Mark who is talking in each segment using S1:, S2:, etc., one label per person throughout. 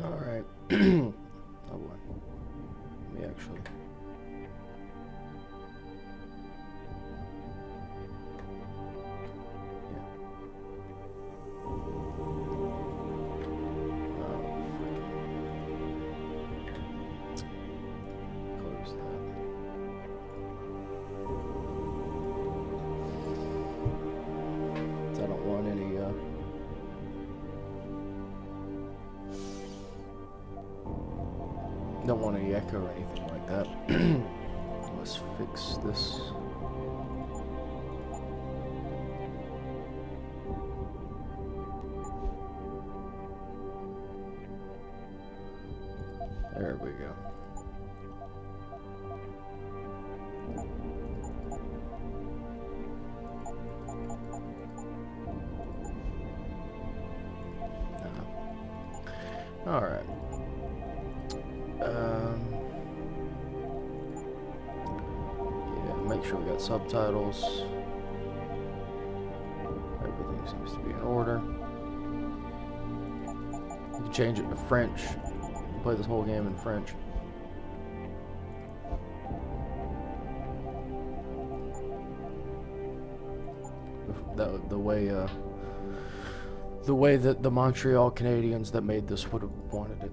S1: Alright. Oh boy. Let me actually. Don't want any echo or anything like that. Let's fix this. There we go. All right. Yeah, make sure we got subtitles. Everything seems to be in order. You can change it to French. Play this whole game in French. The way that the Montreal Canadians that made this would have wanted it.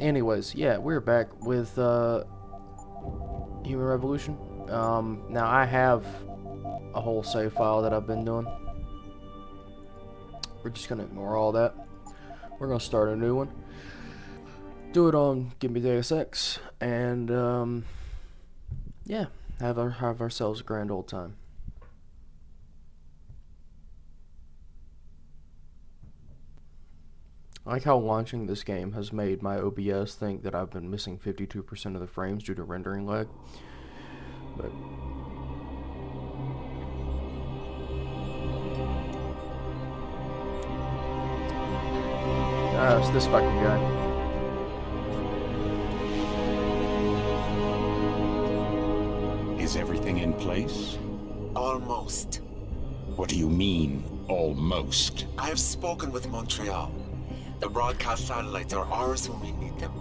S1: Anyways, yeah, we're back with Human Revolution. Now I have a whole save file that I've been doing. We're just gonna ignore all that. We're gonna start a new one. Do it on Give Me Deus Ex, and yeah, have ourselves a grand old time. I like how launching this game has made my OBS think that I've been missing 52% of the frames due to rendering lag. But it's this fucking guy.
S2: Is everything in place?
S3: Almost.
S2: What do you mean, almost?
S3: I have spoken with Montreal. The broadcast satellites are ours when we need them.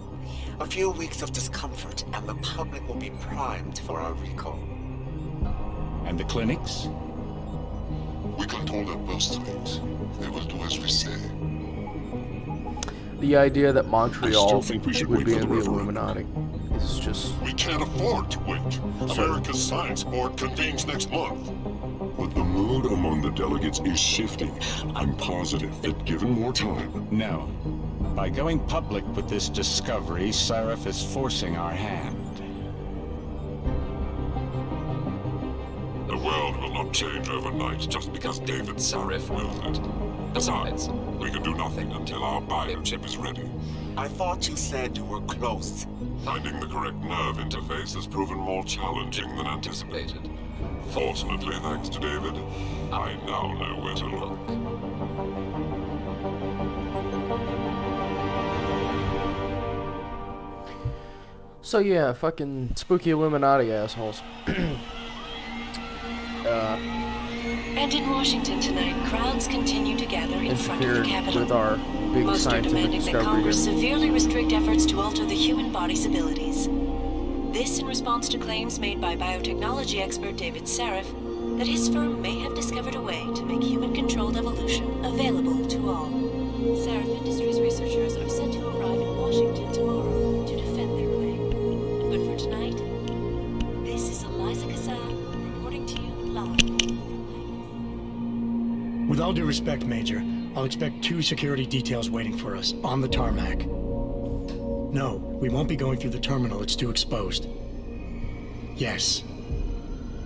S3: A few weeks of discomfort, and the public will be primed for our recall.
S2: And the clinics?
S4: We control their birth rate. They will do as we say.
S1: The idea that Montreal would be in the
S4: referendum.
S1: Illuminati is just...
S4: We can't afford to wait. America's Science Board convenes next month. But the mood among the delegates is shifting. I'm positive that given more time...
S2: No. By going public with this discovery, Sarif is forcing our hand.
S4: The world will not change overnight just because David Sarif wills it. Besides, we can do nothing until our biochip is ready.
S3: I thought you said you were close.
S4: Finding the correct nerve interface has proven more challenging than anticipated. Fortunately, thanks to David, I now know where to look.
S1: So yeah, fucking spooky Illuminati assholes.
S5: And in Washington tonight, crowds continue to gather in front of the
S1: Interfered
S5: Capitol.
S1: with our big
S5: Most are
S1: scientific
S5: demanding that
S1: discovery.
S5: Congress severely restrict efforts to alter the human body's abilities. This in response to claims made by biotechnology expert David Sarif that his firm may have discovered a way to make human-controlled evolution available to all. Sarif Industries researchers are set to arrive in Washington tomorrow to defend their claim. But for tonight, this is Eliza Kassab reporting to you live.
S6: With all due respect, Major, I'll expect 2 security details waiting for us on the tarmac. No, we won't be going through the terminal. It's too exposed. Yes.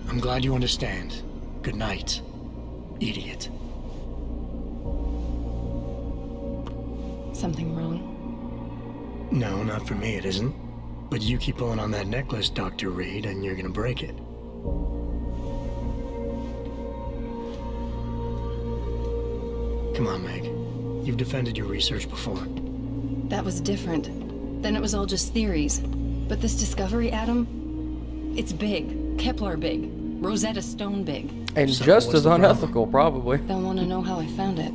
S6: I'm glad you understand. Good night, idiot.
S7: Something wrong?
S6: No, not for me, it isn't. But you keep pulling on that necklace, Dr. Reed, and you're gonna break it. Come on, Meg. You've defended your research before.
S7: That was different. Then it was all just theories. But this discovery, Adam, it's big. Kepler big. Rosetta Stone big.
S1: And
S6: So
S1: just
S6: what's
S1: as
S6: the problem?
S1: unethical, probably.
S7: They'll want to know how I found it.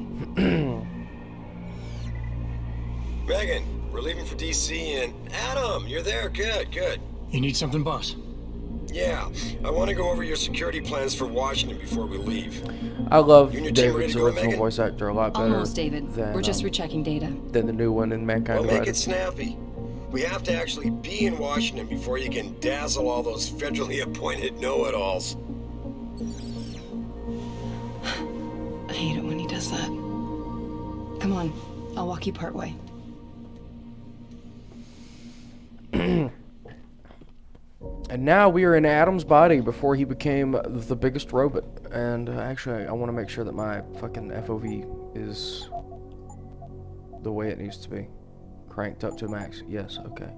S3: Megan,
S8: We're leaving for DC and... Adam, you're there. Good, good.
S6: You need something, boss?
S8: Yeah, I want to go over your security plans for Washington before we leave.
S1: I love
S8: You and your team ready
S1: David's
S8: to go,
S1: original
S8: Megan?
S1: voice actor a lot better
S7: Almost, David.
S1: than,
S7: We're just rechecking data.
S1: than the new one in Mankind
S8: Well, make
S1: Divided.
S8: it snappy. We have to actually be in Washington before you can dazzle all those federally appointed know-it-alls.
S7: I hate it when he does that. Come on, I'll walk you part way.
S1: And now we are in Adam's body before he became the biggest robot. And actually, I want to make sure that my fucking FOV is the way it needs to be. Cranked up to max. Yes, okay.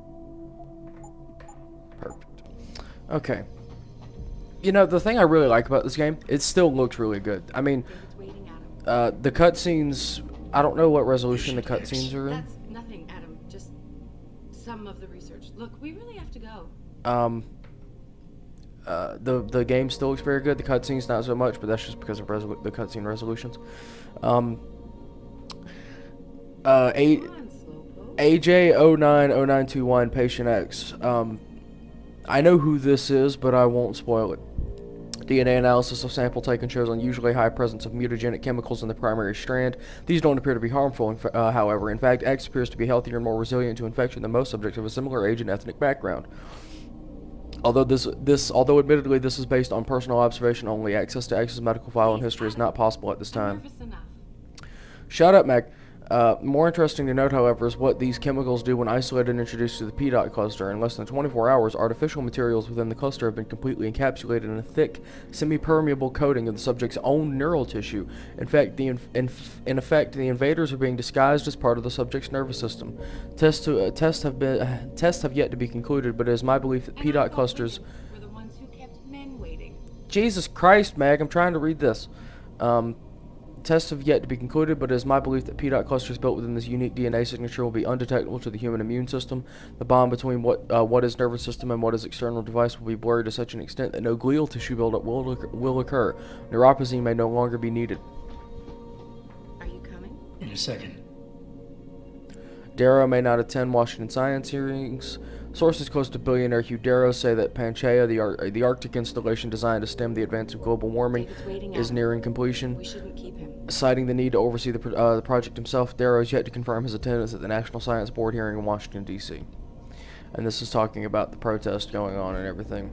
S1: Perfect. Okay. You know, the thing I really like about this game, it still looks really good. I mean, the cutscenes, I don't know what resolution the cutscenes are in.
S7: That's nothing, Adam. Just some of the research. Look, we really have to go.
S1: The game still looks very good. The cutscenes not so much, but that's just because of the cutscene resolutions. AJ090921 Patient X. I know who this is, but I won't spoil it. DNA analysis of sample taken shows unusually high presence of mutagenic chemicals in the primary strand. These don't appear to be harmful, however. In fact, X appears to be healthier and more resilient to infection than most subjects of a similar age and ethnic background. Although admittedly this is based on personal observation only, access to X's medical file and history is not possible at this time. Shut up, Meg. More interesting to note, however, is what these chemicals do when isolated and introduced to the P-dot cluster. In less than 24 hours, artificial materials within the cluster have been completely encapsulated in a thick, semi-permeable coating of the subject's own neural tissue. In fact, the invaders are being disguised as part of the subject's nervous system. Tests have yet to be concluded, but it is my belief that P-dot clusters...
S7: We're the ones who kept men waiting.
S1: Jesus Christ, Meg, I'm trying to read this. Tests have yet to be concluded, but it is my belief that P-dot clusters built within this unique DNA signature will be undetectable to the human immune system. The bond between what is nervous system and what is external device will be blurred to such an extent that no glial tissue buildup will occur. Neuropathy may no longer be needed.
S7: Are you coming?
S6: In a second.
S1: Darrow may not attend Washington science hearings. Sources close to billionaire Hugh Darrow say that Pangaea, the Arctic installation designed to stem the advance of global warming, is nearing completion.
S7: We shouldn't keep him.
S1: Citing the need to oversee the project himself, Darrow has yet to confirm his attendance at the National Science Board hearing in Washington, D.C. And this is talking about the protest going on and everything.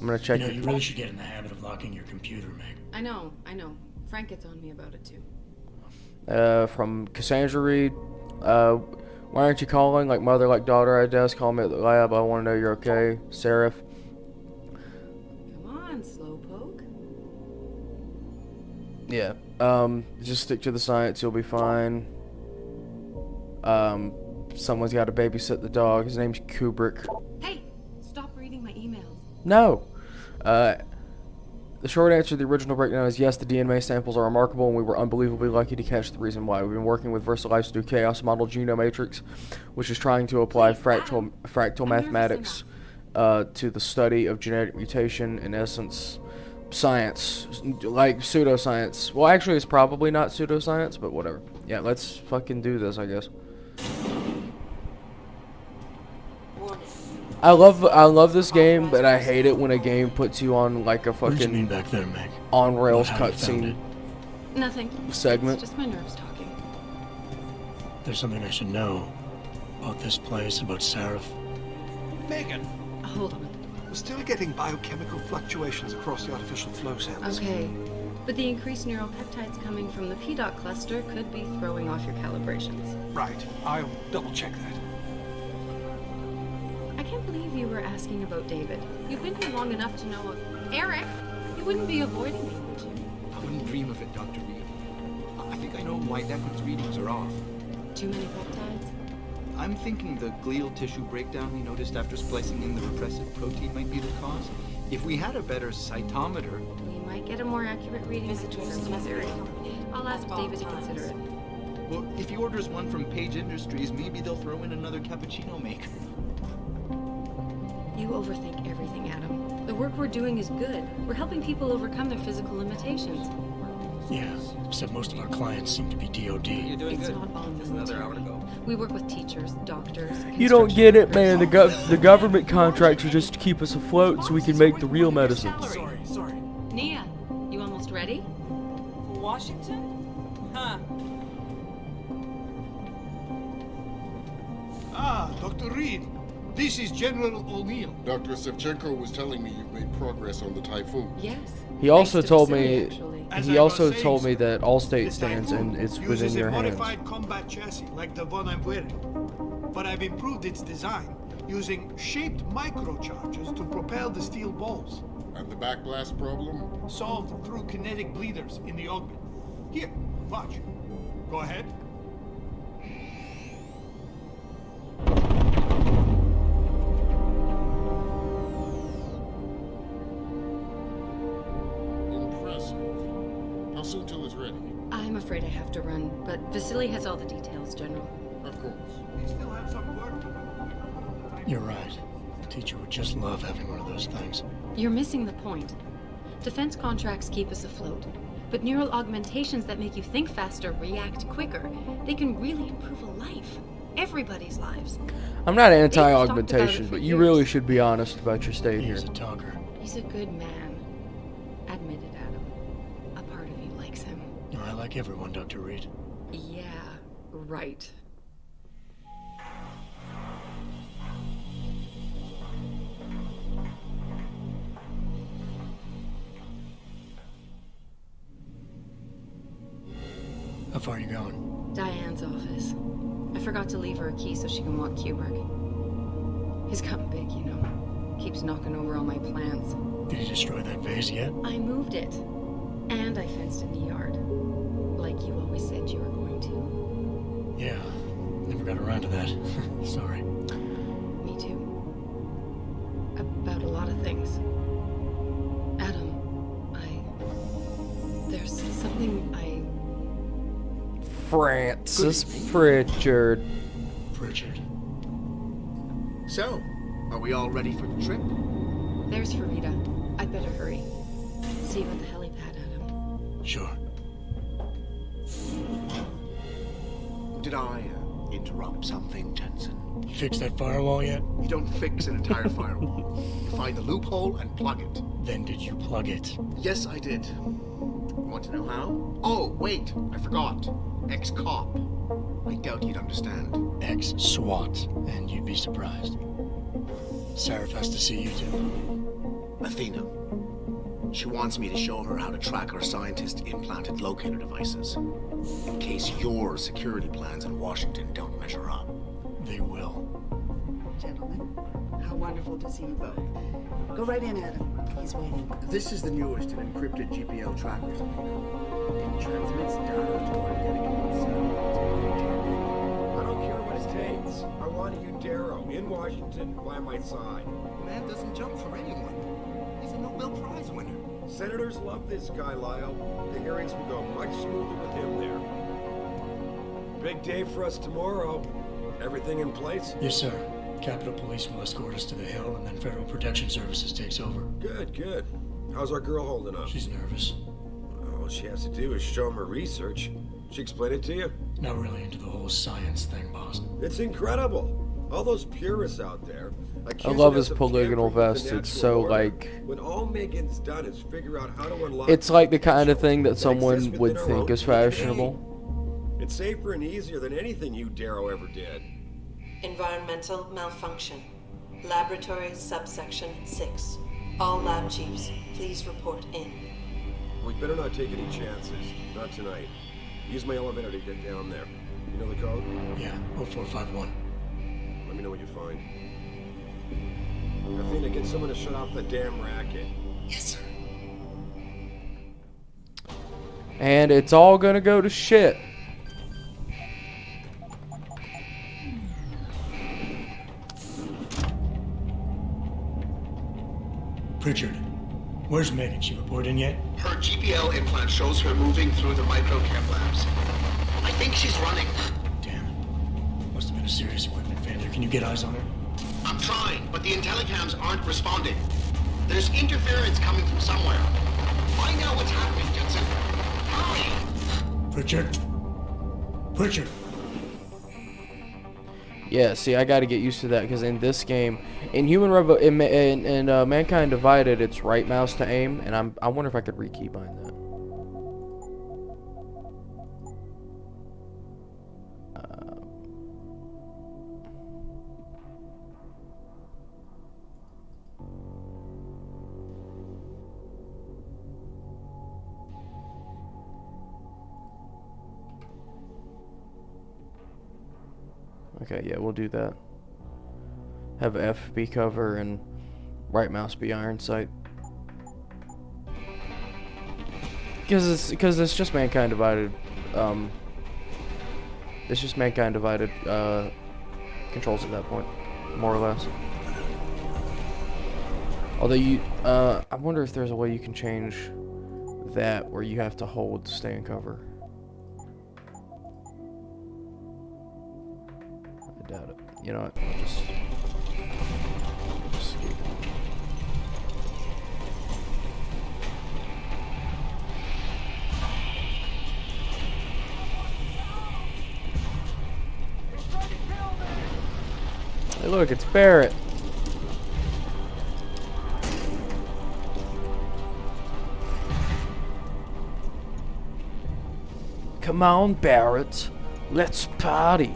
S1: I'm going to check...
S6: You know, you really should get in the habit of locking your computer, Meg.
S7: I know. Frank gets on me about it, too.
S1: From Cassandra Reed, why aren't you calling? Like mother, like daughter, I guess. Call me at the lab. I want to know you're okay. Seraph.
S7: Come on, Slowpoke.
S1: Yeah. Just stick to the science. You'll be fine. Someone's got to babysit the dog. His name's Kubrick.
S7: Hey, stop reading my emails.
S1: No. The short answer to the original breakdown is yes, the DNA samples are remarkable, and we were unbelievably lucky to catch the reason why. We've been working with VersaLife's to do chaos model Genomatrix, which is trying to apply fractal mathematics to the study of genetic mutation, in essence, science, like pseudoscience. Well, actually, it's probably not pseudoscience, but whatever. Yeah, let's fucking do this, I guess. I love this game, but I hate it when a game puts you on like a
S6: What did you mean
S1: fucking
S6: back there, Meg?
S1: on rails
S6: How you found
S1: cutscene
S6: it?
S7: Nothing.
S1: segment.
S7: It's just my nerves talking.
S6: There's something I should know about this place, about Sarah.
S9: Megan,
S7: Hold on.
S9: we're still getting biochemical fluctuations across the artificial flow cells.
S7: Okay. But the increased neural peptides coming from the P-dot cluster could be throwing off your calibrations.
S9: Right. I'll double check that.
S7: I can't believe you were asking about David. You've been here long enough to know of Eric. You wouldn't be avoiding me, would you?
S10: I wouldn't dream of it, Dr. Reed. I think I know why Declan's readings are off.
S7: Too many peptides?
S10: I'm thinking the glial tissue breakdown we noticed after splicing in the repressive protein might be the cause. If we had a better cytometer...
S7: We might get a more accurate reading from Missouri. I'll ask David to consider it.
S10: Well, if he orders one from Page Industries, maybe they'll throw in another cappuccino maker.
S7: You overthink everything, Adam. The work we're doing is good. We're helping people overcome their physical limitations.
S6: Yeah, except most of our clients seem to be DOD.
S7: It's not all military. We work with teachers, doctors.
S1: You don't get it, man. The
S7: construction
S1: government contracts are just to keep us afloat so we can make the real medicines.
S6: Sorry.
S7: Nia, you almost ready?
S11: Washington? Huh.
S9: Ah, Dr. Reed. This is General O'Neill.
S4: Dr. Sevchenko was telling me you've made progress on the Typhoon.
S7: Yes.
S1: He also
S7: Thanks to
S1: told
S7: Vasily,
S1: me.
S7: actually.
S9: As
S1: He
S9: I
S1: also
S9: was saying,
S1: told me
S9: sir,
S1: that all state
S9: the
S1: stands and
S9: Typhoon
S1: it's within
S9: uses
S1: your
S9: a
S1: hands.
S9: modified combat chassis like the one I'm wearing. But I've improved its design using shaped microcharges to propel the steel balls.
S4: And the backblast problem?
S9: Solved through kinetic bleeders in the augment. Here, watch. Go ahead.
S4: Impressive. How soon till it's ready?
S7: I'm afraid I have to run, but Vasily has all the details, General.
S4: Of course.
S9: We still have some work to do.
S6: You're right. The teacher would just love having one of those things.
S7: You're missing the point. Defense contracts keep us afloat, but neural augmentations that make you think faster, react quicker, they can really improve a life. Everybody's lives.
S1: I'm not
S7: They've talked about
S1: anti-augmentation,
S7: it for
S1: but you
S7: years.
S1: really should be honest about your state here.
S6: He's a talker.
S7: He's a good man. Admit it, Adam. A part of you likes him.
S6: I like everyone, Dr. Reed.
S7: Yeah, right.
S6: How far are you going?
S7: Diane's office. I forgot to leave her a key so she can walk Kubrick. He's gotten big, you know. Keeps knocking over all my plans.
S6: Did you destroy that vase yet?
S7: I moved it. And I fenced in the yard. Like you always said you were going to.
S6: Yeah. Never got around to that. Sorry.
S7: Me too. About a lot of things. Adam, there's something
S1: Francis Pritchard.
S6: Pritchard.
S10: So, are we all ready for the trip?
S7: There's Farida. I'd better hurry. See you at the helipad, Adam.
S6: Sure.
S10: Did I interrupt something, Jensen?
S6: You fixed that firewall yet?
S10: You don't fix an entire firewall. You find the loophole and plug it.
S6: Then did you plug it?
S10: Yes, I did. Want to know how? Oh, wait, I forgot. Ex-cop. I doubt you'd understand.
S6: Ex-SWAT, and you'd be surprised. Sarif has to see you too.
S10: Athena. She wants me to show her how to track our scientist-implanted locator devices. In case your security plans in Washington don't measure up.
S6: They will.
S11: Gentlemen, how wonderful to see you both. Go right in, Adam. He's waiting.
S12: This is the newest in encrypted GPL trackers, It transmits data to our dedicated satellites.
S13: I don't care what it takes. I want you, Darrow, in Washington, by my side.
S10: Man doesn't jump for anyone. He's a Nobel Prize winner.
S13: Senators love this guy, Lyle. The hearings will go much smoother with him there. Big day for us tomorrow. Everything in place?
S6: Yes, sir. Capitol Police will escort us to the Hill, and then Federal Protection Services takes over.
S13: Good, good. How's our girl holding up?
S6: She's nervous.
S13: All she has to do is show him her research. She explain it to you?
S6: Not really into the whole science thing, boss.
S13: It's incredible. All those purists out there.
S1: I love his polygonal vest. It's so like.
S13: When all Megan's done is figure out how to unlock.
S1: It's like the kind of thing that someone would think is fashionable.
S13: It's safer and easier than anything you, Darrow, ever did.
S5: Environmental malfunction. Laboratory subsection 6. All lab chiefs, please report in.
S13: We better not take any chances. Not tonight. Use my elevator to get down there. You know the code?
S6: Yeah, 0451.
S13: Let me know what you find. Athena, get someone to shut off the damn racket.
S10: Yes, sir.
S1: And it's all gonna go to shit.
S6: Pritchard, where's Megan? She report in yet?
S14: Her GPL implant shows her moving through the microcam labs. I think she's running.
S6: Damn it. Must have been a serious equipment failure. Can you get eyes on her?
S14: I'm trying, but the intellicams aren't responding. There's interference coming from somewhere. Find out what's happening, Jensen. How
S6: Pritchard. Pritchard.
S1: Yeah, see, I got to get used to that because in this game, in Mankind Divided, it's right mouse to aim, and I wonder if I could rekeybind that. Okay, yeah, we'll do that. Have F be cover and right mouse be iron sight. Because it's just Mankind Divided. It's just Mankind Divided controls at that point, more or less. Although I wonder if there's a way you can change that where you have to hold to stay in cover. I doubt it. You know what? I'll just escape. Hey, look, it's Barrett. Come on, Barrett. Let's party.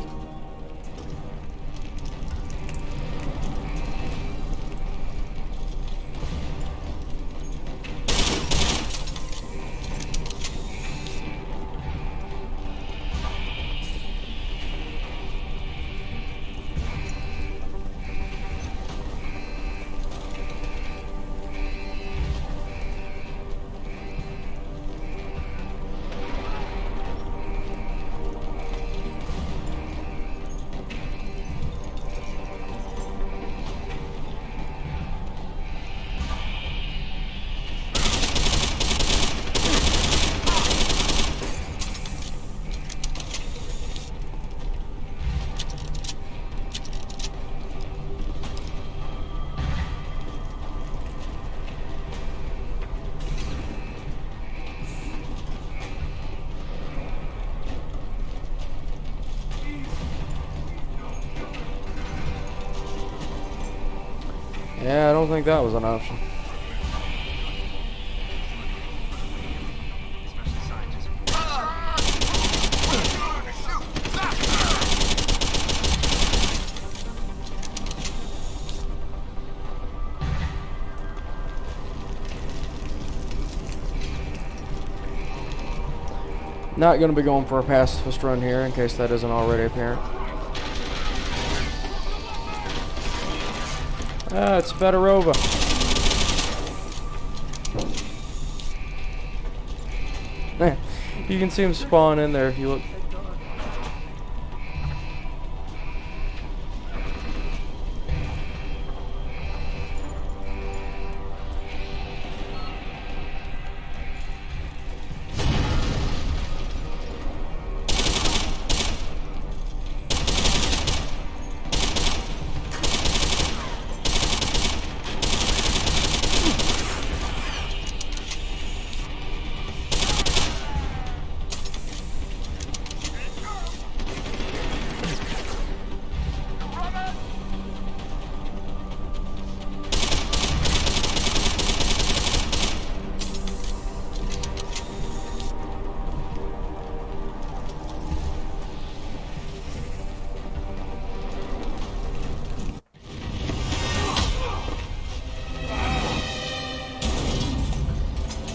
S1: Yeah, I don't think that was an option. Not going to be going for a pacifist run here in case that isn't already apparent. Ah, it's Fedorova. You can see him spawn in there if you look.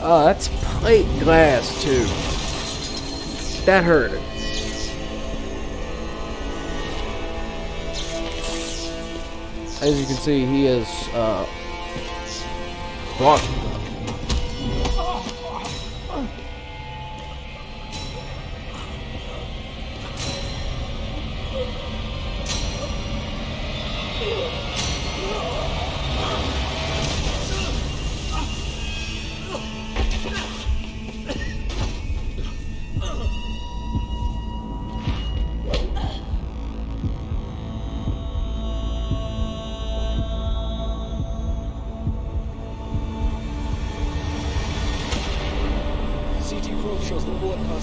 S1: Oh, that's plate glass too. That hurt. As you can see, he is blocked.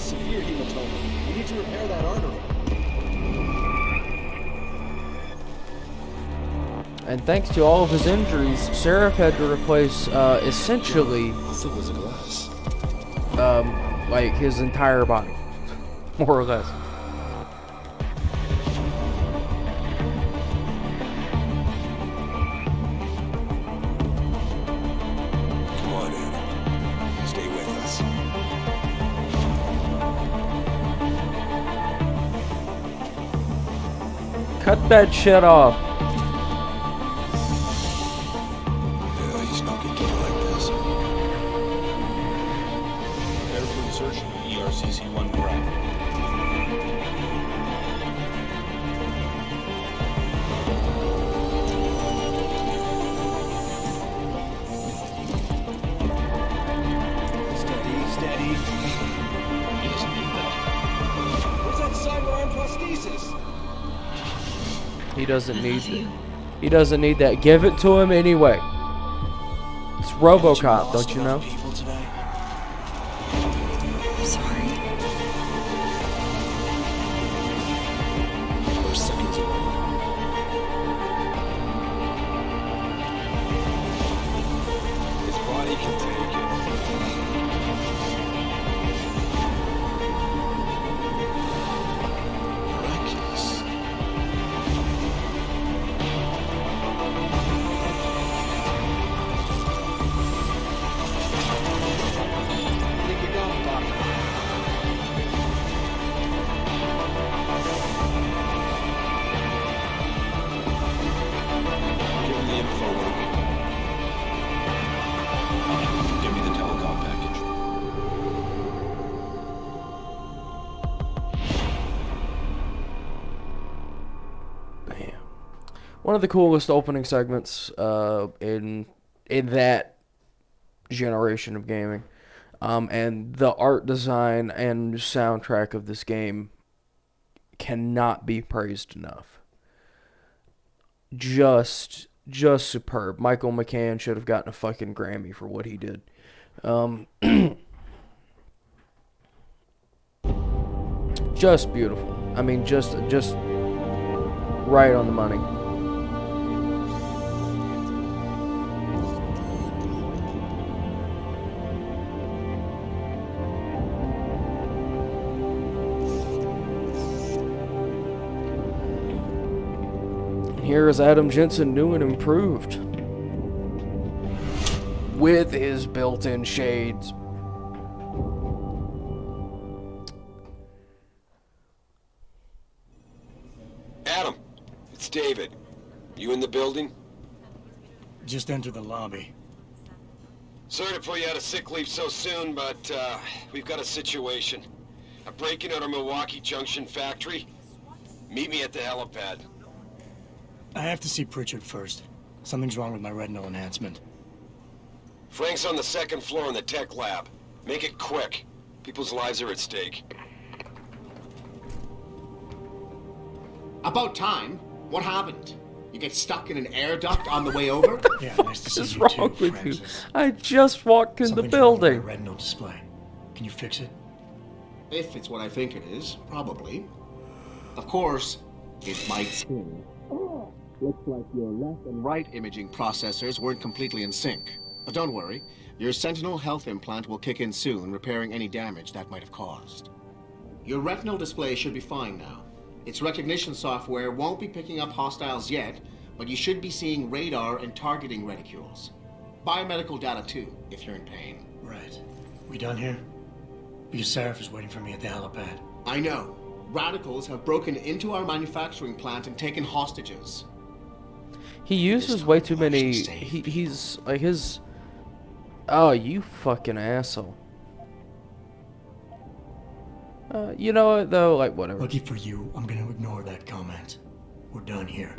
S12: severe hematoma. We need to repair that artery.
S1: And thanks to all of his injuries, Seraph had to replace, essentially, like his entire body, more or less.
S8: Come on, Adam. Stay with us.
S1: Cut that shit off.
S8: He's no good to you like this.
S15: Prepare for insertion of ERCC-1 craft.
S12: Steady.
S15: He doesn't need that.
S12: Where's that sidearm prosthesis?
S1: He doesn't need it. He doesn't need that. Give it to him anyway. It's RoboCop, don't you know?
S12: People today?
S5: I'm sorry.
S8: We're seconds away. His body can take it. Miraculous.
S12: Think you got it, Doctor?
S15: Give him the info work. Fine. Give me the telecom package.
S1: Damn. One of the coolest opening segments in that generation of gaming. And the art design and soundtrack of this game cannot be praised enough. Just superb. Michael McCann should have gotten a fucking Grammy for what he did. Just beautiful. I mean, just right on the money. Here is Adam Jensen, new and improved, with his built-in shades.
S8: Adam, it's David. You in the building?
S6: Just enter the lobby.
S8: Sorry to pull you out of sick leave so soon, but we've got a situation. A break-in at our Milwaukee Junction factory. Meet me at the helipad.
S6: I have to see Pritchard first. Something's wrong with my retinal enhancement.
S8: Frank's on the second floor in the tech lab. Make it quick. People's lives are at stake.
S10: About time. What happened? You get stuck in an air duct on the way over?
S6: Yeah, nice to see
S1: What's
S6: you
S1: wrong
S6: too,
S1: with
S6: Francis.
S1: you? I just walked in the
S6: Something's wrong with
S1: building.
S6: my retinal display. Can you fix it?
S10: If it's what I think it is, probably. Of course, it might seem. Looks like your left and right imaging processors weren't completely in sync. But don't worry, your Sentinel health implant will kick in soon, repairing any damage that might have caused. Your retinal display should be fine now. Its recognition software won't be picking up hostiles yet, but you should be seeing radar and targeting reticules. Biomedical data too, if you're in pain.
S6: Right. We done here? Because Seraph is waiting for me at the helipad.
S10: I know. Radicals have broken into our manufacturing plant and taken hostages.
S1: He uses way too many. He's like his. Oh, you fucking asshole. You know what though? Like whatever.
S6: Lucky for you, I'm gonna ignore that comment. We're done here.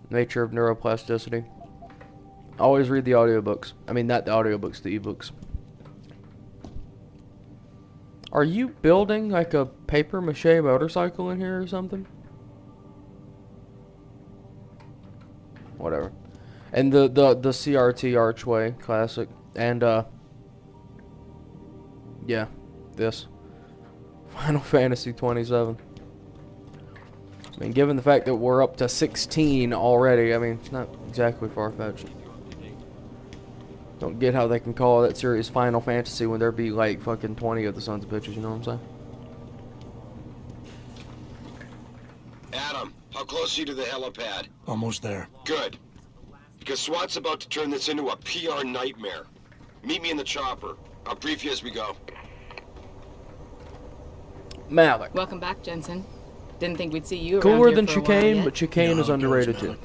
S1: Nature of neuroplasticity. Always read the audiobooks. I mean, not the audiobooks, the ebooks. Are you building like a paper mache motorcycle in here or something? Whatever. And the CRT archway, classic. And, yeah, this. Final Fantasy 27. I mean, given the fact that we're up to 16 already, I mean, it's not exactly far-fetched. Don't get how they can call that series Final Fantasy when there be, like, fucking 20 of the sons of bitches, you know what I'm saying?
S8: Adam, how close are you to the helipad?
S6: Almost there.
S8: Good. Because SWAT's about to turn this into a PR nightmare. Meet me in the chopper. I'll brief you as we go.
S1: Malik.
S16: Welcome back, Jensen. Didn't think we'd see you around
S1: Cooler
S16: here
S1: than
S16: for a while
S1: Chicane,
S16: yet.
S1: but Chicane is underrated too.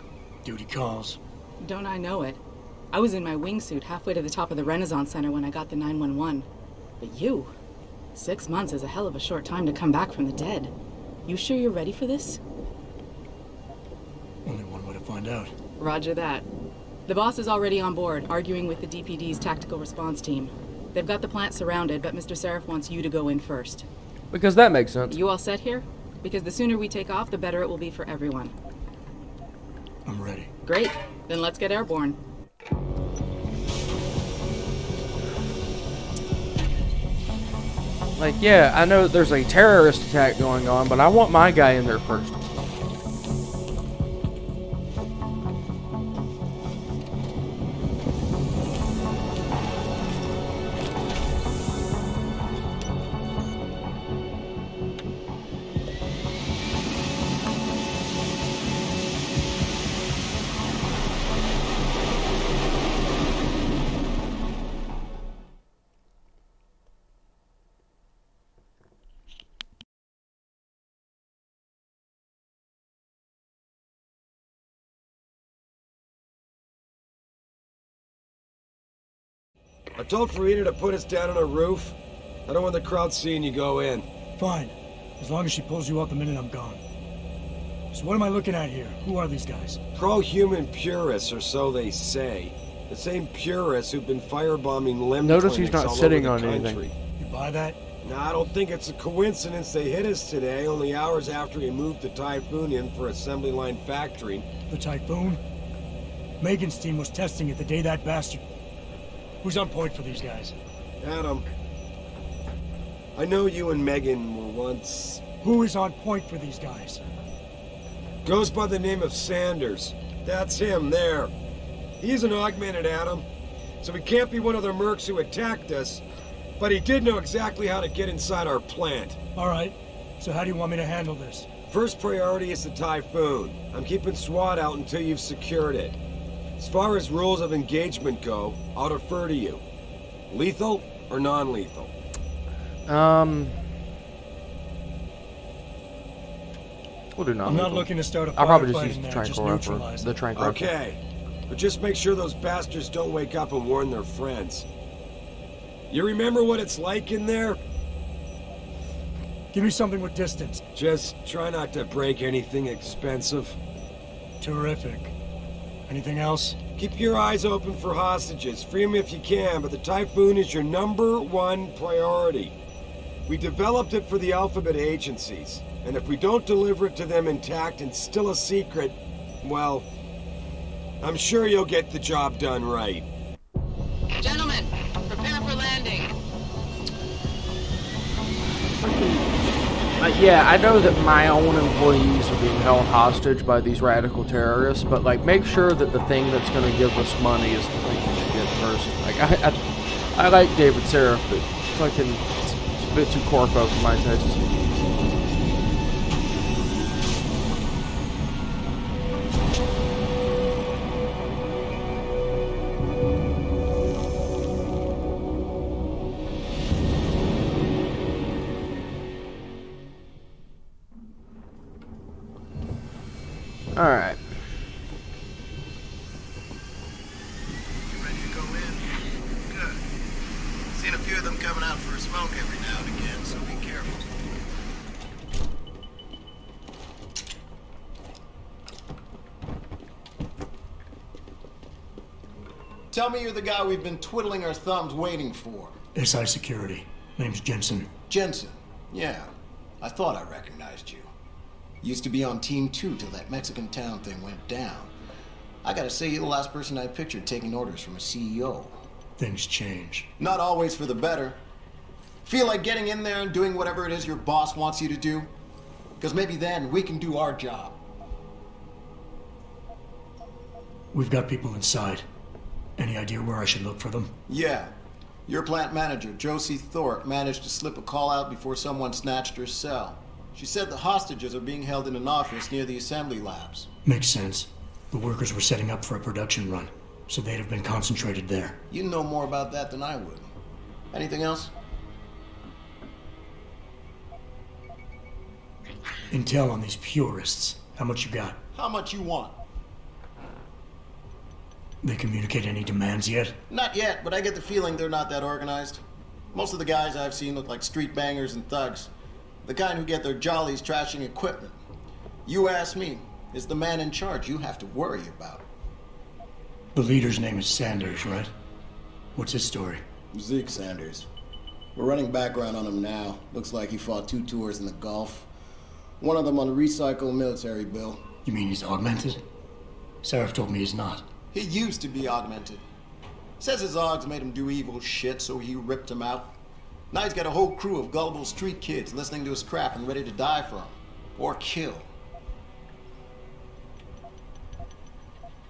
S6: Duty calls.
S16: Don't I know it? I was in my wingsuit halfway to the top of the Renaissance Center when I got the 911. But you, 6 months is a hell of a short time to come back from the dead. You sure you're ready for this?
S6: Only one way to find out.
S16: Roger that. The boss is already on board, arguing with the DPD's tactical response team. They've got the plant surrounded, but Mr. Seraph wants you to go in first.
S1: Because that makes sense.
S16: You all set here? Because the sooner we take off, the better it will be for everyone.
S6: I'm ready.
S16: Great. Then let's get airborne.
S1: Like, yeah, I know there's a terrorist attack going on, but I want my guy in there first.
S13: I told Farida to put us down on a roof. I don't want the crowd seeing you go in.
S6: Fine. As long as she pulls you out the minute I'm gone. So what am I looking at here? Who are these guys?
S13: Pro-human purists, or so they say. The same purists who've been firebombing limb
S1: Notice he's
S13: clinics
S1: not
S13: all
S1: sitting
S13: over the
S1: on
S13: country.
S1: anything.
S6: You buy that?
S13: No, I don't think it's a coincidence they hit us today, only hours after we moved the Typhoon in for assembly line factory.
S6: The Typhoon? Megan's team was testing it the day that bastard... Who's on point for these guys?
S13: Adam, I know you and Megan were once...
S6: Who is on point for these guys?
S13: Goes by the name of Sanders. That's him, there. He's an augmented Adam, so he can't be one of the mercs who attacked us, but he did know exactly how to get inside our plant.
S6: All right, so how do you want me to handle this?
S13: First priority is the Typhoon. I'm keeping SWAT out until you've secured it. As far as rules of engagement go, I'll defer to you. Lethal or non-lethal?
S1: We'll do non-lethal.
S6: I'm not looking to start a
S1: I'll probably
S6: firefight
S1: just use
S6: in
S1: the
S6: there,
S1: trank
S6: just
S1: rifle.
S6: neutralize
S1: The
S6: it.
S1: trank rifle.
S13: Okay, but just make sure those bastards don't wake up and warn their friends. You remember what it's like in there?
S6: Give me something with distance.
S13: Just try not to break anything expensive.
S6: Terrific. Anything else?
S13: Keep your eyes open for hostages. Free them if you can, but the Typhoon is your #1 priority. We developed it for the Alphabet agencies, and if we don't deliver it to them intact and still a secret, well, I'm sure you'll get the job done right.
S16: Gentlemen, prepare for landing.
S1: Yeah, I know that my own employees are being held hostage by these radical terrorists, but like, make sure that the thing that's going to give us money is the thing we should get first. Like, I like David Seraph, but fucking, it's a bit too corpo for my taste. Alright.
S12: You ready to go in? Good. Seen a few of them coming out for a smoke every now and again, so be careful.
S10: Tell me you're the guy we've been twiddling our thumbs waiting for.
S6: SI Security. Name's Jensen.
S10: Jensen. Yeah. I thought I recognized you. Used to be on Team 2 till that Mexican town thing went down. I gotta say, you're the last person I pictured taking orders from a CEO.
S6: Things change.
S10: Not always for the better. Feel like getting in there and doing whatever it is your boss wants you to do? Because maybe then we can do our job.
S6: We've got people inside. Any idea where I should look for them?
S10: Yeah. Your plant manager, Josie Thorpe, managed to slip a call out before someone snatched her cell. She said the hostages are being held in an office near the assembly labs.
S6: Makes sense. The workers were setting up for a production run, so they'd have been concentrated there.
S10: You know more about that than I would. Anything else?
S6: Intel on these purists. How much you got?
S10: How much you want?
S6: They communicate any demands yet?
S10: Not yet, but I get the feeling they're not that organized. Most of the guys I've seen look like street bangers and thugs. The kind who get their jollies trashing equipment. You ask me, it's the man in charge you have to worry about.
S6: The leader's name is Sanders, right? What's his story?
S10: Zeke Sanders. We're running background on him now. Looks like he fought 2 tours in the Gulf. One of them on a recycled military bill.
S6: You mean he's augmented? Sarif told me he's not.
S10: He used to be augmented. Says his Augs made him do evil shit, so he ripped him out. Now he's got a whole crew of gullible street kids listening to his crap and ready to die for him. Or kill.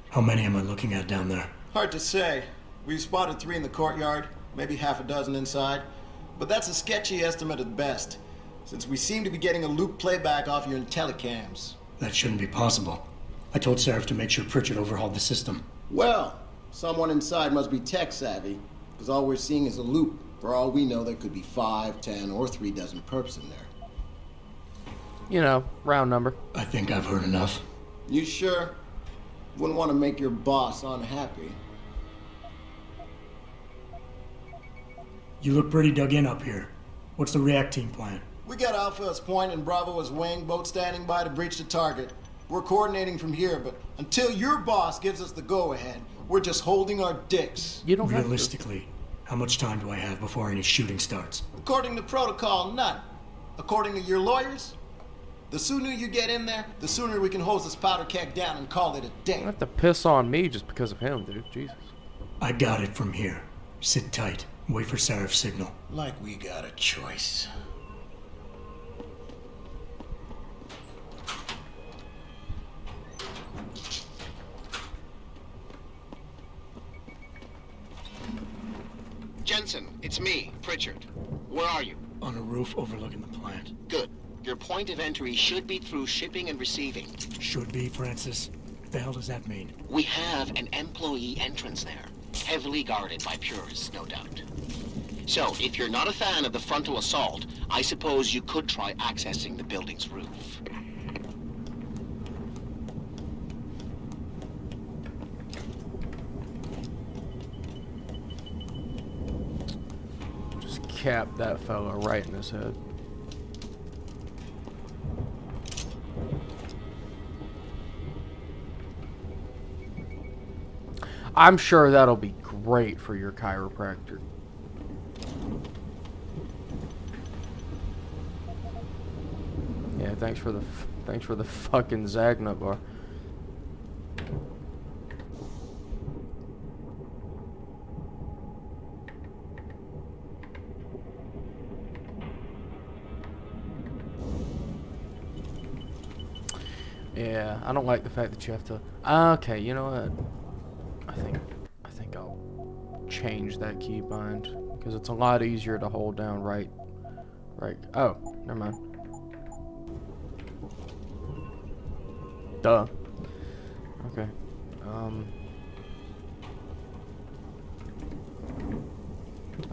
S6: How many am I looking at down there?
S10: Hard to say. We've spotted 3 in the courtyard, maybe half a dozen inside. But that's a sketchy estimate at best, since we seem to be getting a loop playback off your telecams.
S6: That shouldn't be possible. I told Sarif to make sure Pritchard overhauled the system.
S10: Well, someone inside must be tech savvy, because all we're seeing is a loop. For all we know, there could be 5, 10, or 3 dozen perps in there.
S1: You know, round number.
S6: I think I've heard enough.
S10: You sure? Wouldn't want to make your boss unhappy.
S6: You look pretty dug in up here. What's the react team plan?
S10: We got Alpha as point and Bravo as wing, both standing by to breach the target. We're coordinating from here, but until your boss gives us the go-ahead, we're just holding our dicks.
S1: You don't
S6: Realistically, how much time do I have before any shooting starts?
S10: According to protocol, none. According to your lawyers, the sooner you get in there, the sooner we can hose this powder keg down and call it a day.
S1: You don't have to piss on me just because of him, dude. Jesus.
S6: I got it from here. Sit tight. Wait for Sarif's signal.
S10: Like we got a choice.
S14: Jensen, it's me, Pritchard. Where are you?
S6: On a roof overlooking the plant.
S14: Good. Your point of entry should be through shipping and receiving.
S6: Should be, Francis. What the hell does that mean?
S14: We have an employee entrance there. Heavily guarded by purists, no doubt. So, if you're not a fan of the frontal assault, I suppose you could try accessing the building's roof.
S1: Just cap that fella right in his head. I'm sure that'll be great for your chiropractor. Yeah, thanks for the fucking Zagna bar. Yeah, I don't like the fact that you have to. Okay, you know what? I think I'll change that keybind because it's a lot easier to hold down right. Oh, never mind. Duh. Okay.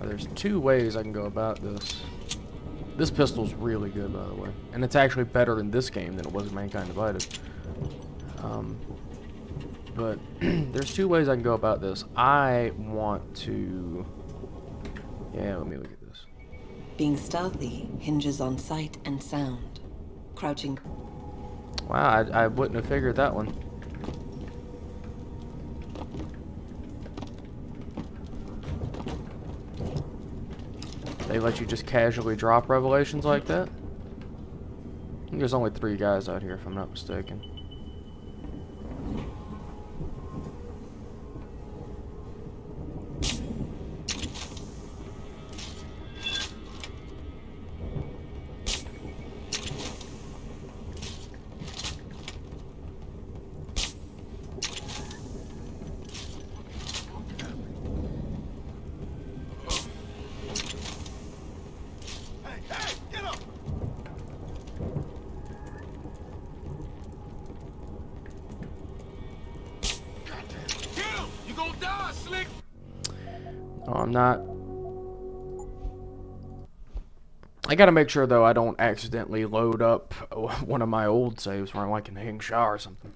S1: There's 2 ways I can go about this. This pistol's really good, by the way, and it's actually better in this game than it was in Mankind Divided. But there's 2 ways I can go about this. I want to... Yeah, let me look at this.
S5: Being stealthy hinges on sight and sound. Crouching.
S1: Wow, I wouldn't have figured that one. They let you just casually drop revelations like that? I think there's only 3 guys out here, if I'm not mistaken. Oh, I'm not. I gotta make sure, though, I don't accidentally load up one of my old saves where I'm like in Hing Sha or something.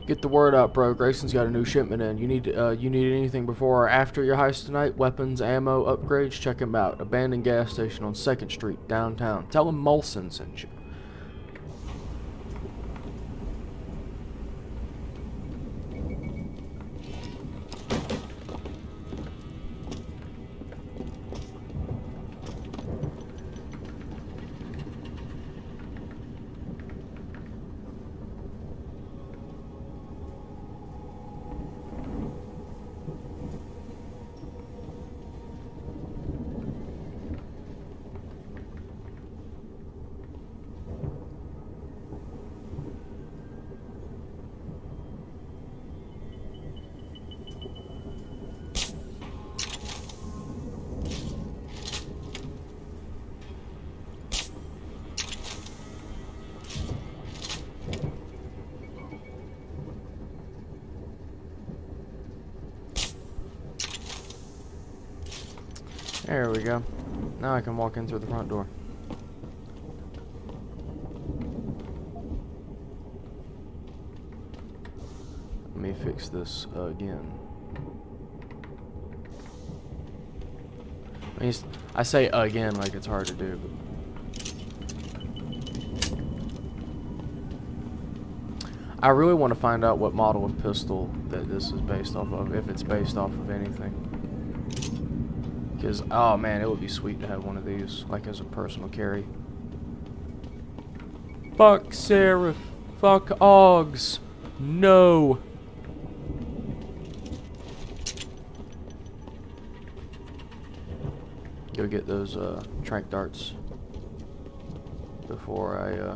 S1: Get the word out, bro. Grayson's got a new shipment in. You need anything before or after your heist tonight? Weapons, ammo, upgrades? Check him out. Abandoned gas station on 2nd Street, downtown. Tell him Molson sent you. There we go. Now I can walk in through the front door. Let me fix this again. I say again like it's hard to do, but I really want to find out what model of pistol that this is based off of, if it's based off of anything. Because, oh man, it would be sweet to have one of these, like as a personal carry. Fuck Seraph. Fuck Augs. No. Go get those trank darts before I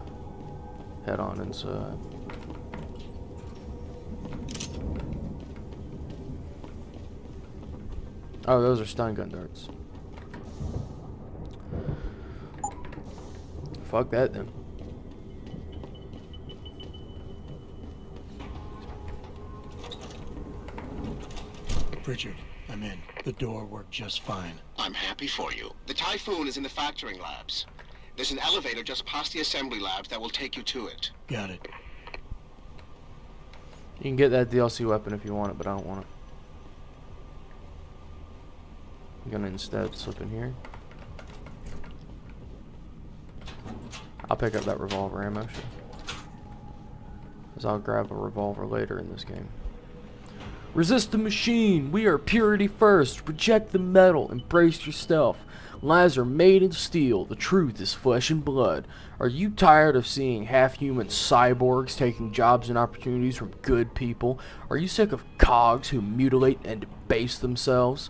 S1: head on inside. Oh, those are stun gun darts. Fuck that then.
S6: Richard, I'm in. The door worked just fine.
S14: I'm happy for you. The Typhoon is in the factoring labs. There's an elevator just past the assembly labs that will take you to it.
S6: Got it.
S1: You can get that DLC weapon if you want it, but I don't want it. I'm gonna instead slip in here. I'll pick up that revolver ammo, because I'll grab a revolver later in this game. Resist the machine. We are purity first. Reject the metal. Embrace yourself. Lies are made in steel. The truth is flesh and blood. Are you tired of seeing half-human cyborgs taking jobs and opportunities from good people? Are you sick of cogs who mutilate and debase themselves?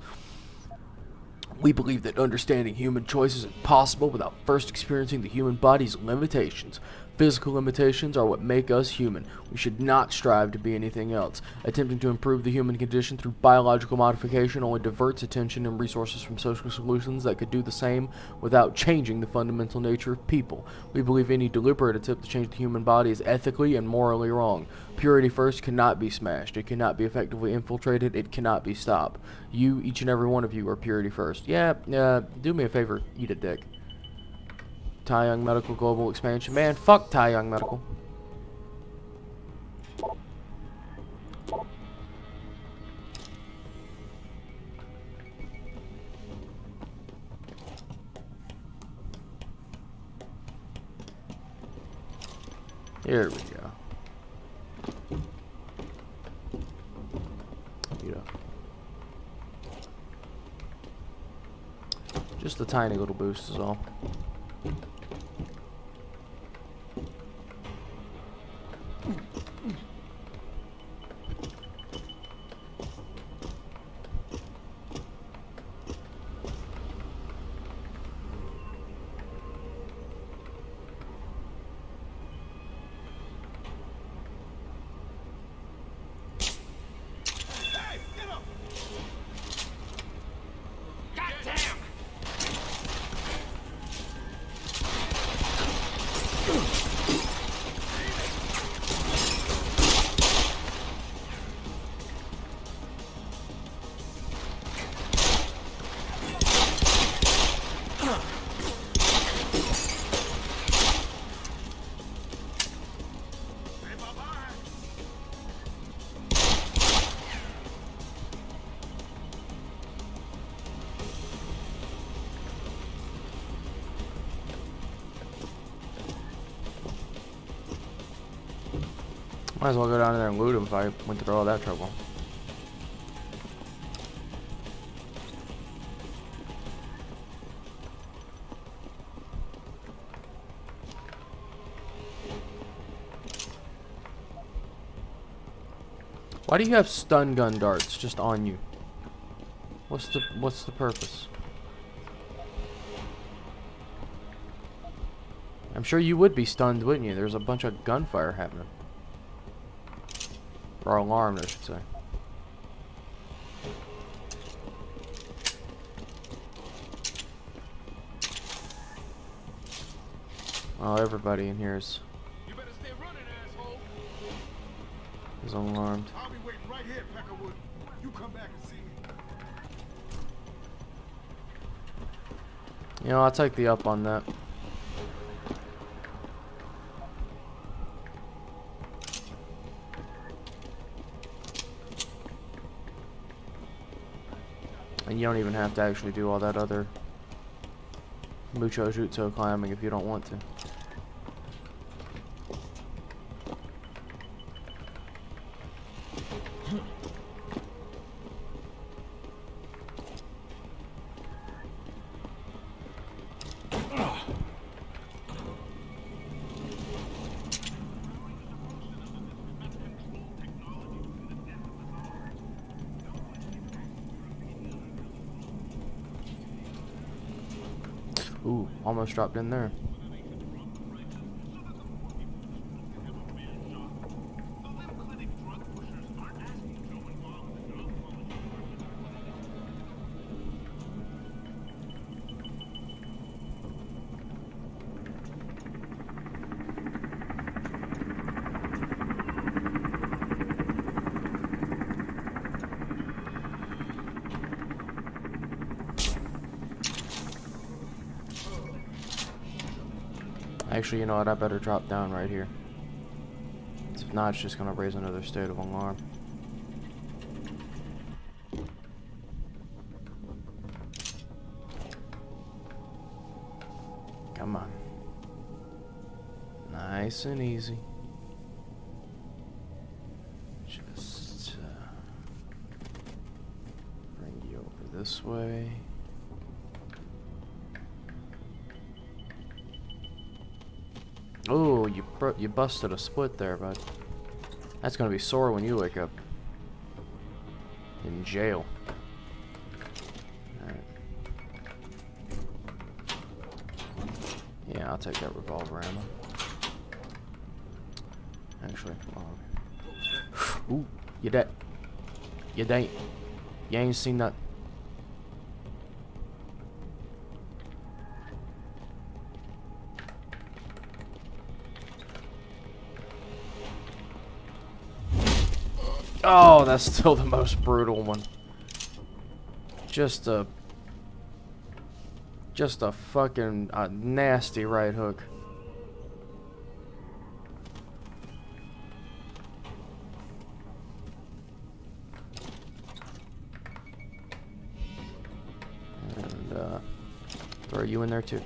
S1: We believe that understanding human choice is impossible without first experiencing the human body's limitations. Physical limitations are what make us human. We should not strive to be anything else. Attempting to improve the human condition through biological modification only diverts attention and resources from social solutions that could do the same without changing the fundamental nature of people. We believe any deliberate attempt to change the human body is ethically and morally wrong. Purity first cannot be smashed. It cannot be effectively infiltrated. It cannot be stopped. You, each and every one of you, are purity first. Yeah, do me a favor, eat a dick. Tai Young Medical Global Expansion. Man, fuck Tai Young Medical. Here we go. Just a tiny little boost is all. Might as well go down there and loot him if I went through all that trouble. Why do you have stun gun darts just on you? What's the purpose? I'm sure you would be stunned, wouldn't you? There's a bunch of gunfire happening. Or alarmed, I should say. Oh, everybody in here is alarmed.
S12: I'll be waiting right here, Peckerwood. You come back and see me.
S1: You know, I'll take the up on that. And you don't even have to actually do all that other mucho jutsu climbing if you don't want to. Ooh, almost dropped in there. Actually, you know what? I better drop down right here. If not, it's just gonna raise another state of alarm. Come on. Nice and easy. Just bring you over this way. Oh, you busted a split there, bud. That's gonna be sore when you wake up in jail. Alright. Yeah, I'll take that revolver ammo. Actually, ooh, you dead. You ain't. You ain't seen that. Oh, that's still the most brutal one. Just a fucking nasty right hook. And throw you in there too.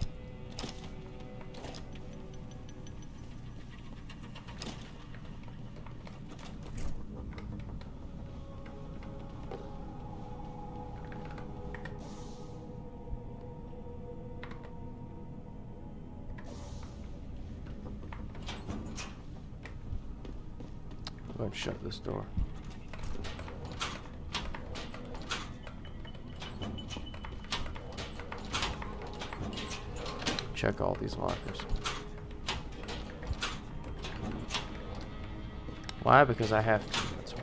S1: Go ahead and shut this door. Check all these lockers. Why? Because I have to. That's why.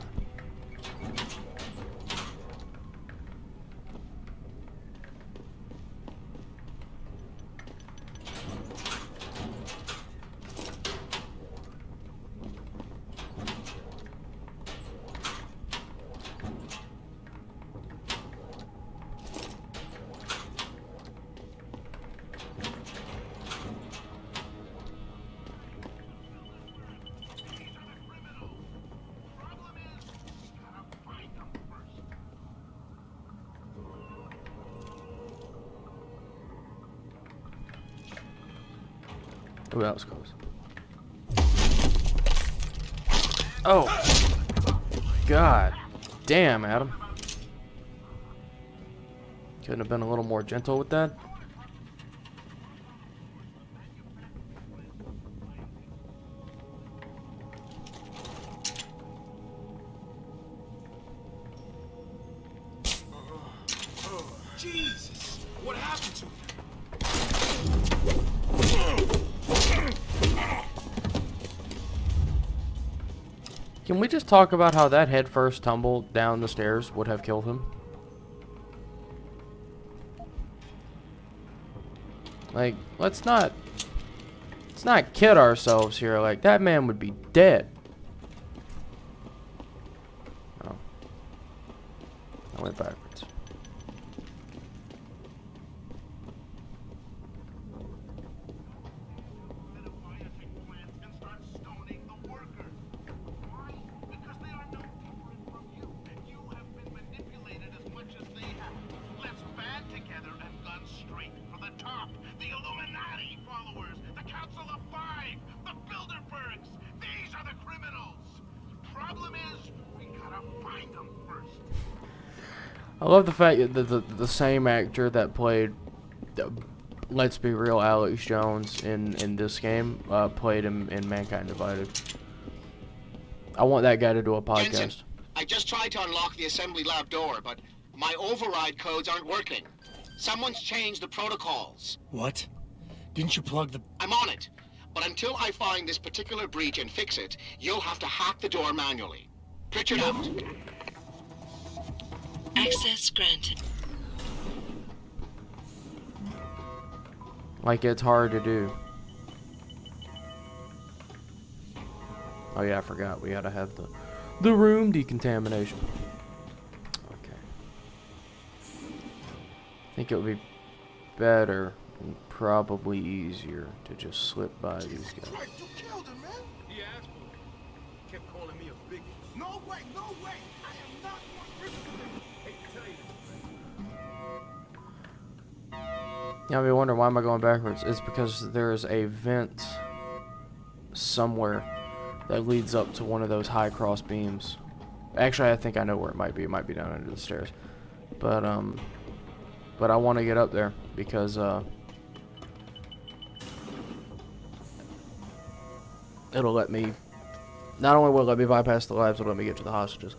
S1: Oh, that was close. Oh. God. Damn, Adam. Couldn't have been a little more gentle with that.
S12: Jesus! What happened to him?
S1: Can we just talk about how that headfirst tumble down the stairs would have killed him? Like, let's not kid ourselves here. Like, that man would be dead. Oh. I went backwards. I love the fact that the same actor that played, let's be real, Alex Jones in this game, played him in Mankind Divided. I want that guy to do a podcast.
S14: Jensen, I just tried to unlock the assembly lab door, but my override codes aren't working. Someone's changed the protocols.
S6: What? Didn't you plug the...
S14: I'm on it. But until I find this particular breach and fix it, you'll have to hack the door manually. Pritchard out.
S5: Access granted.
S1: Like, it's hard to do. Oh yeah, I forgot. We gotta have the room decontamination. Okay. I think it would be better and probably easier to just slip by these guys.
S12: Christ, you killed him, man! He asked for it. Kept calling me a bigot. No way, no way! I am not one person. Hey, tell you.
S1: Yeah, I wonder why am I going backwards? It's because there's a vent somewhere that leads up to one of those high cross beams. Actually, I think I know where it might be. It might be down under the stairs. But I want to get up there because it'll let me, not only will it let me bypass the labs, it'll let me get to the hostages.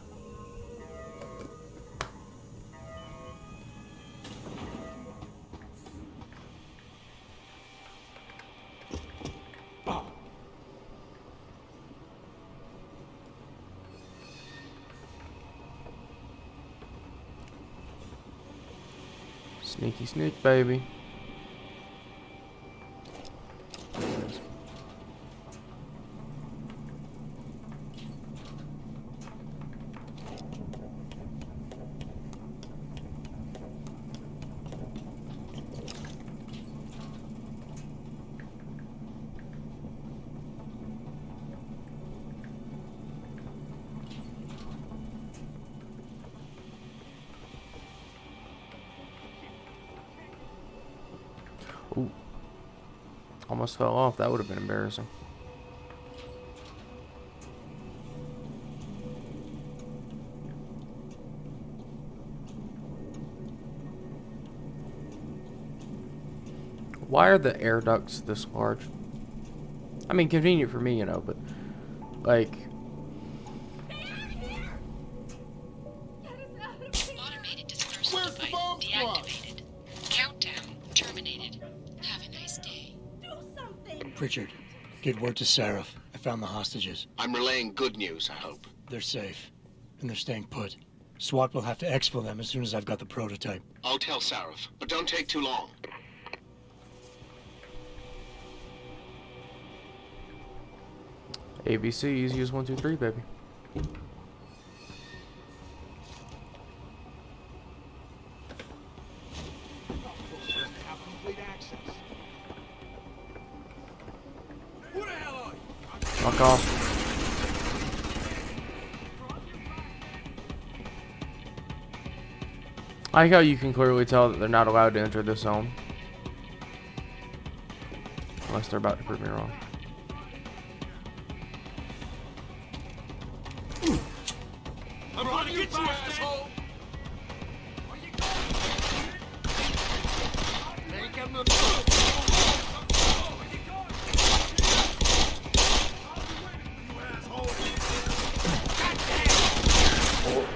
S1: Sneaky sneak, baby. Ooh. Almost fell off. That would have been embarrassing. Why are the air ducts this large? I mean, convenient for me, you know, but like...
S5: Automated dispersal device deactivated. Countdown terminated. Have a nice day. Do something!
S6: Pritchard, get word to Seraph. I found the hostages.
S14: I'm relaying good news, I hope.
S6: They're safe, and they're staying put. SWAT will have to exfil them as soon as I've got the prototype.
S14: I'll tell Sarif, but don't take too long.
S1: ABC, easy as 1, 2, 3, baby. Fuck off. I like how you can clearly tell that they're not allowed to enter this zone. Unless they're about to prove me wrong.
S8: get you, asshole! Make him the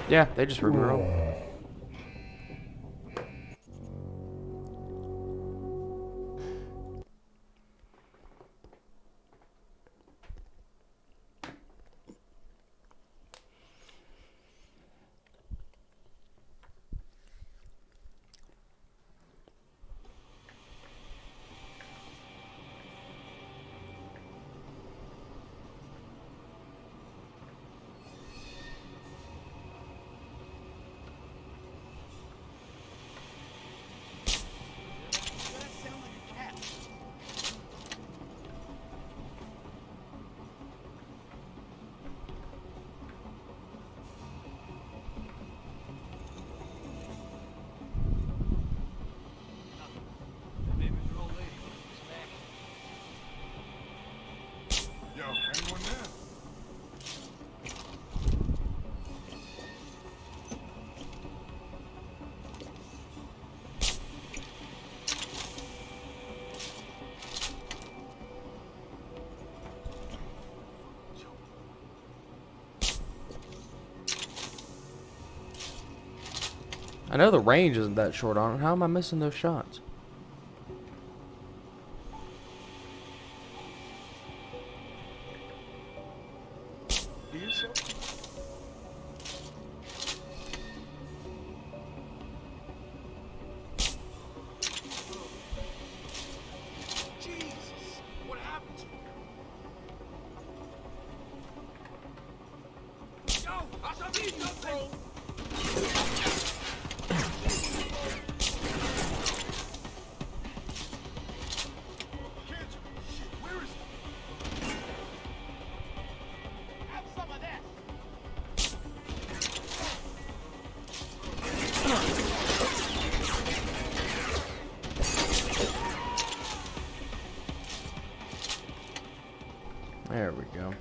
S1: Yeah, they just ripped her off. I know the range isn't that short on it. How am I missing those shots?
S8: Jesus! What happened to you? Yo! I shall need something!
S1: There we go.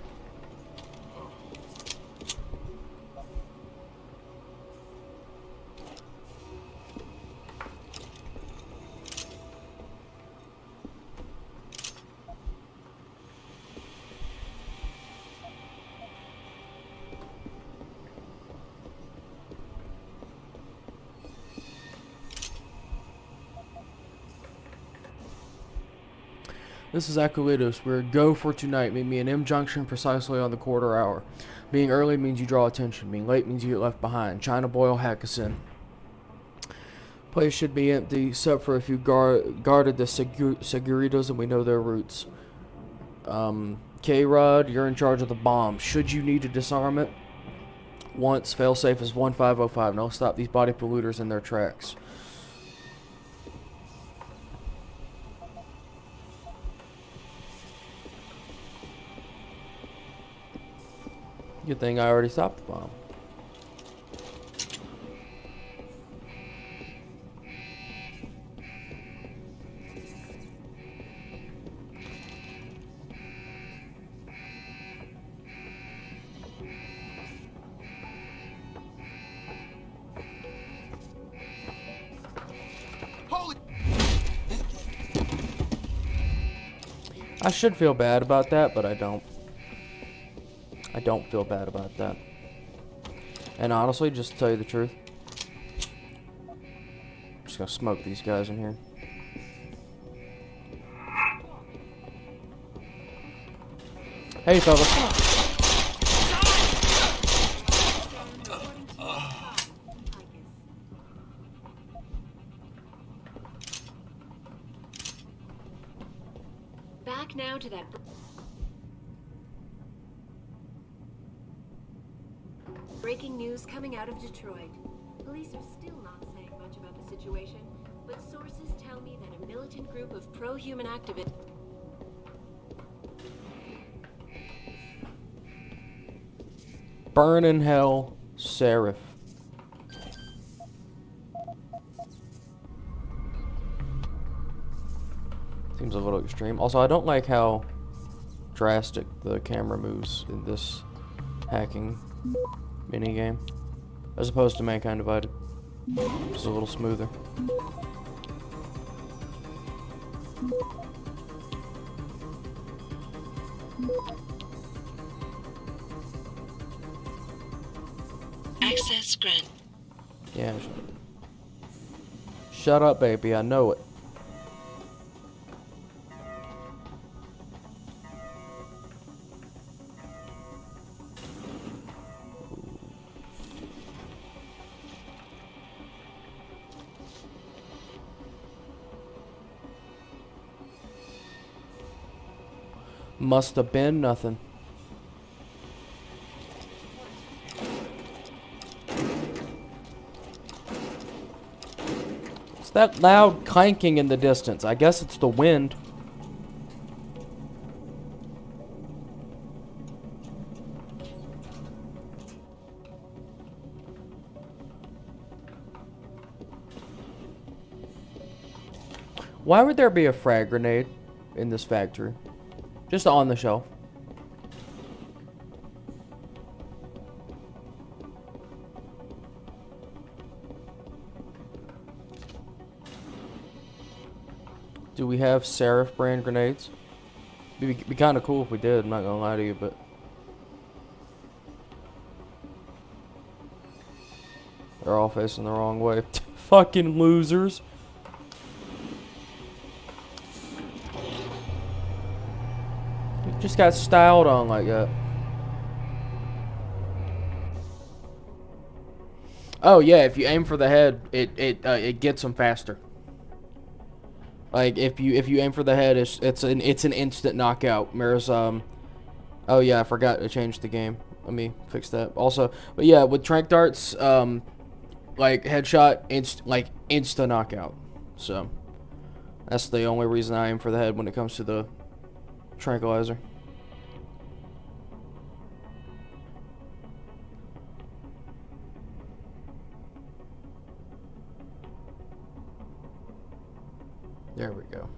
S1: This is Acolytos. We're go for tonight. Meet me in M Junction precisely on the quarter hour. Being early means you draw attention. Being late means you get left behind. China Boyle, hack us in. Place should be empty except for if you guarded the Seguritos and we know their routes. K-Rod, you're in charge of the bomb. Should you need to disarm it, once failsafe is 1505. No, stop these body polluters in their tracks. Good thing I already stopped the bomb. I should feel bad about that, but I don't. I don't feel bad about that. And honestly, just to tell you the truth, I'm just gonna smoke these guys in here. Hey, fellas.
S5: Back now to that breaking news coming out of Detroit. Police are still not saying much about the situation, but sources tell me that a militant group of pro-human activists
S1: Burn in hell, Seraph. Seems a little extreme. Also, I don't like how drastic the camera moves in this hacking minigame. as opposed to Mankind Divided. Just a little smoother.
S5: Access granted.
S1: Yeah. Shut up, baby. I know it. Must have been nothing. What's that loud clanking in the distance? I guess it's the wind. Why would there be a frag grenade in this factory? Just on the shelf. Do we have Seraph brand grenades? It'd be kind of cool if we did, I'm not gonna lie to you, but... They're all facing the wrong way. Fucking losers. Just got styled on like that. Oh yeah, if you aim for the head, it gets them faster. Like if you aim for the head, it's an instant knockout. Whereas oh yeah, I forgot to change the game. Let me fix that. Also, but yeah, with tranq darts, like headshot, insta knockout. So that's the only reason I aim for the head when it comes to the tranquilizer. There we go.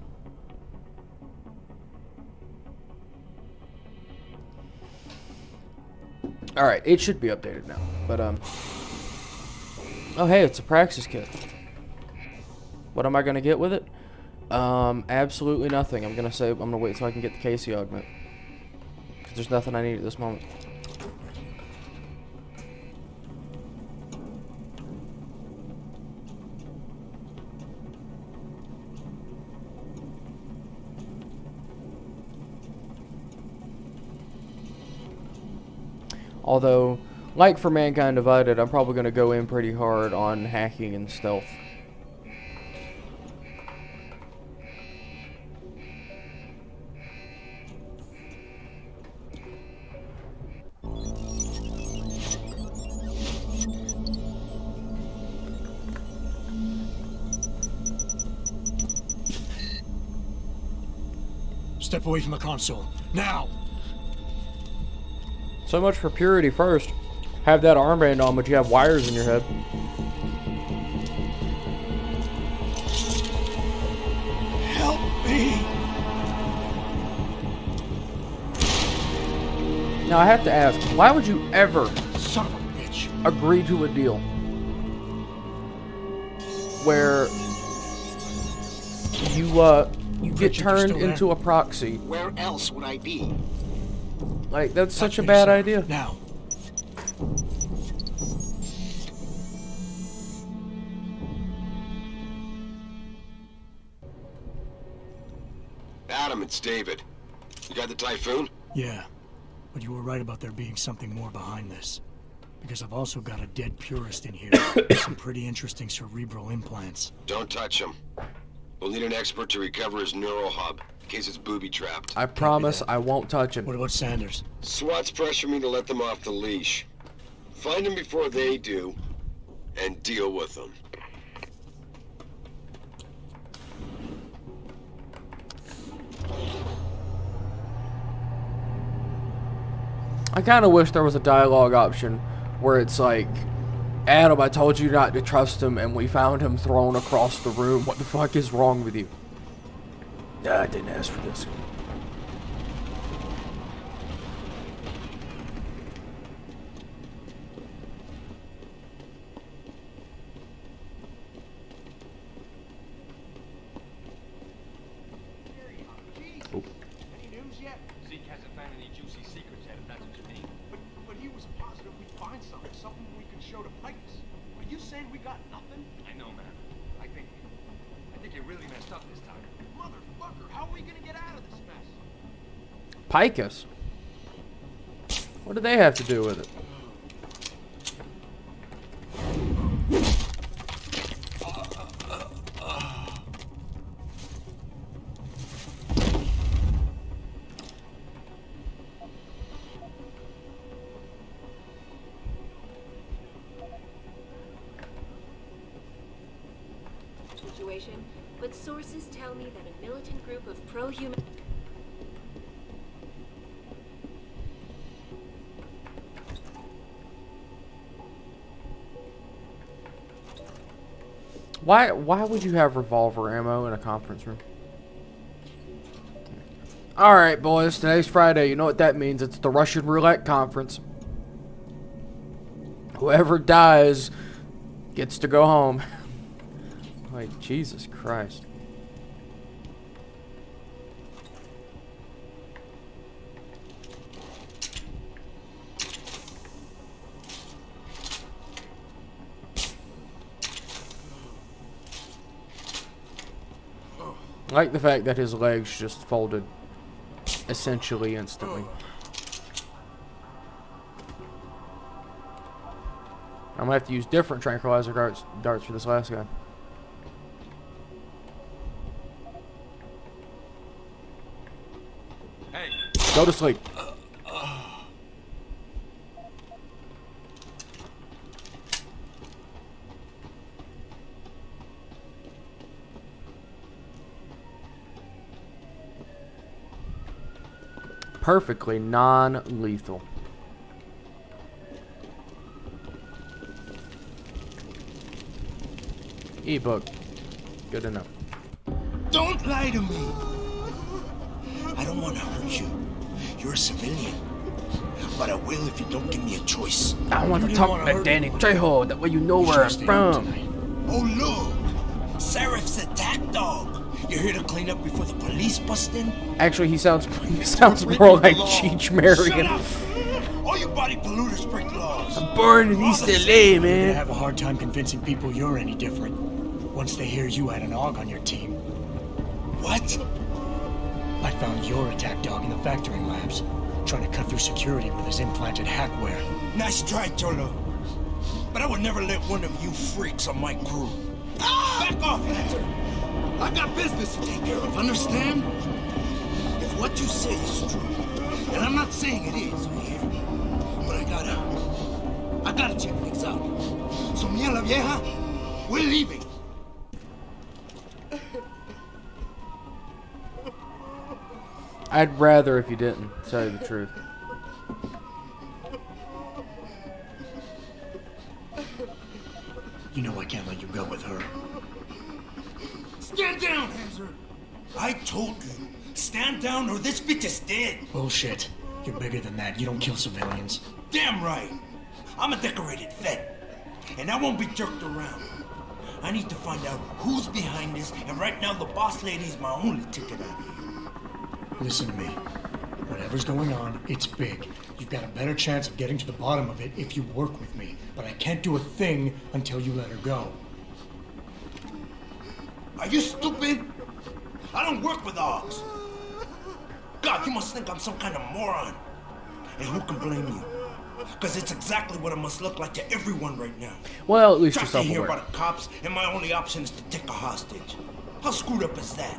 S1: Alright, it should be updated now. But, oh, hey, it's a Praxis kit. What am I going to get with it? Absolutely nothing. I'm going to wait until I can get the Casey augment. Because there's nothing I need at this moment. Although, like for Mankind Divided, I'm probably going to go in pretty hard on hacking and stealth.
S6: Step away from the console. Now!
S1: So much for purity first. Have that armband on, but you have wires in your head.
S6: Help me!
S1: Now I have to ask, why would you ever
S6: Son of a bitch.
S1: agree to a deal where you get turned into a proxy?
S14: Where else would I be?
S1: Like, that's such a bad idea.
S6: Now.
S8: Adam, it's David. You got the Typhoon?
S6: Yeah, but you were right about there being something more behind this. Because I've also got a dead purist in here with some pretty interesting cerebral implants.
S8: Don't touch him. We'll need an expert to recover his neural hub, in case it's booby-trapped.
S1: I promise I won't touch him.
S6: What about Sanders?
S8: SWAT's pressure me to let them off the leash. Find them before they do, and deal with them.
S1: I kind of wish there was a dialogue option where it's like, Adam, I told you not to trust him, and we found him thrown across the room. What the fuck is wrong with you? Yeah, I didn't ask for this.
S12: show to Picus. Are you saying we got nothing?
S17: I know, man. I think you really messed up this time.
S12: Motherfucker, how are we gonna get out of this mess?
S1: Picus? What do they have to do with it?
S5: Situation, but sources tell me that a militant group of pro-human...
S1: Why would you have revolver ammo in a conference room? Alright, boys, today's Friday. You know what that means. It's the Russian roulette conference. Whoever dies gets to go home. Like, Jesus Christ. I like the fact that his legs just folded essentially instantly. I'm gonna have to use different tranquilizer darts for this last guy.
S17: Hey.
S1: Go to sleep. Perfectly non-lethal. E-book. Good enough.
S12: Don't lie to me! I don't want to hurt you. You're a civilian. But I will if you don't give me a choice.
S1: I want to talk to Danny Trejo. That way you know where I'm from.
S12: Oh, look! Seraph's attack dog! You're here to clean up before the police bust in?
S1: Actually, he sounds more like Cheech Marion.
S12: All you body polluters break laws.
S1: I'm born in East LA, man.
S6: You're gonna have a hard time convincing people you're any different once they hear you had an AUG on your team.
S12: What?
S6: I found your attack dog in the factoring labs, trying to cut through security with his implanted hackware.
S12: Nice try, Cholo. But I would never let one of you freaks on my crew. Back off, Hunter! I got business to take care of, understand? If what you say is true, and I'm not saying it is, here, but I gotta check things out. So, mia la vieja, we're leaving.
S1: I'd rather if you didn't, to tell you the truth.
S6: You know I can't let you go with her.
S12: Stand down, Hanser! I told you, stand down or this bitch is dead.
S6: Bullshit. You're bigger than that. You don't kill civilians.
S12: Damn right. I'm a decorated vet, and I won't be jerked around. I need to find out who's behind this, and right now the boss lady is my only ticket out of here.
S6: Listen to me. Whatever's going on, it's big. You've got a better chance of getting to the bottom of it if you work with me. But I can't do a thing until you let her go.
S12: Are you stupid? I don't work with dogs. God, you must think I'm some kind of moron. And who can blame you? Because it's exactly what it must look like to everyone right now.
S1: Well, at least
S12: you're
S1: self-aware.
S12: Hear about the cops, and my only option is to take a hostage. How screwed up is that?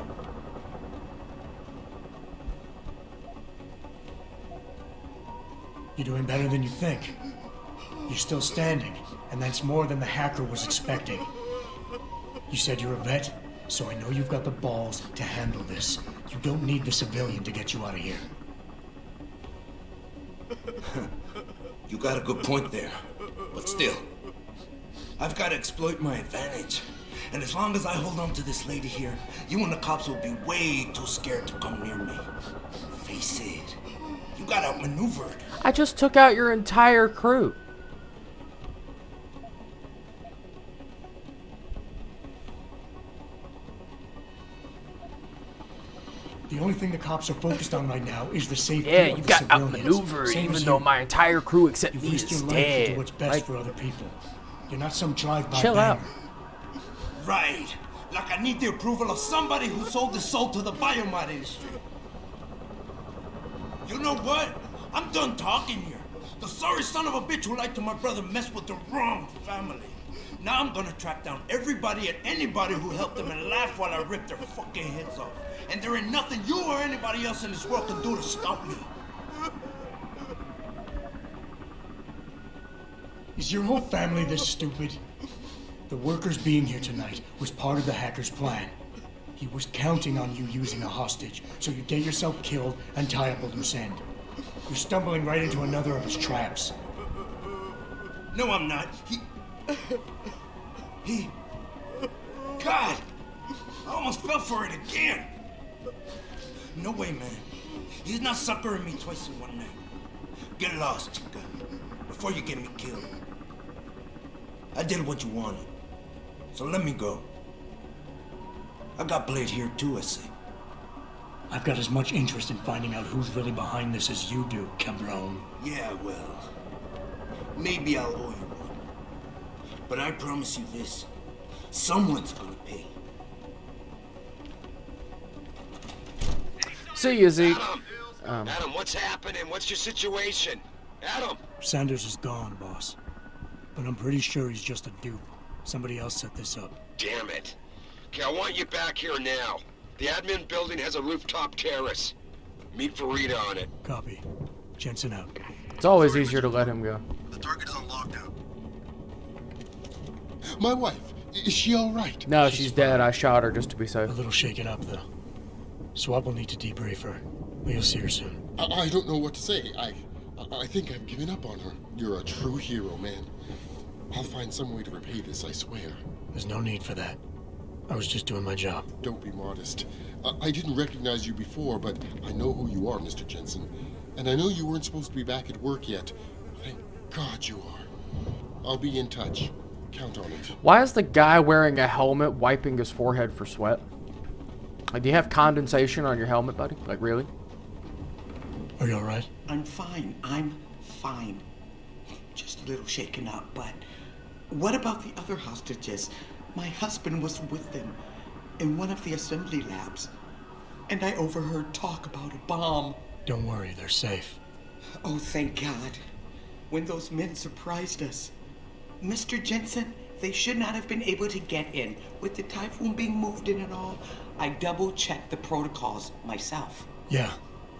S6: You're doing better than you think. You're still standing, and that's more than the hacker was expecting. You said you're a vet, so I know you've got the balls to handle this. You don't need the civilian to get you out of here.
S12: You got a good point there. But still, I've got to exploit my advantage. And as long as I hold on to this lady here, you and the cops will be way too scared to come near me. Face it, you got outmaneuvered.
S1: I just took out your entire crew.
S6: The The only thing the cops are focused on right now is the safety
S1: Yeah,
S6: of
S1: you
S6: the
S1: got
S6: civilians.
S1: outmaneuvered,
S6: Same
S1: even
S6: as
S1: though
S6: you.
S1: my entire crew except
S6: You've
S1: me
S6: risked
S1: is
S6: your life to
S1: dead.
S6: do what's best
S1: Like,
S6: for other people. You're not some drive-by
S1: chill out.
S6: banger.
S12: Right. Like I need the approval of somebody who sold his soul to the biomod industry. You know what? I'm done talking here. The sorry son of a bitch who lied to my brother messed with the wrong family. Now I'm gonna track down everybody and anybody who helped them and laugh while I rip their fucking heads off. And there ain't nothing you or anybody else in this world can do to stop me.
S6: Is your whole family this stupid? The workers being here tonight was part of the hacker's plan. He was counting on you using a hostage, so you get yourself killed and tie up a loose end. You're stumbling right into another of his traps.
S12: No, I'm not. God! I almost fell for it again! No way, man. He's not suckering me twice in one night. Get lost, chica, before you get me killed. I did what you wanted, so let me go. I got Blade here too, I say.
S6: I've got as much interest in finding out who's really behind this as you do, cabron.
S12: Yeah, well, maybe I'll owe you one. But I promise you this, someone's gonna pay.
S1: See you, Zeke.
S8: Adam, what's happening? What's your situation? Adam!
S6: Sanders is gone, boss. But I'm pretty sure he's just a dupe. Somebody else set this up.
S8: Damn it. Okay, I want you back here now. The admin building has a rooftop terrace. Meet Farida on it.
S6: Copy. Jensen out.
S1: It's always easier to let him go.
S4: The target is on lockdown. My wife, is she all right?
S1: No, she's dead. I shot her just to be safe.
S6: A little shaken up, though. Swab will need to debrief her. We'll see her soon.
S4: I don't know what to say. I think I've given up on her. You're a true hero, man. I'll find some way to repay this, I swear.
S6: There's no need for that. I was just doing my job.
S4: Don't be modest. I didn't recognize you before, but I know who you are, Mr. Jensen. And I know you weren't supposed to be back at work yet. Thank God you are. I'll be in touch. Count on it.
S1: Why is the guy wearing a helmet wiping his forehead for sweat? Like, do you have condensation on your helmet, buddy? Like, really?
S6: Are you alright?
S18: I'm fine. I'm fine. Just a little shaken up, but what about the other hostages? My husband was with them in one of the assembly labs, and I overheard talk about a bomb.
S6: Don't worry, they're safe.
S18: Oh, thank God. When those men surprised us. Mr. Jensen, they should not have been able to get in. With the typhoon being moved in and all, I double-checked the protocols myself.
S6: Yeah,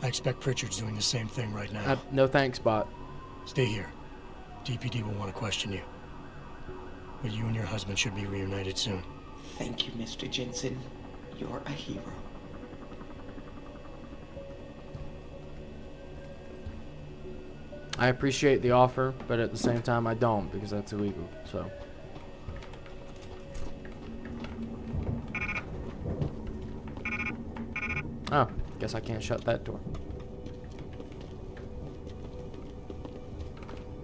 S6: I expect Pritchard's doing the same thing right now.
S1: No thanks, bot.
S6: Stay here. DPD will want to question you. But you and your husband should be reunited soon.
S18: Thank you, Mr. Jensen. You're a hero.
S1: I appreciate the offer, but at the same time I don't, because that's illegal, so. Oh, guess I can't shut that door.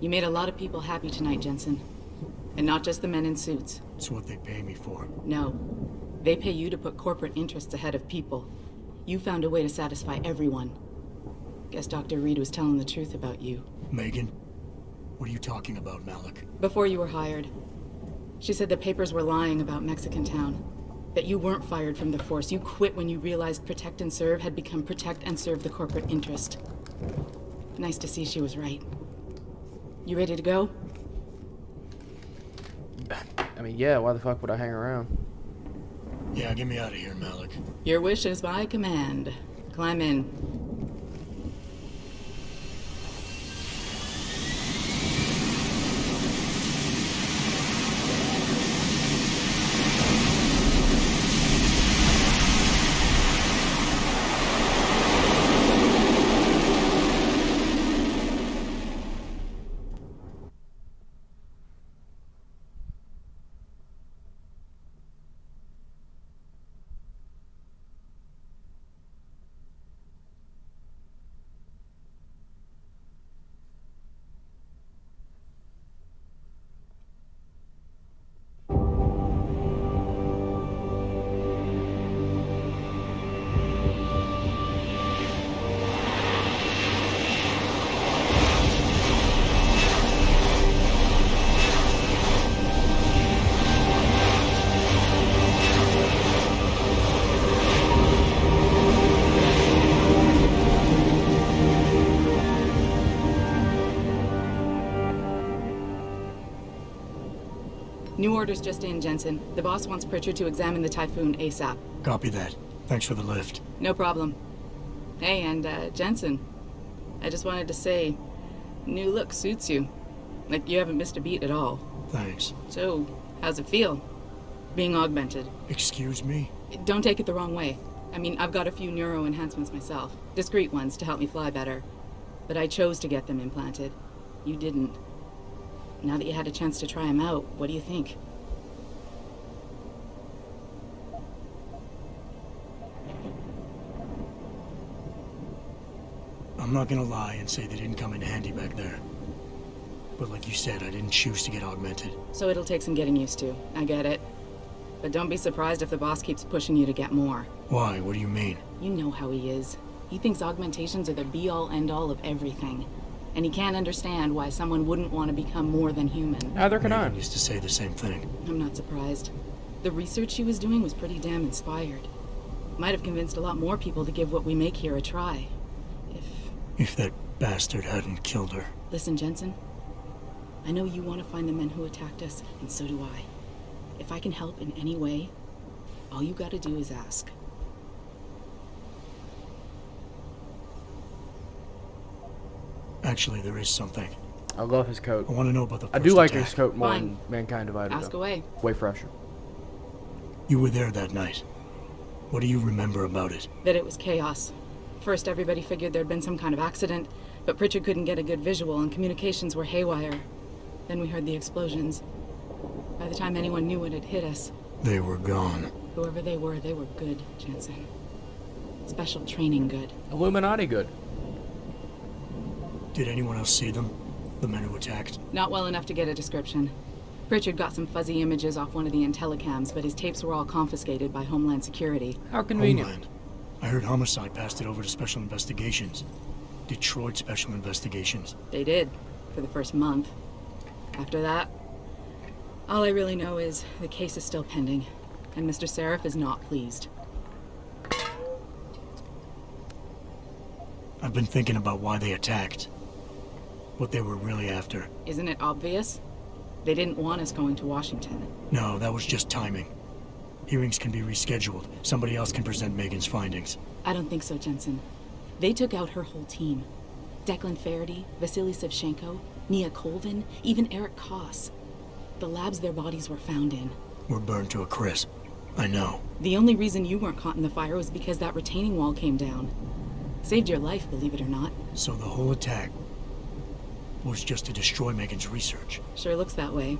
S16: You made a lot of people happy tonight, Jensen. And not just the men in suits.
S6: It's what they pay me for.
S16: No. They pay you to put corporate interests ahead of people. You found a way to satisfy everyone. Guess Dr. Reed was telling the truth about you.
S6: Megan? What are you talking about, Malik?
S16: Before you were hired. She said the papers were lying about Mexican Town. That you weren't fired from the force. You quit when you realized Protect and Serve had become Protect and Serve the corporate interest. Nice to see she was right. You ready to go?
S1: I mean, yeah, why the fuck would I hang around?
S6: Yeah, get me out of here, Malik.
S16: Your wish is my command. Climb in. New orders just in, Jensen. The boss wants Pritchard to examine the Typhoon ASAP.
S6: Copy that. Thanks for the lift.
S16: No problem. Hey, and Jensen, I just wanted to say, new look suits you. Like, you haven't missed a beat at all.
S6: Thanks.
S16: So, how's it feel? Being augmented.
S6: Excuse me?
S16: Don't take it the wrong way. I mean, I've got a few neuro enhancements myself. Discreet ones to help me fly better. But I chose to get them implanted. You didn't. Now that you had a chance to try them out, what do you think?
S6: I'm not gonna lie and say they didn't come in handy back there. But like you said, I didn't choose to get augmented.
S16: So it'll take some getting used to. I get it. But don't be surprised if the boss keeps pushing you to get more.
S6: Why? What do you mean?
S16: You know how he is. He thinks augmentations are the be-all, end-all of everything. And he can't understand why someone wouldn't want to become more than human.
S1: Neither can I.
S6: Megan used to say the same thing.
S16: I'm not surprised. The research she was doing was pretty damn inspired. Might have convinced a lot more people to give what we make here a try.
S6: If that bastard hadn't killed her.
S16: Listen, Jensen. I know you want to find the men who attacked us, and so do I. If I can help in any way, all you gotta do is ask.
S6: Actually, there is something.
S1: I love his coat.
S6: I want to know about the first
S1: I do like
S6: attack.
S1: his coat more
S16: Fine.
S1: than Mankind Divided.
S16: Ask
S1: though.
S16: away.
S1: Way fresher.
S6: You were there that night. What do you remember about it?
S16: That it was chaos. First, everybody figured there'd been some kind of accident, but Pritchard couldn't get a good visual and communications were haywire. Then we heard the explosions. By the time anyone knew what had hit us,
S6: They were gone.
S16: whoever they were good, Jensen. Special training good.
S1: Illuminati good.
S6: Did anyone else see them? The men who attacked?
S16: Not well enough to get a description. Pritchard got some fuzzy images off one of the intellicams, but his tapes were all confiscated by Homeland Security.
S1: How convenient.
S6: Homeland. I heard Homicide passed it over to Special Investigations. Detroit Special Investigations.
S16: They did, for the first month. After that, all I really know is the case is still pending, and Mr. Seraph is not pleased.
S6: I've been thinking about why they attacked. What they were really after.
S16: Isn't it obvious? They didn't want us going to Washington.
S6: No, that was just timing. Hearings can be rescheduled. Somebody else can present Megan's findings.
S16: I don't think so, Jensen. They took out her whole team. Declan Faraday, Vasily Savchenko, Nia Colvin, even Eric Koss. The labs their bodies were found in.
S6: Were burned to a crisp. I know.
S16: The only reason you weren't caught in the fire was because that retaining wall came down. Saved your life, believe it or not.
S6: So the whole attack was just to destroy Megan's research.
S16: Sure looks that way.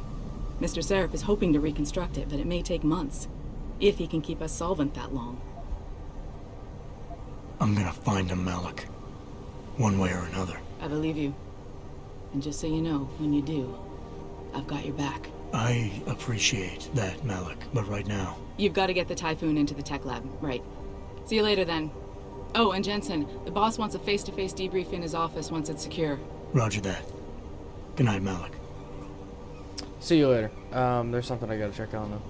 S16: Mr. Seraph is hoping to reconstruct it, but it may take months. If he can keep us solvent that long.
S6: I'm gonna find him, Malik. One way or another.
S16: I believe you. And just so you know, when you do, I've got your back.
S6: I appreciate that, Malik, but right now...
S16: You've got to get the Typhoon into the tech lab, right. See you later then. Oh, and Jensen, the boss wants a face-to-face debrief in his office once it's secure.
S6: Roger that. Good night, Malik.
S1: See you later. There's something I gotta check on though.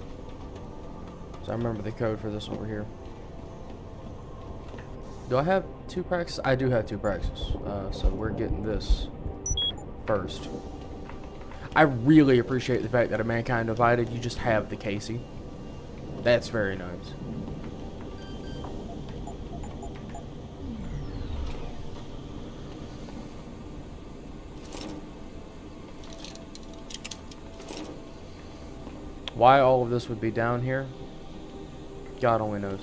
S1: So I remember the code for this over here. Do I have 2 practices? I do have 2 practices. So we're getting this first. I really appreciate the fact that a Mankind Divided, you just have the Casey. That's very nice. Why all of this would be down here, God only knows.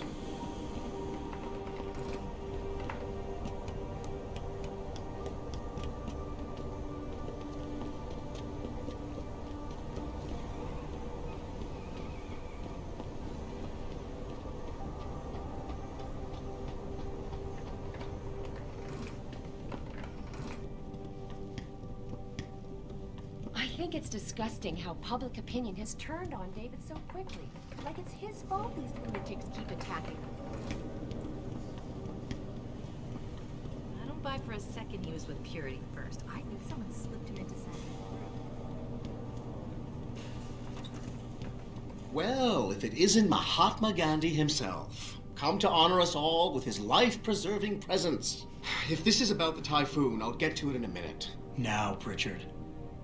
S19: I think it's disgusting how public opinion has turned on David so quickly. Like it's his fault these lunatics keep attacking us.
S20: I don't buy for a second he was with Purity first. I think someone slipped him into something.
S10: Well, if it isn't Mahatma Gandhi himself, come to honor us all with his life-preserving presence. If this is about the Typhoon, I'll get to it in a minute.
S6: Now, Pritchard.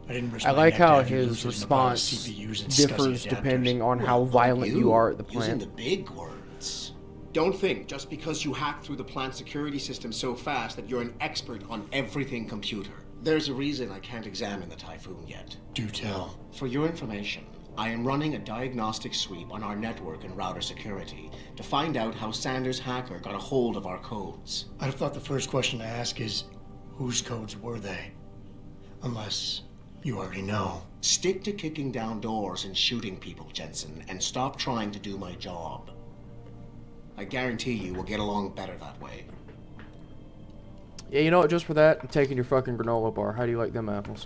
S6: I didn't risk
S1: I
S6: my
S1: like
S6: neck to
S1: how
S6: have you
S1: his
S6: lose Nevada
S1: response
S6: CPUs and
S1: differs
S6: SCSI adapters.
S1: depending on how
S10: Well,
S1: violent you are at the
S10: Using
S1: plant.
S10: the big words. Don't think just because you hacked through the plant security system so fast that you're an expert on everything computer. There's a reason I can't examine the Typhoon yet.
S6: Do tell.
S10: For your information, I am running a diagnostic sweep on our network and router security to find out how Sanders' hacker got a hold of our codes.
S6: I'd have thought the first question to ask is, whose codes were they? Unless you already know.
S10: Stick to kicking down doors and shooting people, Jensen, and stop trying to do my job. I guarantee you we'll get along better that way.
S1: Yeah, you know what? Just for that, I'm taking your fucking granola bar. How do you like them apples?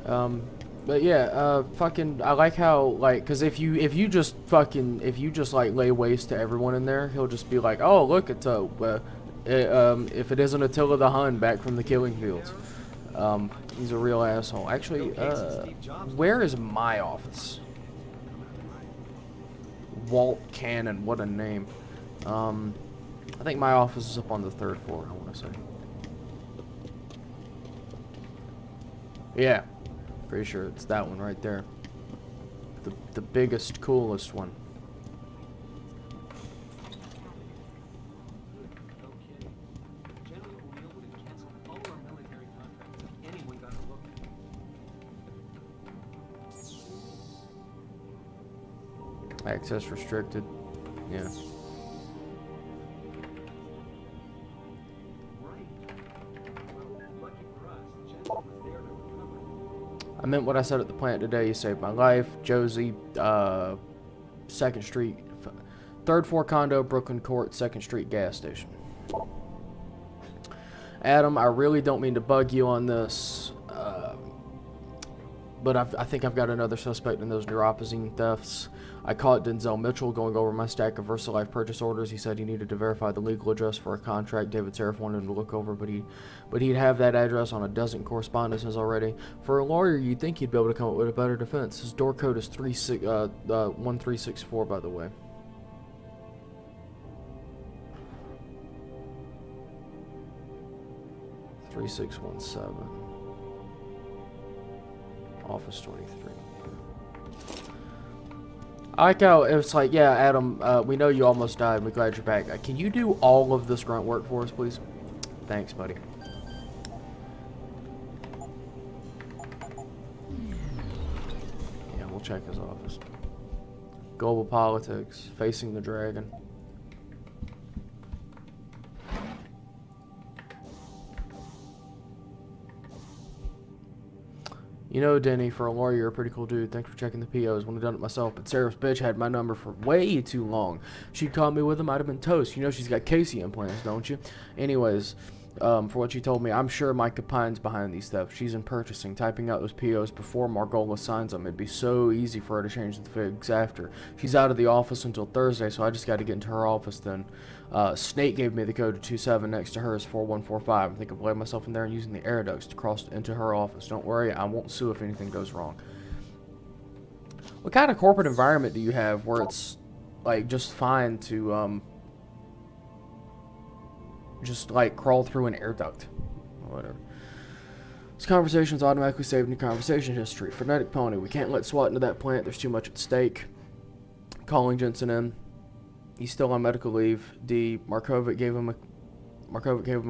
S1: But yeah, fucking, I like how, like, cause if you just like lay waste to everyone in there, he'll just be like, oh, look, it's if it isn't Attila the Hun back from the killing fields. He's a real asshole. Actually, where is my office? Walt Cannon, what a name. I think my office is up on the 3rd floor, I want to say. Yeah, pretty sure it's that one right there. The biggest, coolest one. Access restricted. Yeah. I meant what I said at the plant today. You saved my life. Josie, 2nd Street, 3rd floor condo, Brooklyn Court, 2nd Street gas station. Adam, I really don't mean to bug you on this, but I think I've got another suspect in those neuropazine thefts. I caught Denzel Mitchell going over my stack of VersaLife purchase orders. He said he needed to verify the legal address for a contract David Seraph wanted him to look over, but he'd have that address on a dozen correspondences already. For a lawyer, you'd think he'd be able to come up with a better defense. His door code is 1364, by the way. (3617) Office 23. I like how it's like, yeah, Adam, we know you almost died. We're glad you're back. Can you do all of this grunt work for us, please? Thanks, buddy. Yeah, we'll check his office. Global politics, facing the dragon. You know, Denny, for a lawyer, you're a pretty cool dude. Thanks for checking the POs. Wouldn't have done it myself, but Sarah's bitch had my number for way too long. She'd called me with him, I'd have been toast. You know she's got Casey implants, don't you? Anyways, for what she told me, I'm sure Micah Pine's behind these thefts. She's in purchasing, typing out those POs before Margolis signs them. It'd be so easy for her to change the figs after. She's out of the office until Thursday, so I just got to get into her office then. Snake gave me the code to 27. Next to her is 4145. I think I've laid myself in there and using the air ducts to cross into her office. Don't worry, I won't sue if anything goes wrong. What kind of corporate environment do you have where it's like just fine to just like crawl through an air duct? Whatever. This conversation's automatically saved in your conversation history. Frenetic Pony, we can't let SWAT into that plant. There's too much at stake. Calling Jensen in. He's still on medical leave. D. Markovic gave him a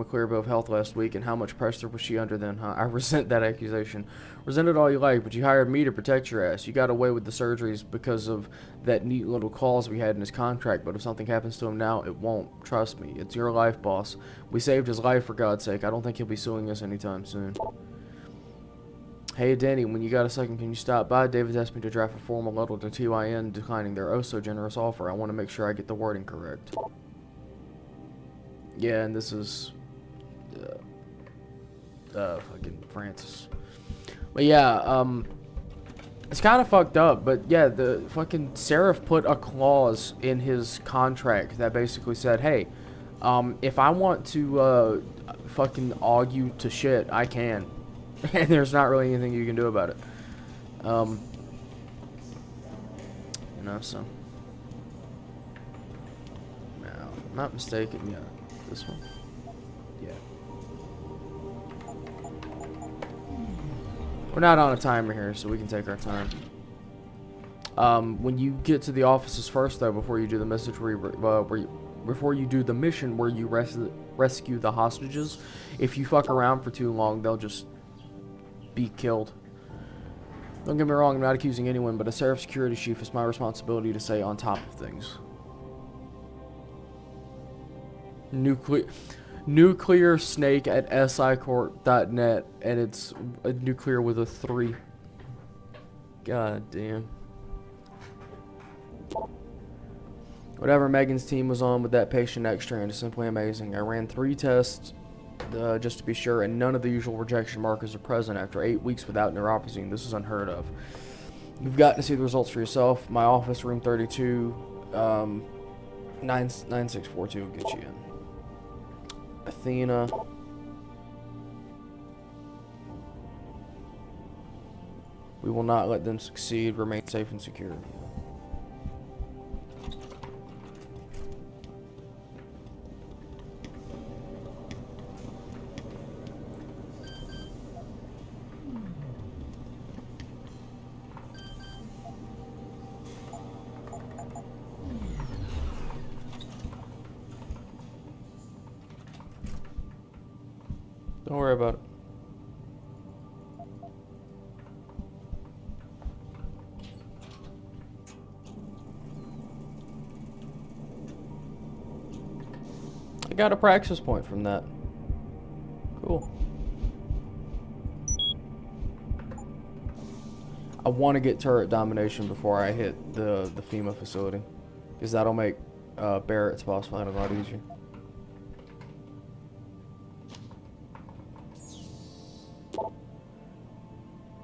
S1: clear bill of health last week, and how much pressure was she under then, huh? I resent that accusation. Resent it all you like, but you hired me to protect your ass. You got away with the surgeries because of that neat little clause we had in his contract, but if something happens to him now, it won't. Trust me. It's your life, boss. We saved his life, for God's sake. I don't think he'll be suing us anytime soon. Hey, Danny, when you got a second, can you stop by? David's asked me to draft a formal letter to TYN declining their oh-so-generous offer. I want to make sure I get the wording correct. Yeah, and this is... fucking Francis. But yeah, it's kind of fucked up, but yeah, the fucking Seraph put a clause in his contract that basically said, hey, if I want to fucking argue to shit, I can. And there's not really anything you can do about it. You know, so. Now, if I'm not mistaken, yeah. This one? Yeah. We're not on a timer here, so we can take our time. When you get to the offices first, though, before you do the message before you do the mission where you rescue the hostages, if you fuck around for too long, they'll just be killed. Don't get me wrong, I'm not accusing anyone, but as Seraph security chief, it's my responsibility to stay on top of things. Nuclear snake at sicorp.net, and it's a nuclear with a 3. God damn. Whatever Megan's team was on with that patient X strand is simply amazing. I ran 3 tests just to be sure, and none of the usual rejection markers are present after 8 weeks without neuropathy. This is unheard of. You've got to see the results for yourself. My office, room 32, 9642 will get you in. Athena. We will not let them succeed. Remain safe and secure. Don't worry about it. I got a praxis point from that. Cool. I want to get turret domination before I hit the FEMA facility, because that'll make Barrett's boss fight a lot easier.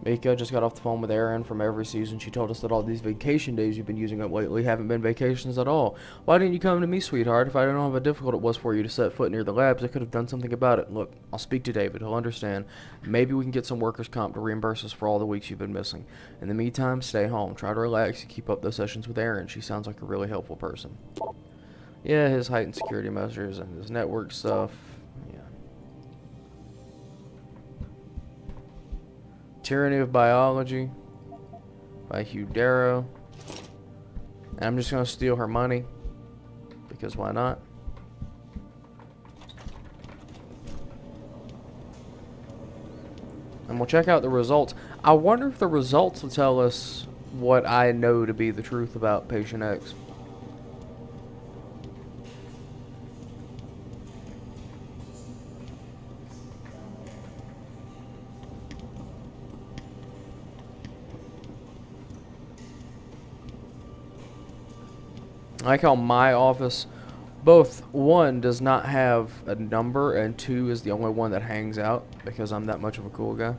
S1: Mika just got off the phone with Erin from every season. She told us that all these vacation days you've been using up lately haven't been vacations at all. Why didn't you come to me, sweetheart? If I didn't know how difficult it was for you to set foot near the labs, I could have done something about it. Look, I'll speak to David. He'll understand. Maybe we can get some workers' comp to reimburse us for all the weeks you've been missing. In the meantime, stay home. Try to relax and keep up those sessions with Erin. She sounds like a really helpful person. Yeah, his heightened security measures and his network stuff. Tyranny of Biology by Hugh Darrow. And I'm just going to steal her money, because why not? And we'll check out the results. I wonder if the results will tell us what I know to be the truth about Patient X. I like how my office, both 1 does not have a number and 2 is the only one that hangs out because I'm that much of a cool guy.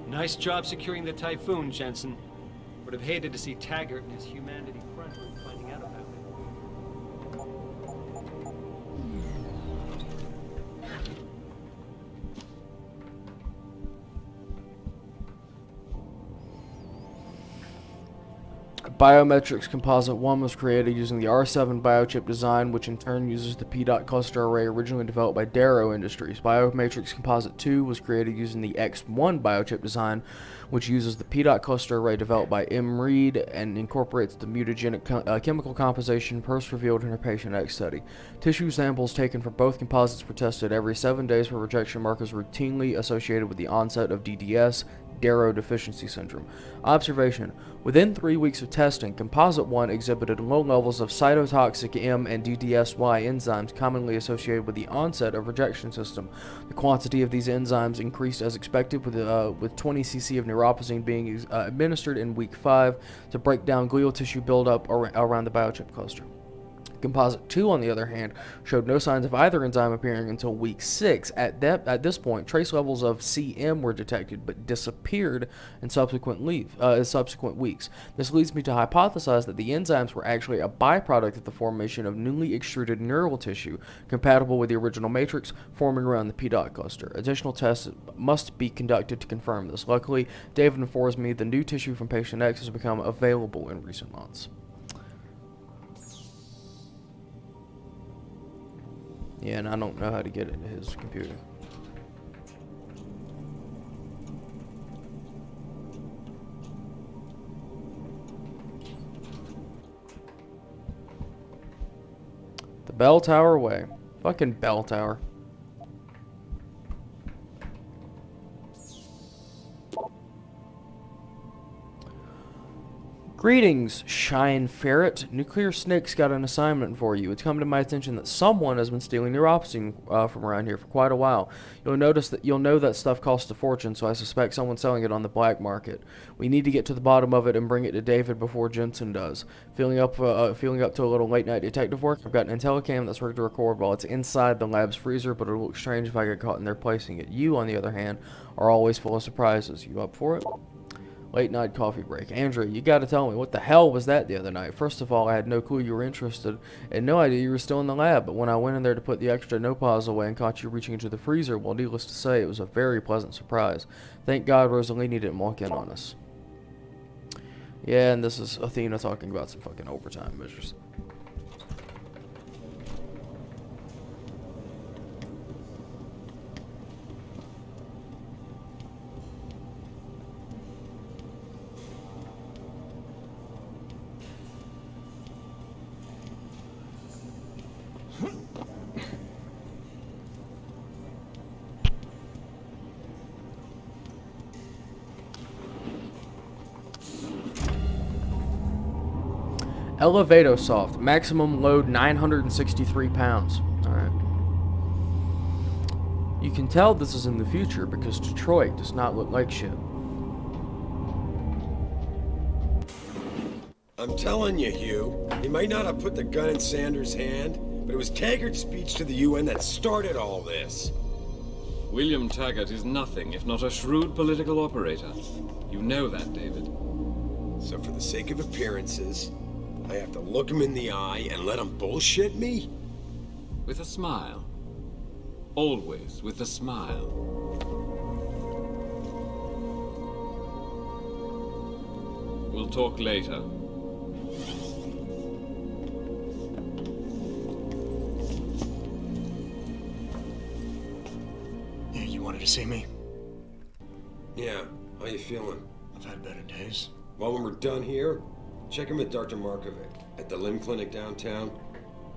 S17: Nice job securing the Typhoon, Jensen. Would have hated to see Taggart and his humanity front room finding out about it.
S1: Biometrics Composite 1 was created using the R7 biochip design, which in turn uses the P-dot cluster array originally developed by Darrow Industries. Biomatrix Composite 2 was created using the X1 biochip design, which uses the P-dot cluster array developed by M. Reed and incorporates the mutagenic chemical composition first revealed in her Patient X study. Tissue samples taken from both composites were tested every 7 days for rejection markers routinely associated with the onset of DDS, Darrow Deficiency Syndrome. Observation. Within 3 weeks of testing, Composite 1 exhibited low levels of cytotoxic M and DDSY enzymes commonly associated with the onset of rejection system. The quantity of these enzymes increased as expected, with 20 cc of neuropozyne being administered in week 5 to break down glial tissue buildup around the biochip cluster. Composite 2, on the other hand, showed no signs of either enzyme appearing until week 6. At this point, trace levels of CM were detected, but disappeared in subsequent weeks. This leads me to hypothesize that the enzymes were actually a byproduct of the formation of newly extruded neural tissue, compatible with the original matrix, forming around the P-dot cluster. Additional tests must be conducted to confirm this. Luckily, David informs me the new tissue from Patient X has become available in recent months. Yeah, and I don't know how to get into his computer. The Bell Tower Way. Fucking Bell Tower. Greetings, Shine Ferret. Nuclear Snake's got an assignment for you. It's come to my attention that someone has been stealing neuropsine from around here for quite a while. You'll know that stuff costs a fortune, so I suspect someone's selling it on the black market. We need to get to the bottom of it and bring it to David before Jensen does. Feeling up to a little late night detective work. I've got an IntelliCam that's ready to record while it's inside the lab's freezer, but it'll look strange if I get caught in there placing it. You, on the other hand, are always full of surprises. You up for it? Late night coffee break. Andrew, you gotta tell me, what the hell was that the other night? First of all, I had no clue you were interested, and no idea you were still in the lab, but when I went in there to put the extra Nopals away and caught you reaching into the freezer, well, needless to say, it was a very pleasant surprise. Thank God Rosalini didn't walk in on us. Yeah, and this is Athena talking about some fucking overtime measures. Elevato-soft, maximum load 963 pounds. Alright. You can tell this is in the future because Detroit does not look like shit.
S13: I'm telling you, Hugh, he might not have put the gun in Sanders' hand, but it was Taggart's speech to the UN that started all this.
S21: William Taggart is nothing if not a shrewd political operator. You know that, David.
S13: So for the sake of appearances, I have to look him in the eye and let him bullshit me?
S21: With a smile. Always with a smile. We'll talk later.
S6: Yeah, you wanted to see me?
S13: Yeah, how you feeling?
S6: I've had better days.
S13: Well, when we're done here, check him with Dr. Markovic at the limb clinic downtown.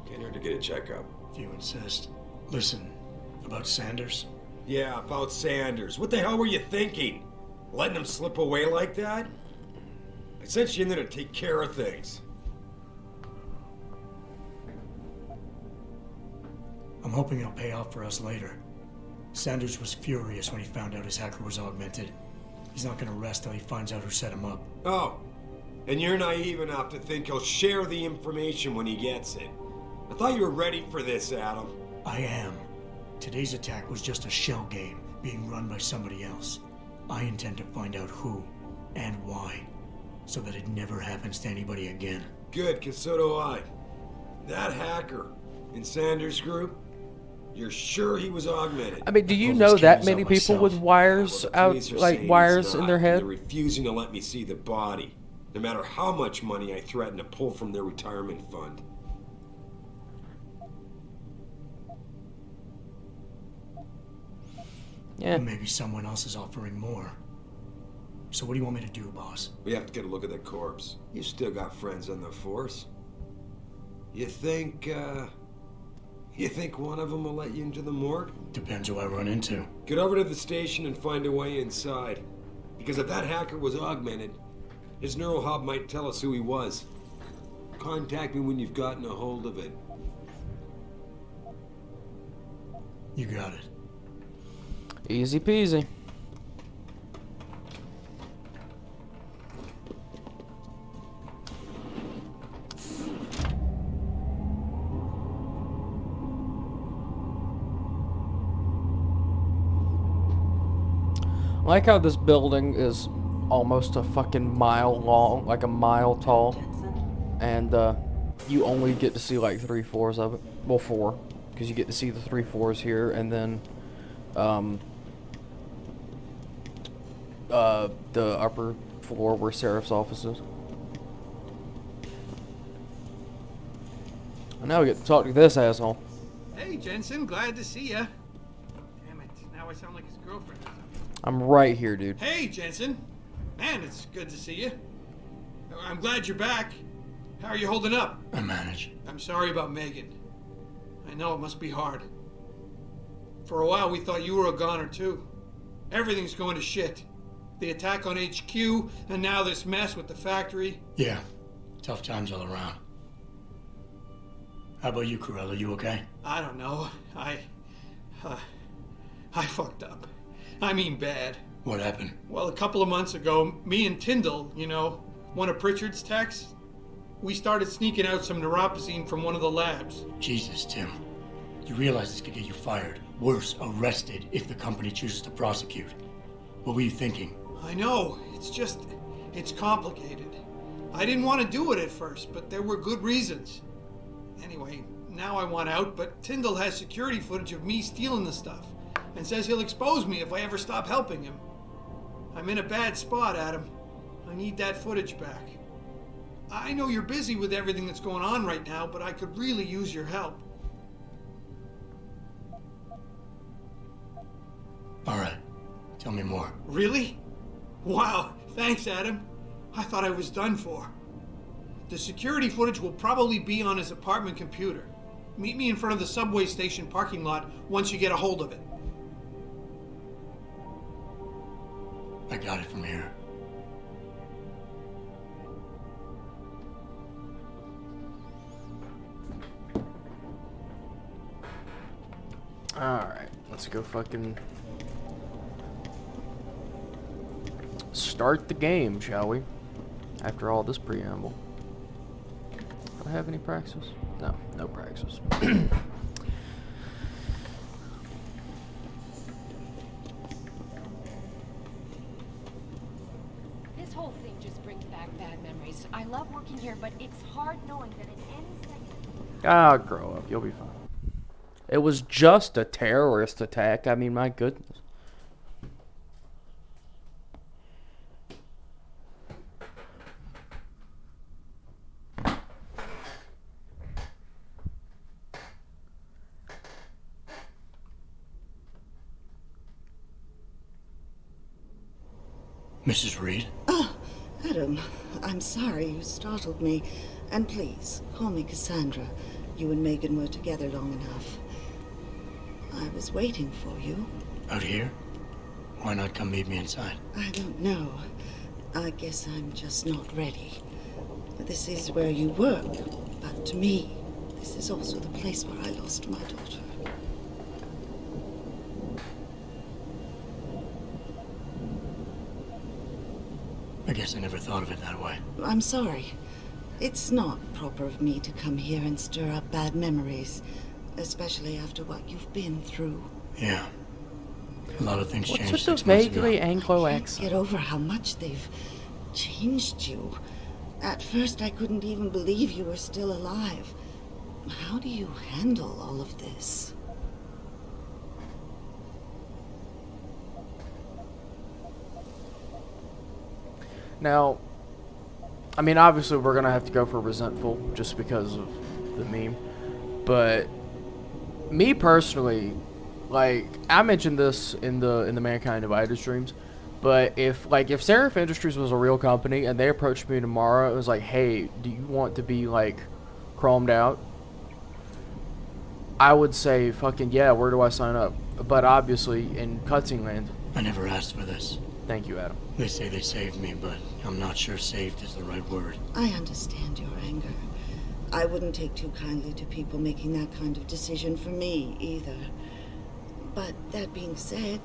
S13: Can't hurt to get a checkup.
S6: If you insist. Listen, about Sanders?
S13: Yeah, about Sanders. What the hell were you thinking? Letting him slip away like that? I sent you in there to take care of things.
S6: I'm hoping it'll pay off for us later. Sanders was furious when he found out his hacker was augmented. He's not gonna rest till he finds out who set him up.
S13: Oh, and you're naive enough to think he'll share the information when he gets it. I thought you were ready for this, Adam.
S6: I am. Today's attack was just a shell game being run by somebody else. I intend to find out who and why, so that it never happens to anybody again.
S13: Good, because so do I. That hacker in Sanders' group, you're sure he was augmented?
S1: I mean, do you know that many people with wires out, like wires in their head?
S13: They're refusing to let me see the body, no matter how much money I threaten to pull from their retirement fund.
S1: Yeah.
S6: Maybe someone else is offering more. So what do you want me to do, boss?
S13: We have to get a look at the corpse. You still got friends on the force. You think one of them will let you into the morgue?
S6: Depends who I run into.
S13: Get over to the station and find a way inside. Because if that hacker was augmented, his neural hub might tell us who he was. Contact me when you've gotten a hold of it.
S6: You got it.
S1: Easy peasy. I like how this building is almost a fucking mile long, like a mile tall, and you only get to see like 3 floors of it. Well, 4, because you get to see the 3 floors here, and then the upper floor where Seraph's office is. And now we get to talk to this asshole.
S9: Hey, Jensen, glad to see ya. Damn it, now I sound like his girlfriend.
S1: I'm right here, dude.
S9: Hey, Jensen. Man, it's good to see you. I'm glad you're back. How are you holding up?
S6: I manage.
S9: I'm sorry about Megan. I know it must be hard. For a while, we thought you were a goner, too. Everything's going to shit. The attack on HQ, and now this mess with the factory.
S6: Yeah, tough times all around. How about you, Corella? You okay?
S9: I don't know. I fucked up. I mean bad.
S6: What happened?
S9: Well, a couple of months ago, me and Tyndall, you know, one of Pritchard's techs, we started sneaking out some neuropozyne from one of the labs.
S6: Jesus, Tim. You realize this could get you fired. Worse, arrested if the company chooses to prosecute. What were you thinking?
S9: I know. It's complicated. I didn't want to do it at first, but there were good reasons. Anyway, now I want out, but Tyndall has security footage of me stealing the stuff and says he'll expose me if I ever stop helping him. I'm in a bad spot, Adam. I need that footage back. I know you're busy with everything that's going on right now, but I could really use your help.
S6: All right. Tell me more.
S9: Really? Wow, thanks, Adam. I thought I was done for. The security footage will probably be on his apartment computer. Meet me in front of the subway station parking lot once you get a hold of it.
S6: I got it from here.
S1: Alright, let's go fucking start the game, shall we? After all this preamble. Do I have any praxis? No, no praxis.
S19: This whole thing just brings back bad memories. I love working here, but it's hard knowing that at any second...
S1: Ah, grow up. You'll be fine. It was just a terrorist attack. I mean, my goodness.
S6: Mrs. Reed?
S11: Oh, Adam, I'm sorry you startled me. And please, call me Cassandra. You and Megan were together long enough. I was waiting for you.
S6: Out here? Why not come meet me inside?
S11: I don't know. I guess I'm just not ready. This is where you work, but to me, this is also the place where I lost my daughter.
S6: I guess I never thought of it that way.
S11: I'm sorry. It's not proper of me to come here and stir up bad memories, especially after what you've been through.
S6: Yeah. A lot of things changed
S1: What's
S6: 6
S1: with
S6: months
S1: the vaguely
S6: ago.
S1: Anglo
S11: I can't
S1: accent?
S11: get over how much they've changed you. At first, I couldn't even believe you were still alive. How do you handle all of this?
S1: Now, I mean, obviously we're gonna have to go for resentful just because of the meme, but me personally, like I mentioned this in the Mankind Divided streams, but if Seraph Industries was a real company and they approached me tomorrow, it was like, hey, do you want to be like chromed out? I would say fucking yeah. Where do I sign up? But obviously in cutscene land.
S6: I never asked for this.
S1: Thank you, Adam.
S6: They say they saved me, but I'm not sure saved is the right word.
S11: I understand your anger. I wouldn't take too kindly to people making that kind of decision for me, either. But that being said,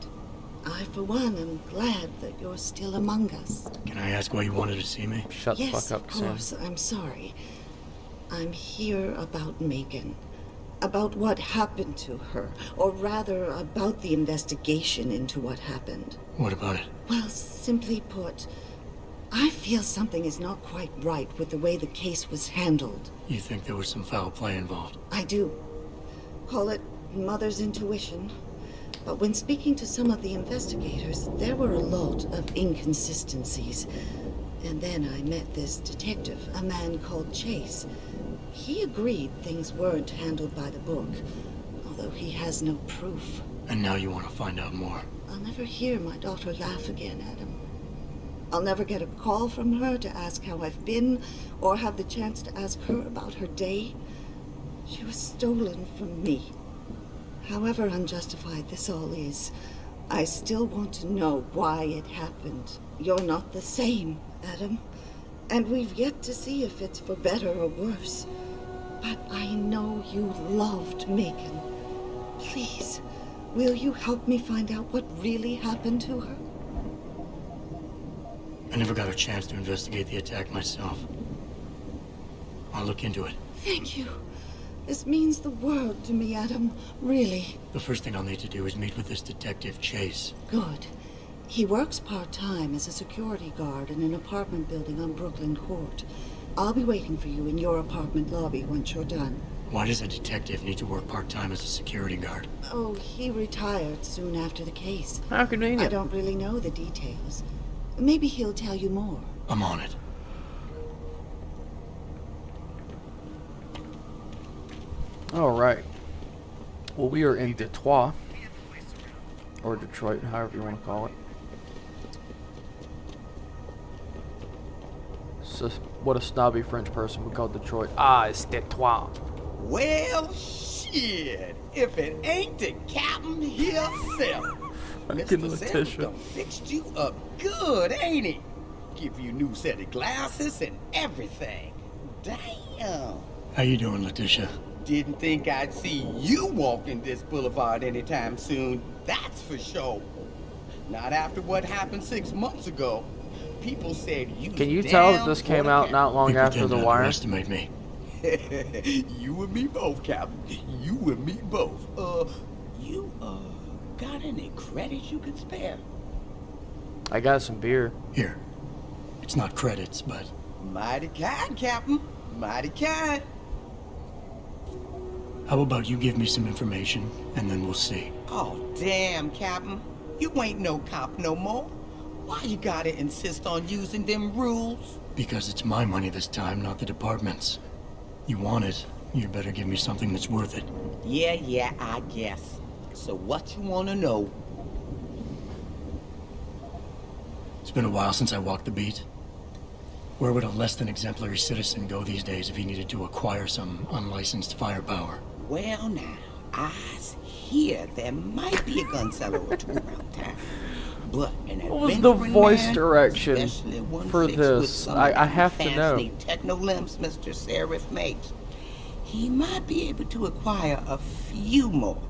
S11: I, for one, am glad that you're still among us.
S6: Can I ask why you wanted to see me?
S1: Shut the
S11: Yes,
S1: fuck up,
S11: of
S1: Sam.
S11: course. I'm sorry. I'm here about Megan. About what happened to her. Or rather, about the investigation into what happened.
S6: What about it?
S11: Well, simply put, I feel something is not quite right with the way the case was handled.
S6: You think there was some foul play involved?
S11: I do. Call it mother's intuition. But when speaking to some of the investigators, there were a lot of inconsistencies. And then I met this detective, a man called Chase. He agreed things weren't handled by the book. although he has no proof.
S6: And now you want to find out more.
S11: I'll never hear my daughter laugh again, Adam. I'll never get a call from her to ask how I've been, or have the chance to ask her about her day. She was stolen from me. However unjustified this all is, I still want to know why it happened. You're not the same, Adam. And we've yet to see if it's for better or worse. But I know you loved Megan. Please, will you help me find out what really happened to her?
S6: I never got a chance to investigate the attack myself. I'll look into it.
S11: Thank you. This means the world to me, Adam. Really.
S6: The first thing I'll need to do is meet with this detective, Chase.
S11: Good. He works part-time as a security guard in an apartment building on Brooklyn Court. I'll be waiting for you in your apartment lobby once you're done.
S6: Why does a detective need to work part-time as a security guard?
S11: Oh, he retired soon after the case.
S1: How convenient.
S11: I don't really know the details. Maybe he'll tell you more.
S6: I'm on it.
S1: Alright. Well, we are in Detroit. Or Detroit, however you want to call it. So, what a snobby French person would call Detroit. Ah, it's Detroit.
S2: Well, shit. If it ain't the captain himself. Mr. Sanders done fixed you up good, ain't he? Give you a new set of glasses and everything. Damn.
S6: How you doing, Letitia?
S2: Didn't think I'd see you walking this boulevard anytime soon, that's for sure. Not after what happened 6 months ago. People said you
S1: Can you tell that this came out not long after The Wire?
S6: Underestimate me.
S2: You and me both, Captain. You and me both. You, got any credits you could spare?
S1: I got some beer.
S6: Here. It's not credits, but...
S2: Mighty kind, Captain. Mighty kind.
S6: How about you give me some information, and then we'll see.
S2: Oh, damn, Captain. You ain't no cop no more. Why you gotta insist on using them rules?
S6: Because it's my money this time, not the department's. You want it, you better give me something that's worth it.
S2: Yeah, I guess. So what you wanna know?
S6: It's been a while since I walked the beat. Where would a less than exemplary citizen go these days if he needed to acquire some unlicensed firepower?
S2: Well now, I hear there might be a gun seller or two around town. But an
S1: what was the voice
S2: man,
S1: direction for this? I have to know.
S2: Techno limbs Mr. Seraph makes. He might be able to acquire a few more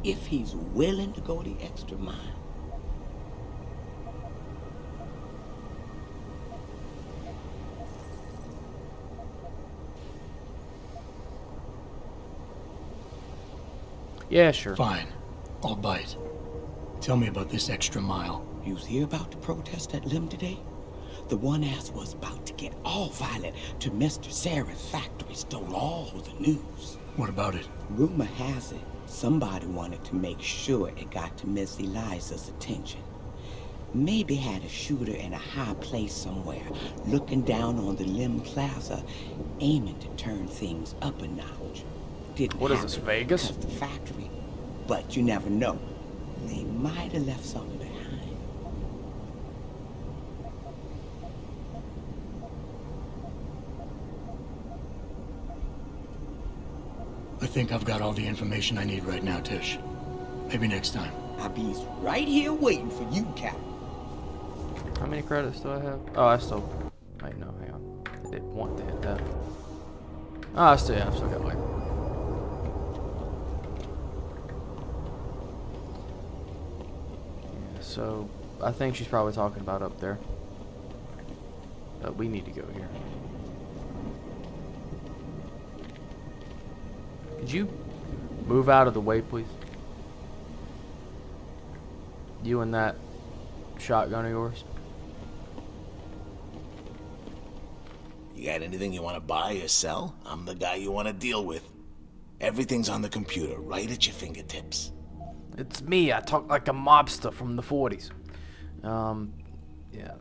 S2: if he's willing to go the extra mile.
S1: Yeah, sure.
S6: Fine. I'll bite. Tell me about this extra mile.
S2: You hear about the protest at Lim today? The one ass was about to get all violent till Mr. Seraph's factory stole all the news.
S6: What about it?
S2: Rumor has it, somebody wanted to make sure it got to Miss Eliza's attention. Maybe had a shooter in a high place somewhere, looking down on the Lim Plaza, aiming to turn things up a notch. Didn't
S1: what is this, Vegas?
S2: The factory, but you never know. They might have left something behind.
S6: I think I've got all the information I need right now, Tish. Maybe next time.
S2: I'll be right here waiting for you, Captain.
S1: How many credits do I have? Oh, I still... Wait, no, hang on. I did want to hit that. Oh, I still got like... So, I think she's probably talking about up there. But we need to go here. Could you move out of the way, please? You and that shotgun of yours.
S22: You got anything you want to buy or sell? I'm the guy you want to deal with. Everything's on the computer, right at your fingertips.
S1: It's me. I talk like a mobster from the 40s. Yeah.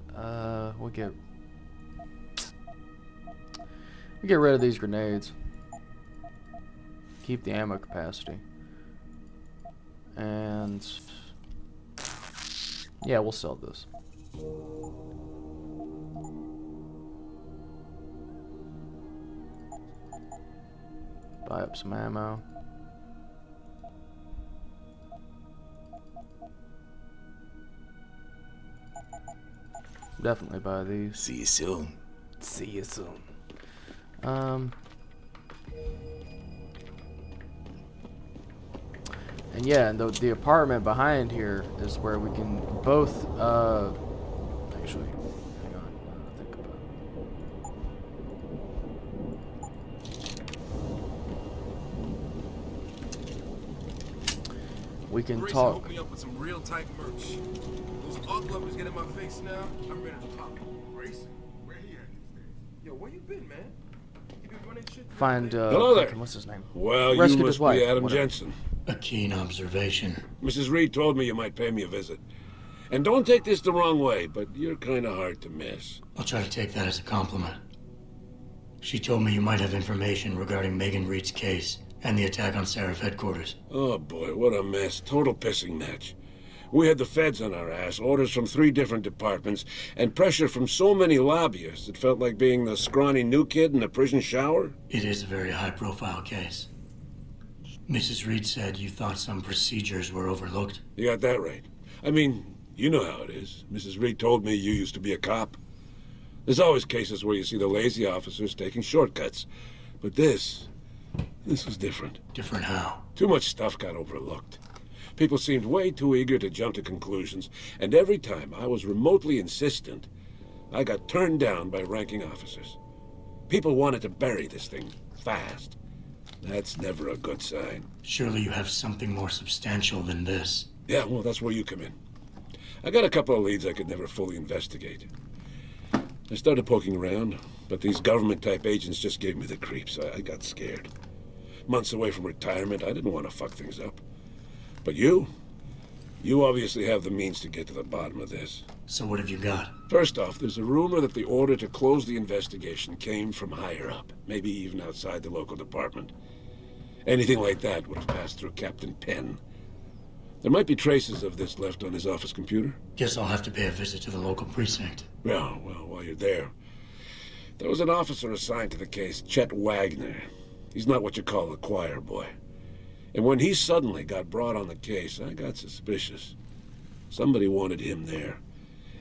S1: We'll get rid of these grenades. Keep the ammo capacity. And yeah, we'll sell this. Buy up some ammo. Definitely buy these.
S22: See you soon.
S1: See you soon. And yeah, and the apartment behind here is where we can both, actually, hang on, think about it. We can
S3: Grayson
S1: talk.
S3: hooked me up with some real tight merch. Those art lovers get in my face now, I'm ready to pop. Grayson, where he at these days? Yo, where you been, man? You been running shit?
S1: Find,
S3: Hello there.
S1: what's his name?
S3: Well,
S1: Rescued
S3: you
S1: his
S3: must
S1: wife,
S3: be Adam
S1: whatever.
S3: Jensen.
S6: A keen observation.
S3: Mrs. Reed told me you might pay me a visit. And don't take this the wrong way, but you're kind of hard to miss.
S6: I'll try to take that as a compliment. She told me you might have information regarding Megan Reed's case and the attack on Seraph headquarters.
S3: Oh boy, what a mess. Total pissing match. We had the feds on our ass, orders from 3 different departments, and pressure from so many lobbyists it felt like being the scrawny new kid in the prison shower.
S6: It is a very high-profile case. Mrs. Reed said you thought some procedures were overlooked.
S3: You got that right. I mean, you know how it is. Mrs. Reed told me you used to be a cop. There's always cases where you see the lazy officers taking shortcuts. But this was different.
S6: Different how?
S3: Too much stuff got overlooked. People seemed way too eager to jump to conclusions, and every time I was remotely insistent, I got turned down by ranking officers. People wanted to bury this thing fast. That's never a good sign.
S6: Surely you have something more substantial than this.
S3: Yeah, well, that's where you come in. I got a couple of leads I could never fully investigate. I started poking around, but these government-type agents just gave me the creeps. I got scared. Months away from retirement, I didn't want to fuck things up. But you obviously have the means to get to the bottom of this.
S6: So what have you got?
S3: First off, there's a rumor that the order to close the investigation came from higher up, maybe even outside the local department. Anything like that would have passed through Captain Penn. There might be traces of this left on his office computer.
S6: Guess I'll have to pay a visit to the local precinct.
S3: Well, while you're there, there was an officer assigned to the case, Chet Wagner. He's not what you call a choir boy. And when he suddenly got brought on the case, I got suspicious. Somebody wanted him there.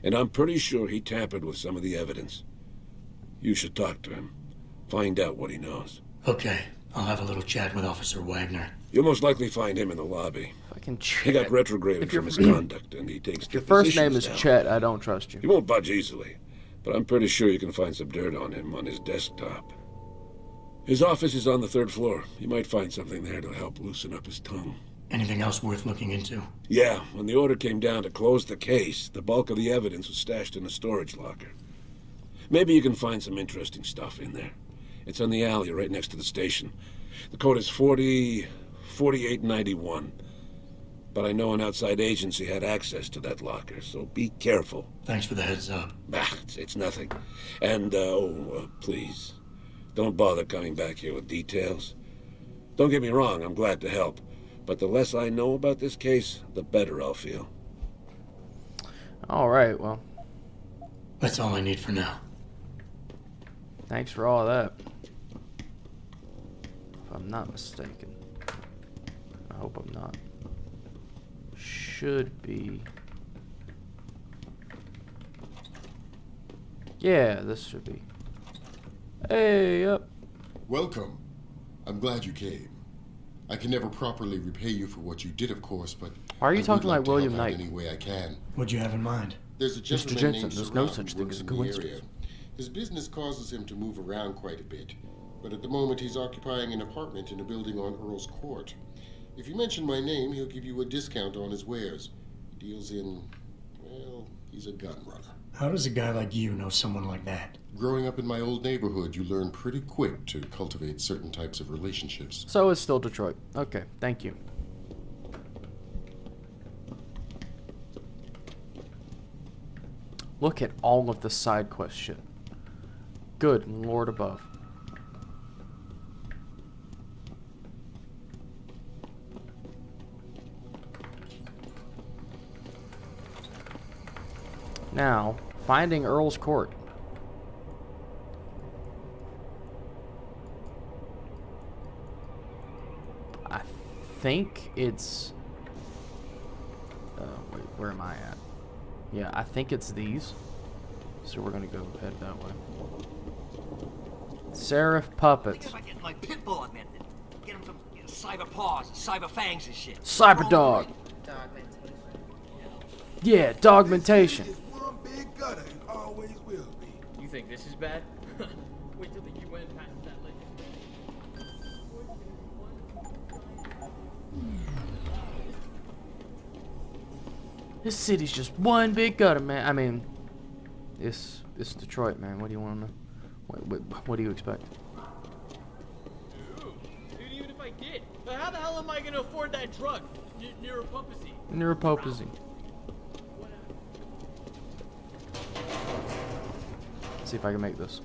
S3: And I'm pretty sure he tampered with some of the evidence. You should talk to him. Find out what he knows.
S6: Okay, I'll have a little chat with Officer Wagner.
S3: You'll most likely find him in the lobby.
S1: Fucking
S3: He got
S1: Chet.
S3: retrograded from his conduct, and he takes
S1: Your first name
S3: depositions
S1: is
S3: now.
S1: Chet. I don't trust you.
S3: He won't budge easily, but I'm pretty sure you can find some dirt on him on his desktop. His office is on the 3rd floor. You might find something there to help loosen up his tongue.
S6: Anything else worth looking into?
S3: Yeah, when the order came down to close the case, the bulk of the evidence was stashed in a storage locker. Maybe you can find some interesting stuff in there. It's on the alley right next to the station. The code is 4891. But I know an outside agency had access to that locker, so be careful.
S6: Thanks for the heads up.
S3: Bah, it's nothing. And, please, don't bother coming back here with details. Don't get me wrong, I'm glad to help. But the less I know about this case, the better I'll feel.
S1: All right, well.
S6: That's all I need for now.
S1: Thanks for all that. If I'm not mistaken. I hope I'm not. Should be. Yeah, this should be. Hey, up.
S4: Welcome. I'm glad you came. I can never properly repay you for what you did, of course, but
S1: Why are you
S4: I would
S1: talking like
S4: to
S1: William
S4: help out
S1: Knight?
S4: any way I can.
S6: What'd you have in mind?
S4: There's a
S1: Mr.
S4: gentleman
S1: Jensen,
S4: named
S1: there's no
S4: Surratt
S1: such
S4: who
S1: thing
S4: works
S1: as a
S4: in the
S1: coincidence.
S4: area. His business causes him to move around quite a bit, but at the moment he's occupying an apartment in a building on Earl's Court. If you mention my name, he'll give you a discount on his wares. He deals in, well, he's a gun runner.
S6: How does a guy like you know someone like that?
S4: Growing up in my old neighborhood, you learn pretty quick to cultivate certain types of relationships.
S1: So it's still Detroit. Okay, thank you. Look at all of the side quest shit. Good Lord above. Now, finding Earl's Court. I think it's... wait, where am I at? Yeah, I think it's these. So we're gonna go head that way. Seraph Puppets.
S7: If I get my pit bull augmented, get him some cyber paws, cyber fangs and shit.
S1: Cyber dog. Yeah, dogmentation.
S12: One big gutter and always will be.
S15: You think this is bad? Wait till the UN passes that legislation.
S1: This city's just one big gutter, man. I mean, it's Detroit, man. What do you want to know? What do you expect?
S15: Dude, even if I did, but how the hell am I gonna afford that drug? Neuropapacy.
S1: Neuropapacy. Let's see if I can make this.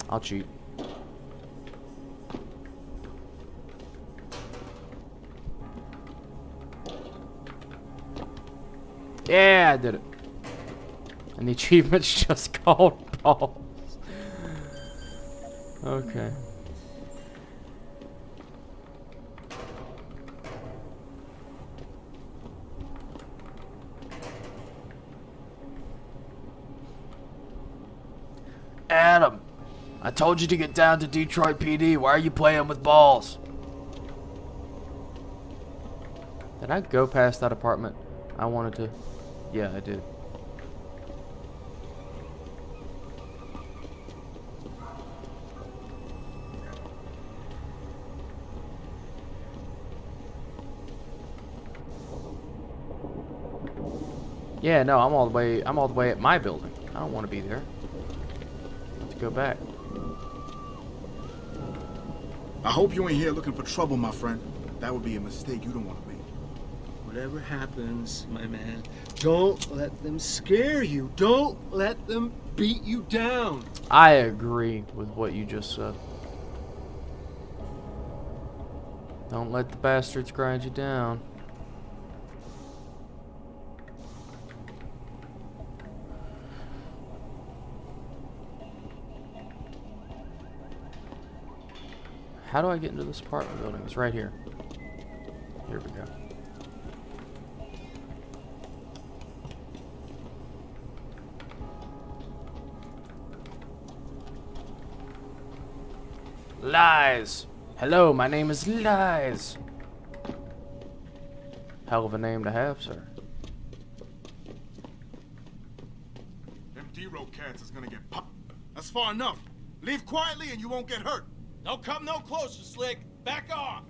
S1: I'll cheat. Yeah, I did it. And the achievement's just called balls. Okay. Adam, I told you to get down to Detroit PD. Why are you playing with balls? Did I go past that apartment? I wanted to. Yeah, I did. Yeah, no, I'm all the way at my building. I don't want to be there. Let's go back.
S23: I hope you ain't here looking for trouble, my friend. That would be a mistake you don't want to make.
S24: Whatever happens, my man, don't let them scare you. Don't let them beat you down.
S1: I agree with what you just said. Don't let the bastards grind you down. How do I get into this apartment building? It's right here. Here we go. Lies! Hello, my name is Lies. Hell of a name to have, sir.
S23: Them D-Row cats is gonna get popped. That's far enough. Leave quietly and you won't get hurt.
S15: Don't come no closer, Slick. Back off.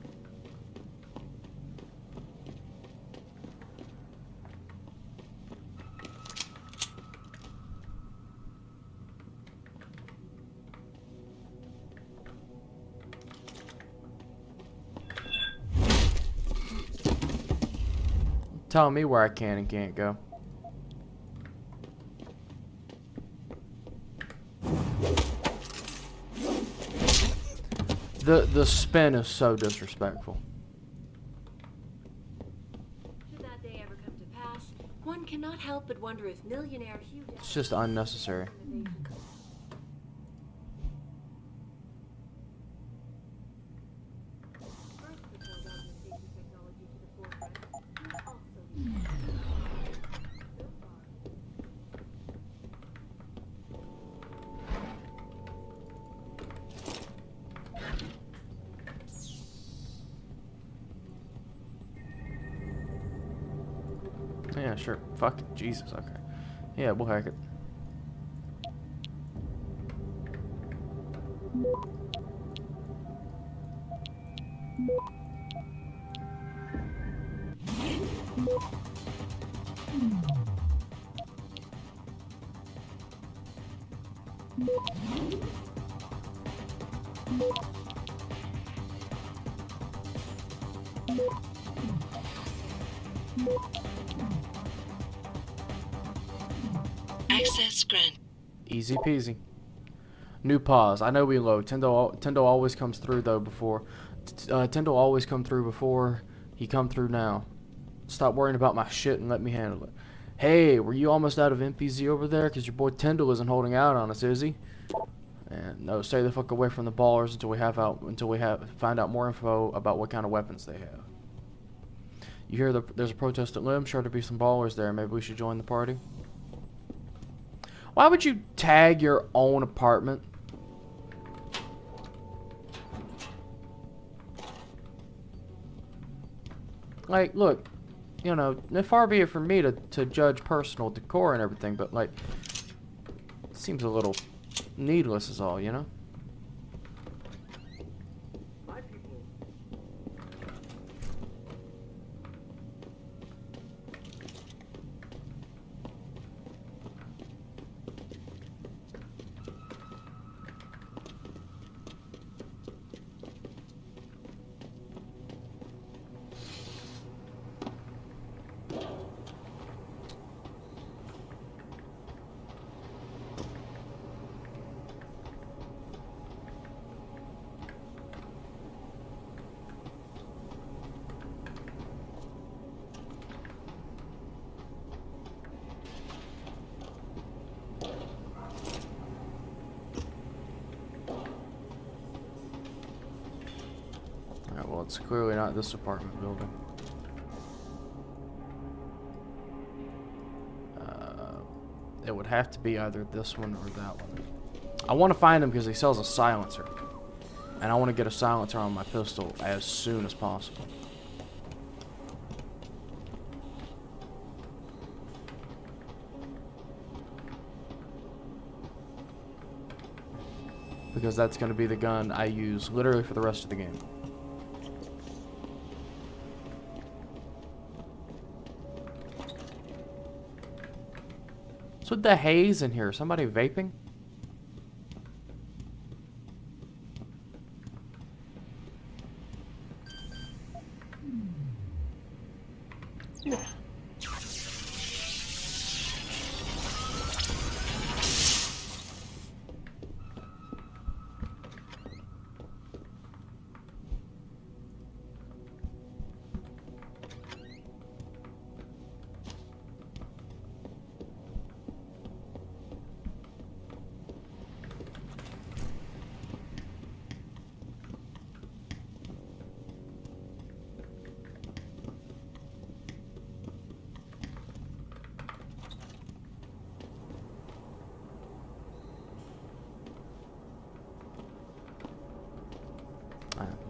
S1: Telling me where I can and can't go. The spin is so disrespectful.
S19: Should that day ever come to pass, one cannot help but wonder if millionaire Hugh
S1: It's just unnecessary. Yeah, sure. Fuck it. Jesus, okay. Yeah, we'll hack it.
S11: Access grant.
S1: Easy peasy. New pause. I know we load. Tendo always comes through though before Tyndall always come through before. He come through now. Stop worrying about my shit and let me handle it. Hey, were you almost out of MPZ over there? Because your boy Tyndall isn't holding out on us, is he? And no, stay the fuck away from the ballers until we find out more info about what kind of weapons they have. You hear there's a protest at Lim? Sure to be some ballers there. Maybe we should join the party. Why would you tag your own apartment? Like, look, you know, far be it from me to judge personal decor and everything, but like, it seems a little needless is all, you know? Alright, well, it's clearly not this apartment building. It would have to be either this one or that one. I want to find him because he sells a silencer. And I want to get a silencer on my pistol as soon as possible. Because that's going to be the gun I use literally for the rest of the game. What's with the haze in here? Somebody vaping?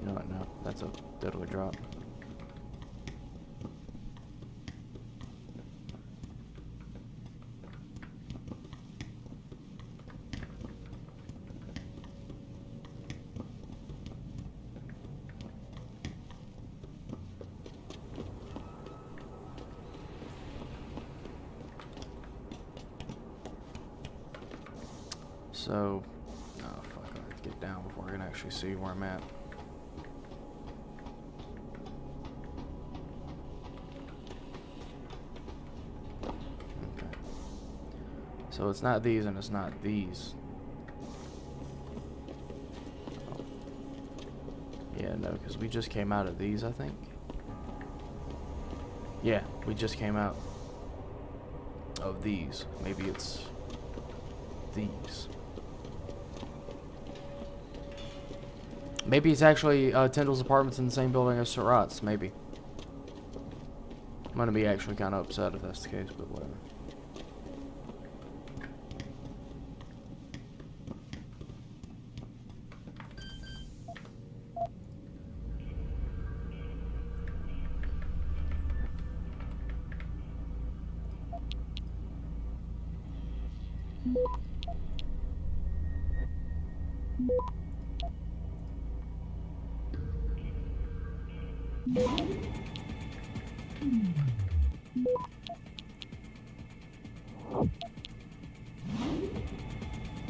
S1: You know what? No, that's a deadly drop. So, oh fuck, I have to get down before I can actually see where I'm at. So it's not these and it's not these. Oh. Yeah, no, because we just came out of these, I think. Yeah, we just came out of these. Maybe it's these. Maybe it's actually Tyndall's apartments in the same building as Surratt's, maybe. I'm gonna be actually kind of upset if that's the case, but whatever.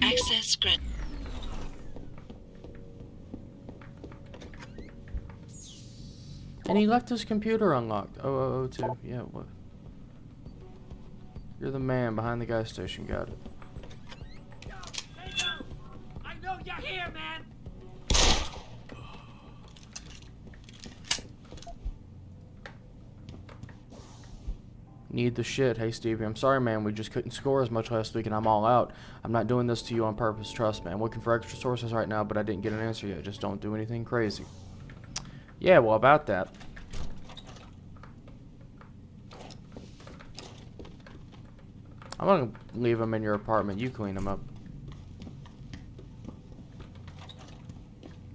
S11: Access granted.
S1: And he left his computer unlocked. 0002. Yeah, what? You're the man behind the gas station. Got it.
S15: I know you're here, man.
S1: Need the shit. Hey, Stevie, I'm sorry, man. We just couldn't score as much last week, and I'm all out. I'm not doing this to you on purpose. Trust me. I'm looking for extra sources right now, but I didn't get an answer yet. Just don't do anything crazy. Yeah, well, about that. I'm gonna leave them in your apartment. You clean them up.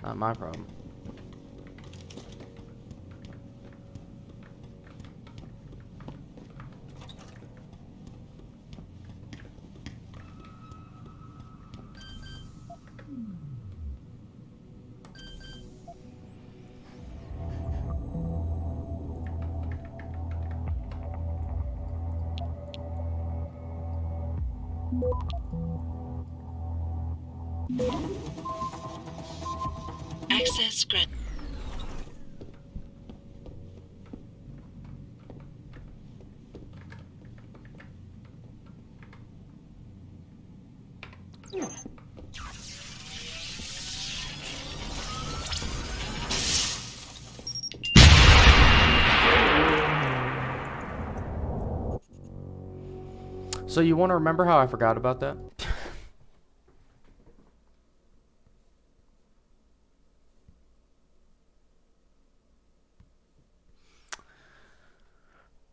S1: Not my problem.
S11: Access granted.
S1: So you want to remember how I forgot about that?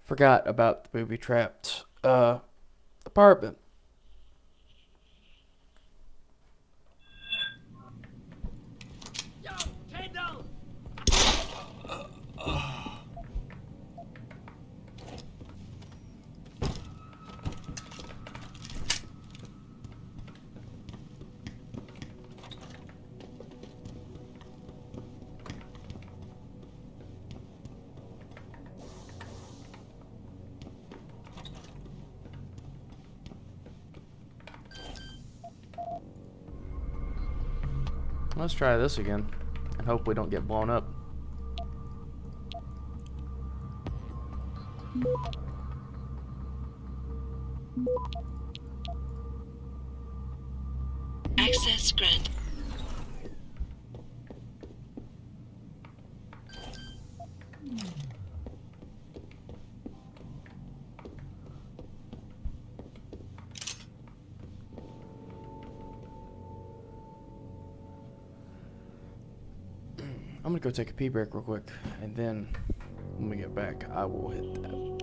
S1: Forgot about the booby-trapped apartment.
S15: Yo, Kendall!
S1: Let's try this again and hope we don't get blown up.
S11: Access granted.
S1: I'm gonna go take a pee break real quick, and then when we get back, I will hit that.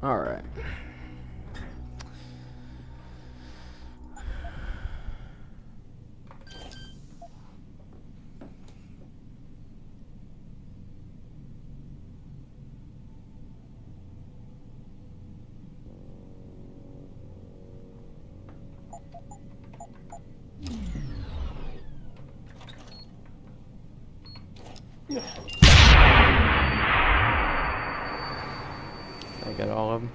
S1: All right. I got all of them.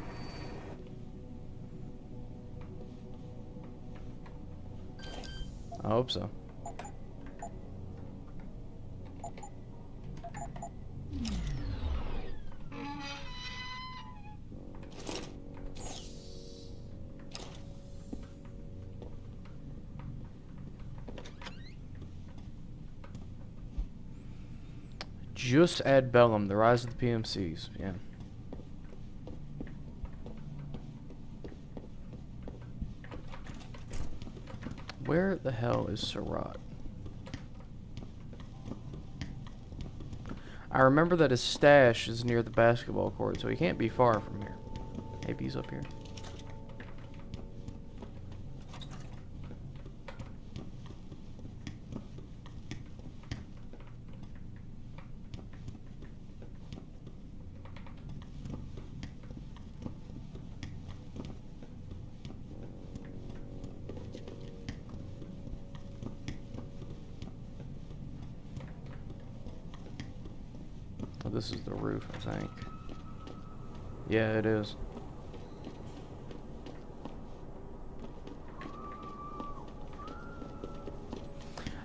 S1: I hope so. Jus ad bellum, the rise of the PMCs. Yeah. Where the hell is Surratt? I remember that his stash is near the basketball court, so he can't be far from here. Maybe he's up here. Oh, this is the roof, I think. Yeah, it is.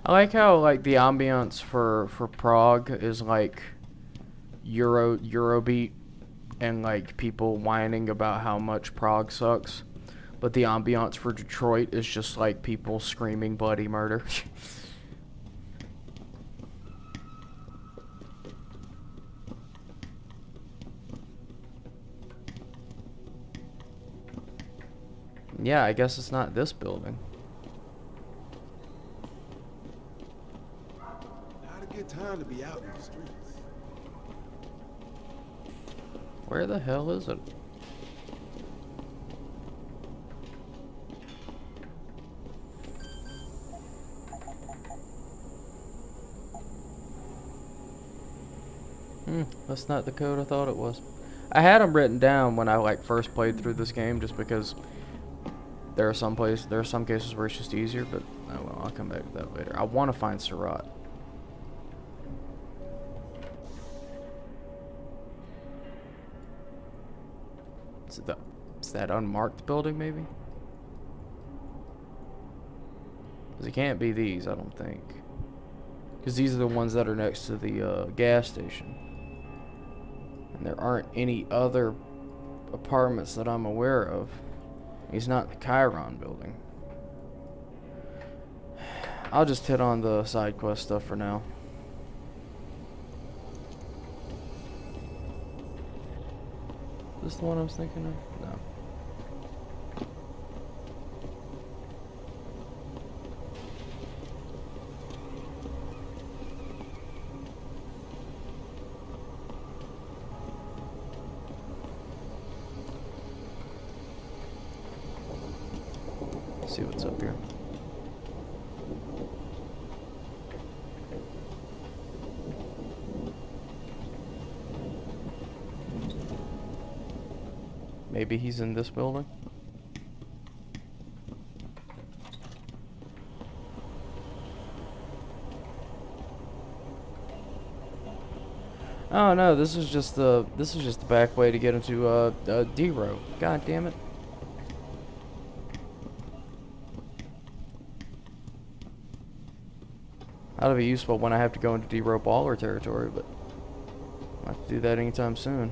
S1: I like how like the ambiance for Prague is like Eurobeat and like people whining about how much Prague sucks, but the ambiance for Detroit is just like people screaming bloody murder. Yeah, I guess it's not this building.
S23: Not a good time to be out in the streets.
S1: Where the hell is it? That's not the code I thought it was. I had them written down when I like first played through this game, just because there are some cases where it's just easier, but oh well, I'll come back to that later. I want to find Surratt. Is that unmarked building, maybe? Because it can't be these, I don't think. Because these are the ones that are next to the gas station. And there aren't any other apartments that I'm aware of. He's not the Chiron building. I'll just hit on the side quest stuff for now. Is this the one I was thinking of? No. See what's up here. Maybe he's in this building. Oh no, this is just the back way to get into D-Row. God damn it. That'll be useful when I have to go into D-Row baller territory, but I'll have to do that anytime soon.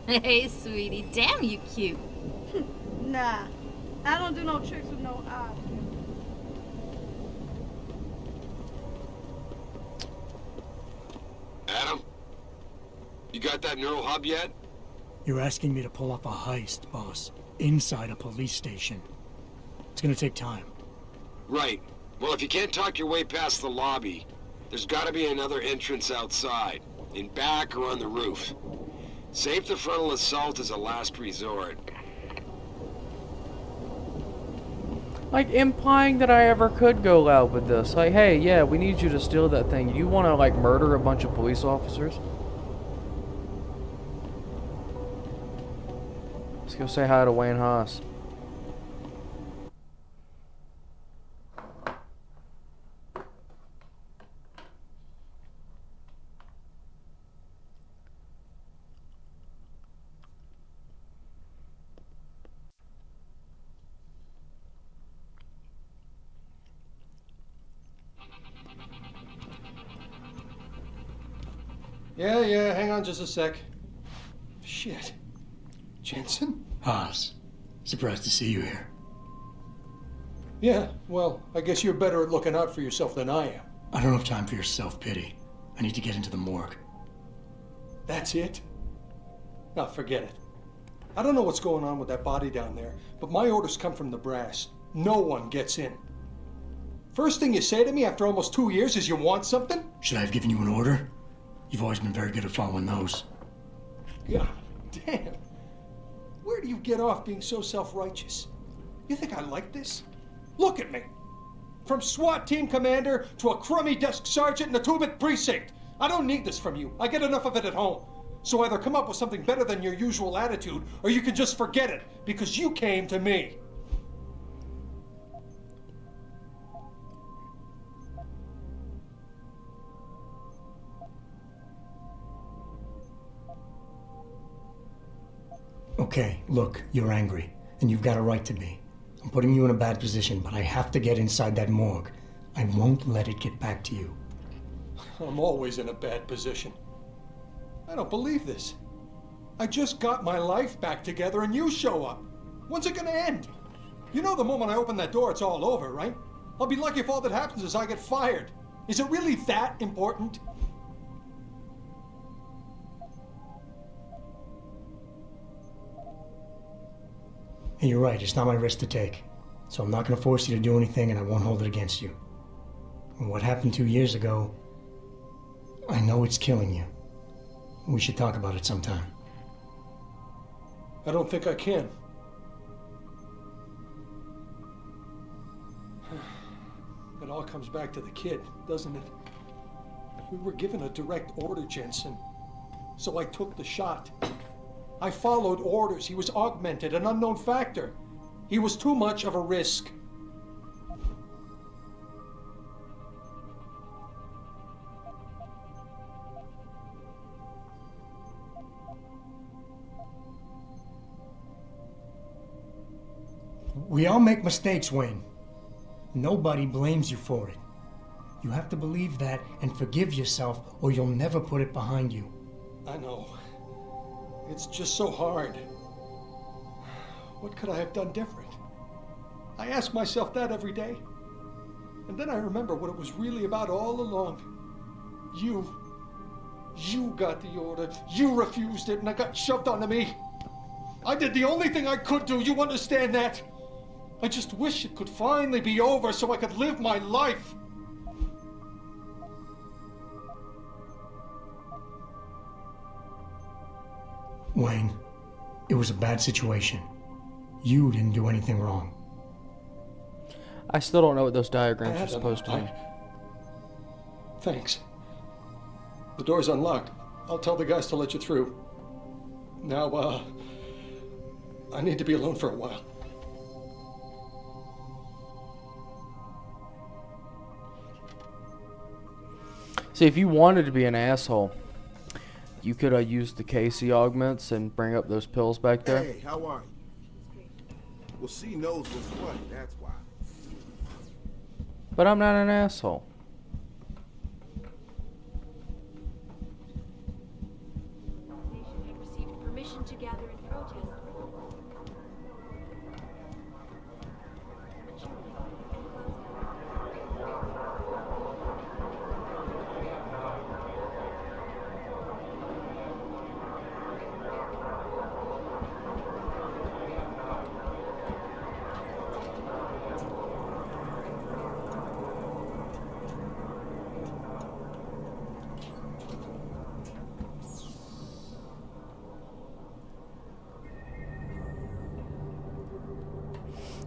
S20: Hey, sweetie, damn you cute.
S5: Nah, I don't do no tricks with no eyes.
S3: Adam? You got that neural hub yet?
S6: You're asking me to pull off a heist, boss, inside a police station. It's gonna take time.
S3: Right. Well, if you can't talk your way past the lobby, there's gotta be another entrance outside, in back or on the roof. Save the frontal assault as a last resort.
S1: Like, implying that I ever could go loud with this. Like, hey, yeah, we need you to steal that thing. You want to, like, murder a bunch of police officers? Let's go say hi to Wayne Haas.
S9: Yeah, hang on just a sec. Shit. Jensen?
S6: Haas, surprised to see you here.
S9: Yeah, well, I guess you're better at looking out for yourself than I am.
S6: I don't have time for your self-pity. I need to get into the morgue.
S9: That's it? Now, forget it. I don't know what's going on with that body down there, but my orders come from the brass. No one gets in. First thing you say to me after almost 2 years is you want something?
S6: Should I have given you an order? You've always been very good at following those.
S9: God damn. Where do you get off being so self-righteous? You think I like this? Look at me. From SWAT team commander to a crummy desk sergeant in the 2-bit precinct. I don't need this from you. I get enough of it at home. So either come up with something better than your usual attitude, or you can just forget it, because you came to me.
S6: Okay, look, you're angry, and you've got a right to be. I'm putting you in a bad position, but I have to get inside that morgue. I won't let it get back to you.
S9: I'm always in a bad position. I don't believe this. I just got my life back together and you show up. When's it gonna end? You know the moment I open that door, it's all over, right? I'll be lucky if all that happens is I get fired. Is it really that important?
S6: And you're right, it's not my risk to take. So I'm not going to force you to do anything, and I won't hold it against you. And what happened 2 years ago, I know it's killing you. We should talk about it sometime.
S9: I don't think I can. It all comes back to the kid, doesn't it? We were given a direct order, Jensen. So I took the shot. I followed orders. He was augmented, an unknown factor. He was too much of a risk.
S6: We all make mistakes, Wayne. Nobody blames you for it. You have to believe that and forgive yourself, or you'll never put it behind you.
S9: I know. It's just so hard. What could I have done different? I ask myself that every day. And then I remember what it was really about all along. You got the order. You refused it and it got shoved onto me. I did the only thing I could do. You understand that? I just wish it could finally be over so I could live my life.
S6: Wayne, it was a bad situation. You didn't do anything wrong.
S1: I still don't know what those diagrams are supposed to mean.
S9: Thanks. The door's unlocked. I'll tell the guys to let you through. Now, I need to be alone for a while.
S1: See, if you wanted to be an asshole, you could use the Casey augments and bring up those pills back there.
S23: Hey, how are you? Well, she knows what's what, that's why.
S1: But I'm not an asshole.
S19: Received permission to gather in protest.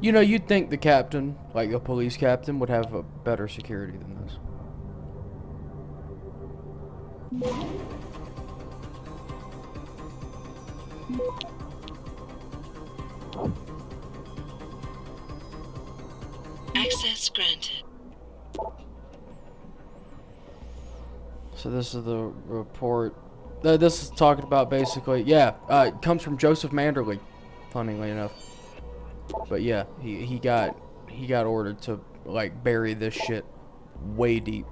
S1: You know, you'd think the captain, like a police captain, would have a better security than this.
S11: Access granted.
S1: So this is the report. This is talking about basically, yeah, it comes from Joseph Manderley, funnily enough. But yeah, he got ordered to like bury this shit way deep.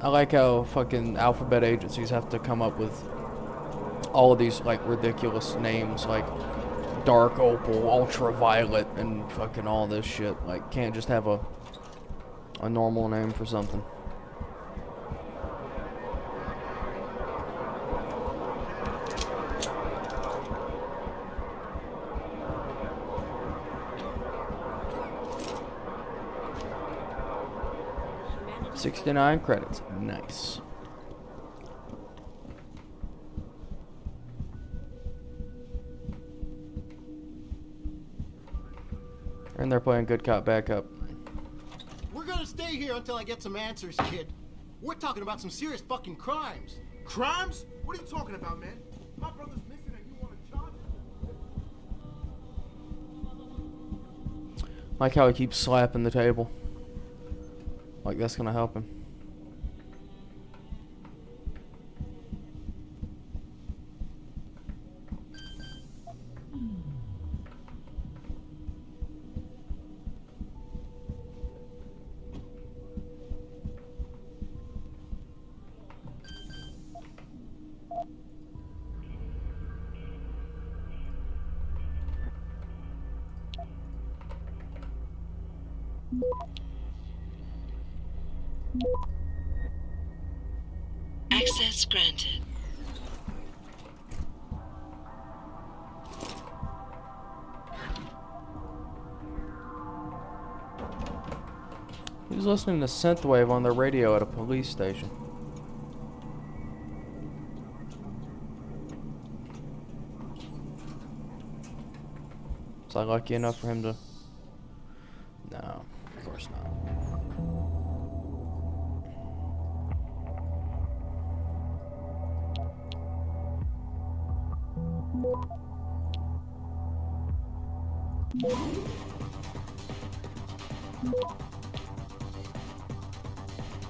S1: I like how fucking alphabet agencies have to come up with all of these like ridiculous names like Dark Opal, Ultraviolet, and fucking all this shit. Like, can't just have a normal name for something. $69 credits. Nice. And they're playing good cop, bad cop.
S24: We're gonna stay here until I get some answers, kid. We're talking about some serious fucking crimes.
S23: Crimes? What are you talking about, man? My brother's missing and you want to charge him?
S1: Like how he keeps slapping the table. Like that's gonna help him.
S11: Access granted.
S1: He was listening to synthwave on the radio at a police station. Was I lucky enough for him to... No, of course not.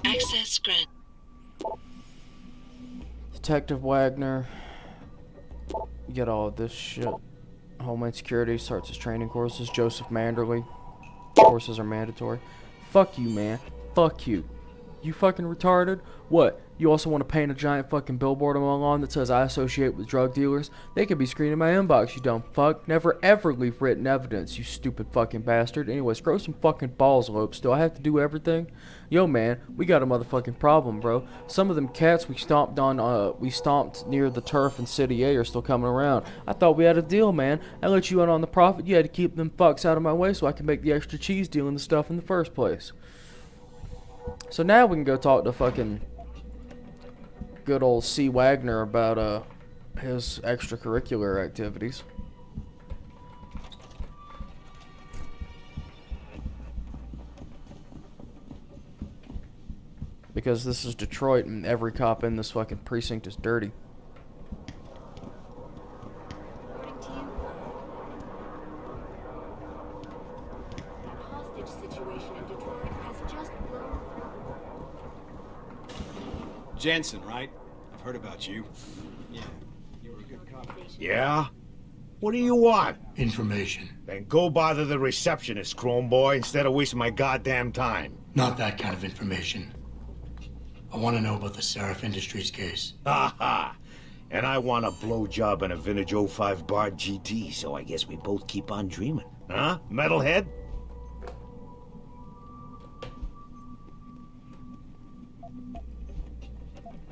S11: Access granted.
S1: Detective Wagner. You get all of this shit. Homeland Security starts his training courses. Joseph Manderley. Courses are mandatory. Fuck you, man. Fuck you. You fucking retarded? What? You also want to paint a giant fucking billboard on my lawn that says I associate with drug dealers? They could be screening my inbox, you dumb fuck. Never ever leave written evidence, you stupid fucking bastard. Anyways, grow some fucking balls, Lopes. Do I have to do everything? Yo, man, we got a motherfucking problem, bro. Some of them cats we stomped near the turf in City A are still coming around. I thought we had a deal, man. I let you in on the profit. You had to keep them fucks out of my way so I can make the extra cheese deal and the stuff in the first place. So now we can go talk to fucking good old C. Wagner about his extracurricular activities. Because this is Detroit and every cop in this fucking precinct is dirty.
S19: According to you, that hostage situation in Detroit has just blown through.
S12: Jensen, right? I've heard about you. Yeah, you were a good cop.
S8: Yeah? What do you want?
S6: Information.
S8: Then go bother the receptionist, Chrome Boy, instead of wasting my goddamn time.
S6: Not that kind of information. I want to know about the Seraph Industries case.
S8: Ha ha! And I want a blowjob in a vintage 05 Bard GT, so I guess we both keep on dreaming. Huh, metalhead?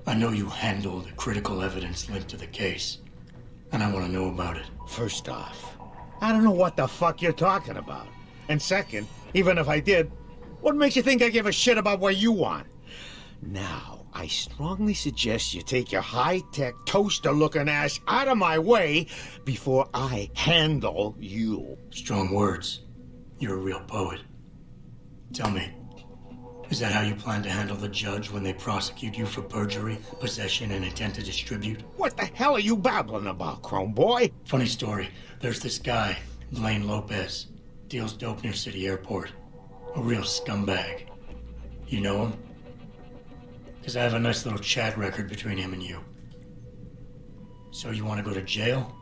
S6: I know you handled the critical evidence linked to the case. And I want to know about it.
S8: First off, I don't know what the fuck you're talking about. And second, even if I did, what makes you think I give a shit about what you want? Now, I strongly suggest you take your high-tech, toaster-looking ass out of my way before I handle you.
S6: Strong words. You're a real poet. Tell me, is that how you plan to handle the judge when they prosecute you for perjury, possession, and intent to distribute?
S8: What the hell are you babbling about, Chrome Boy?
S6: Funny story. There's this guy, Blaine Lopez. Deals dope near City Airport. A real scumbag. You know him? Because I have a nice little chat record between him and you. So you want to go to jail?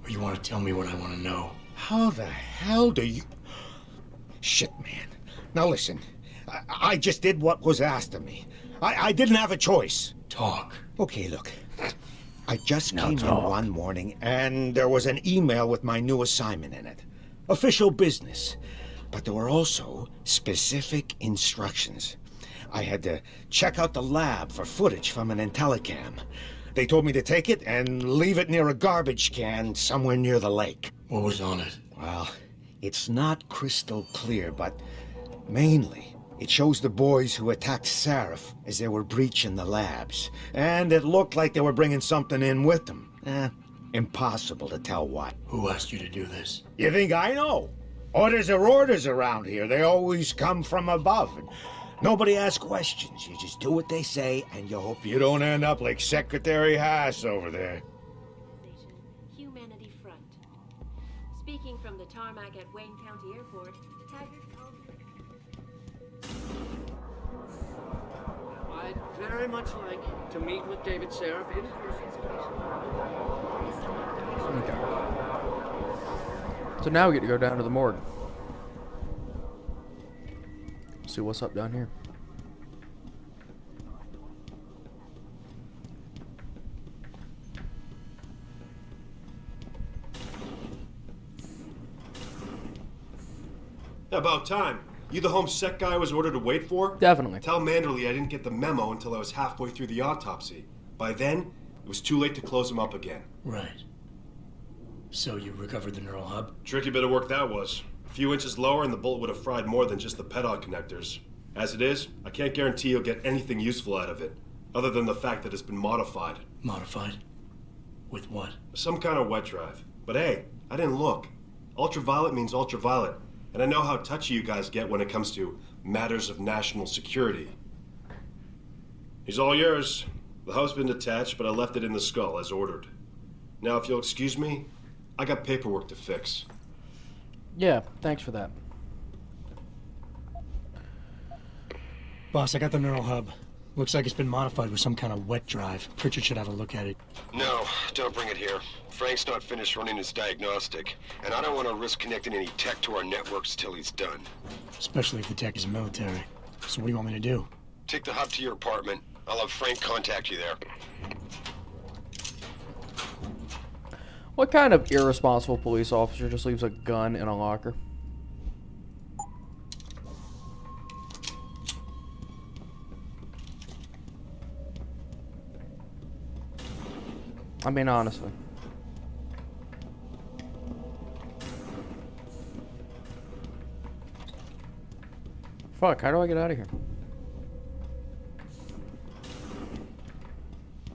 S6: Or you want to tell me what I want to know?
S8: How the hell do you... Shit, man. Now listen, I just did what was asked of me. I didn't have a choice.
S6: Talk.
S8: Okay, look. I just came in one morning and there was an email with my new assignment in it. Official business. But there were also specific instructions. I had to check out the lab for footage from an IntelliCam. They told me to take it and leave it near a garbage can somewhere near the lake.
S6: What was on it?
S8: Well, it's not crystal clear, but mainly it shows the boys who attacked Sarif as they were breaching the labs. And it looked like they were bringing something in with them. Impossible to tell what.
S6: Who asked you to do this?
S8: You think I know? Orders are orders around here. They always come from above. And nobody asks questions. You just do what they say, and you hope you don't end up like Secretary Haas over there.
S10: Humanity Front. Speaking from the tarmac at Wayne County Airport, Taggart called...
S14: I'd very much like to meet with David Sarif in person.
S1: Okay. So now we get to go down to the morgue. See what's up down here.
S16: About time. You the HomeSec guy I was ordered to wait for?
S1: Definitely.
S16: Tell Manderley I didn't get the memo until I was halfway through the autopsy. By then, it was too late to close him up again.
S6: Right. So you recovered the neural hub?
S16: Tricky bit of work that was. A few inches lower and the bullet would have fried more than just the pedal connectors. As it is, I can't guarantee you'll get anything useful out of it, other than the fact that it's been modified.
S6: Modified? With what?
S16: Some kind of wet drive. But hey, I didn't look. Ultraviolet means ultraviolet, and I know how touchy you guys get when it comes to matters of national security. He's all yours. The hub's been detached, but I left it in the skull as ordered. Now, if you'll excuse me, I got paperwork to fix.
S1: Yeah, thanks for that.
S6: Boss, I got the neural hub. Looks like it's been modified with some kind of wet drive. Pritchard should have a look at it.
S18: No, don't bring it here. Frank's not finished running his diagnostic, and I don't want to risk connecting any tech to our networks till he's done.
S6: Especially if the tech is military. So what do you want me to do?
S18: Take the hub to your apartment. I'll have Frank contact you there.
S1: What kind of irresponsible police officer just leaves a gun in a locker? I mean, honestly. Fuck, how do I get out of here?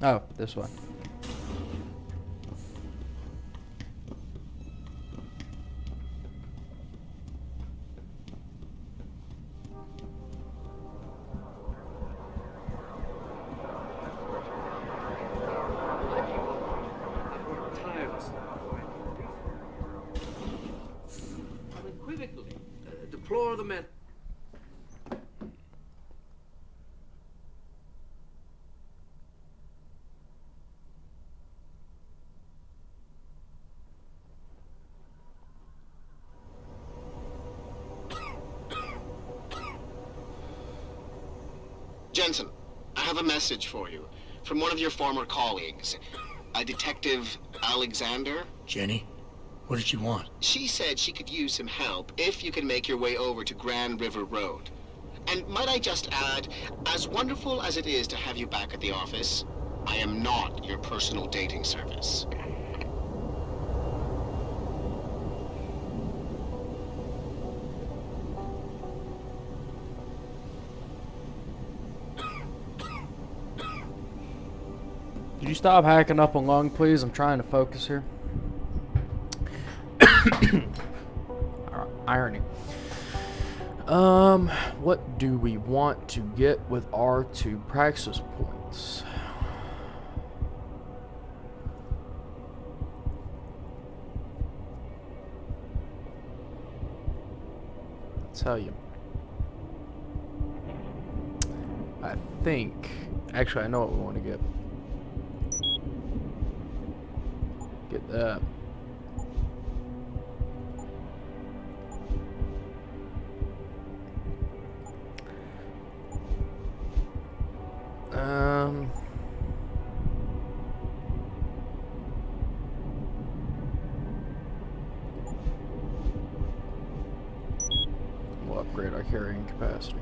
S1: Oh, this way.
S14: Unequivocally, deplore the men.
S22: Jensen, I have a message for you from one of your former colleagues, a Detective Alexander.
S6: Jenny? What did she want?
S22: She said she could use some help if you can make your way over to Grand River Road. And might I just add, as wonderful as it is to have you back at the office, I am not your personal dating service.
S1: you stop hacking up along, please? I'm trying to focus here. Irony. What do we want to get with our 2 praxis points? I'll tell you. I think, actually I know what we want to get. Get that. We'll upgrade our carrying capacity.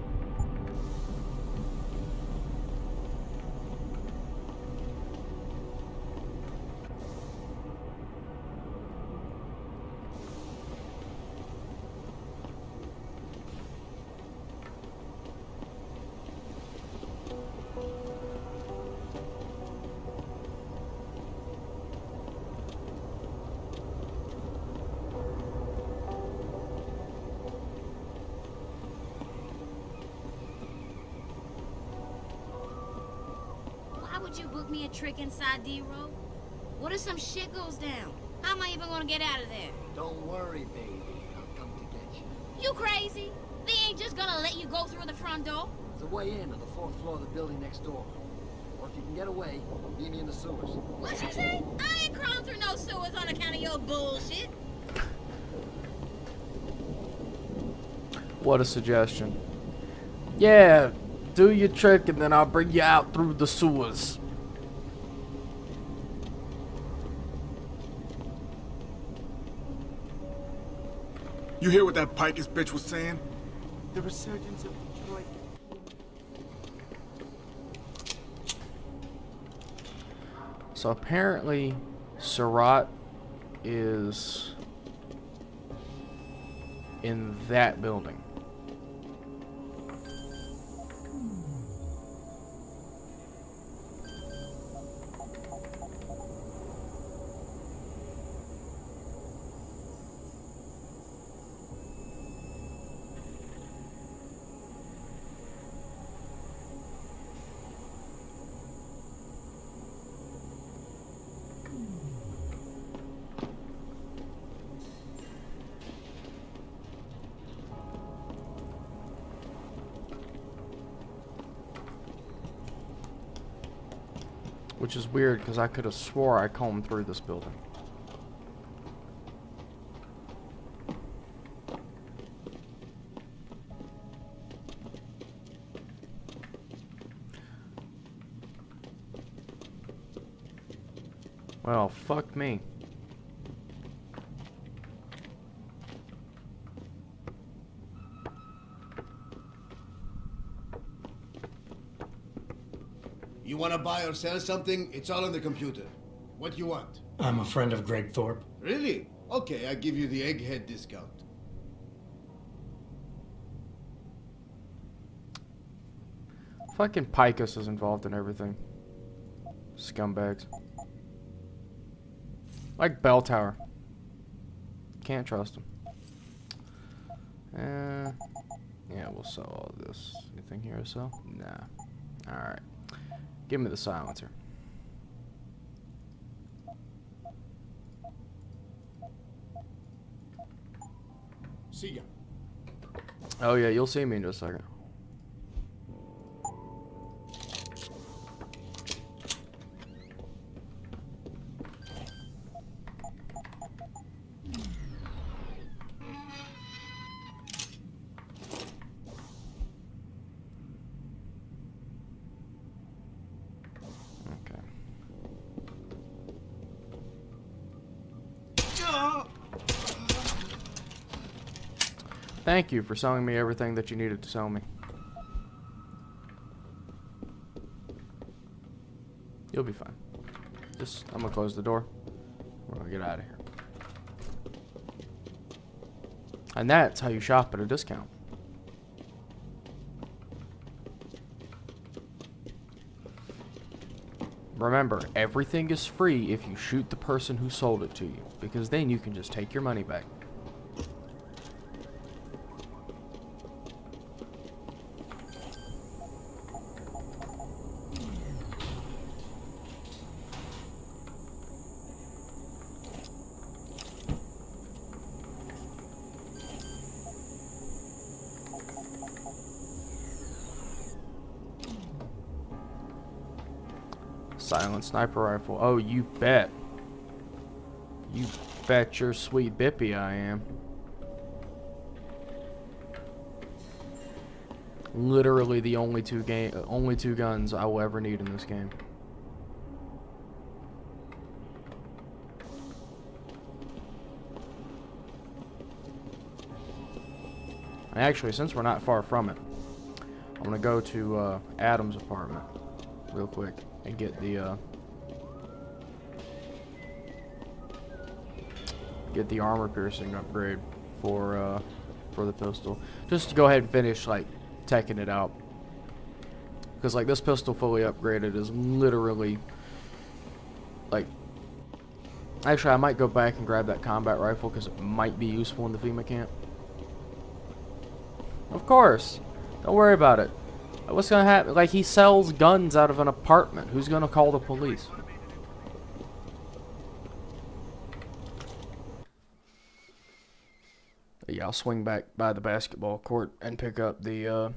S2: Would you book me a trick inside D-Row? What if some shit goes down? How am I even gonna get out of there?
S14: Don't worry, baby. I'll come to get you.
S2: You crazy? They ain't just gonna let you go through the front door.
S14: There's a way in on the 4th floor of the building next door. Or if you can get away, meet me in the sewers.
S2: What you say? I ain't crawling through no sewers on account of your bullshit.
S1: What a suggestion. Yeah, do your trick and then I'll bring you out through the sewers.
S23: You hear what that Pikers bitch was saying?
S14: The resurgence of Detroit.
S1: So apparently, Surratt is in that building. Which is weird because I could have swore I combed through this building. Well, fuck me.
S13: You want to buy or sell something? It's all on the computer. What you want?
S6: I'm a friend of Greg Thorpe.
S13: Really? Okay, I give you the egghead discount.
S1: Fucking Picus is involved in everything. Scumbags. Like Bell Tower. Can't trust him. Yeah, we'll sell all this. Anything here to sell? Nah. Alright. Give me the silencer.
S13: See ya.
S1: Oh yeah, you'll see me in just a second. Thank you for selling me everything that you needed to sell me. You'll be fine. I'm gonna close the door. We're gonna get out of here. And that's how you shop at a discount. remember, everything is free if you shoot the person who sold it to you, because then you can just take your money back. Silent sniper rifle. Oh, you bet. You bet your sweet bippy I am. Literally the only two guns I will ever need in this game. Actually, since we're not far from it, I'm gonna go to Adam's apartment real quick and get the armor piercing upgrade for the pistol, just to go ahead and finish like teching it out, because like this pistol fully upgraded is literally like, actually I might go back and grab that combat rifle because it might be useful in the FEMA camp. Of course, don't worry about it. What's gonna happen? Like, he sells guns out of an apartment. Who's gonna call the police? Yeah, I'll swing back by the basketball court and pick up the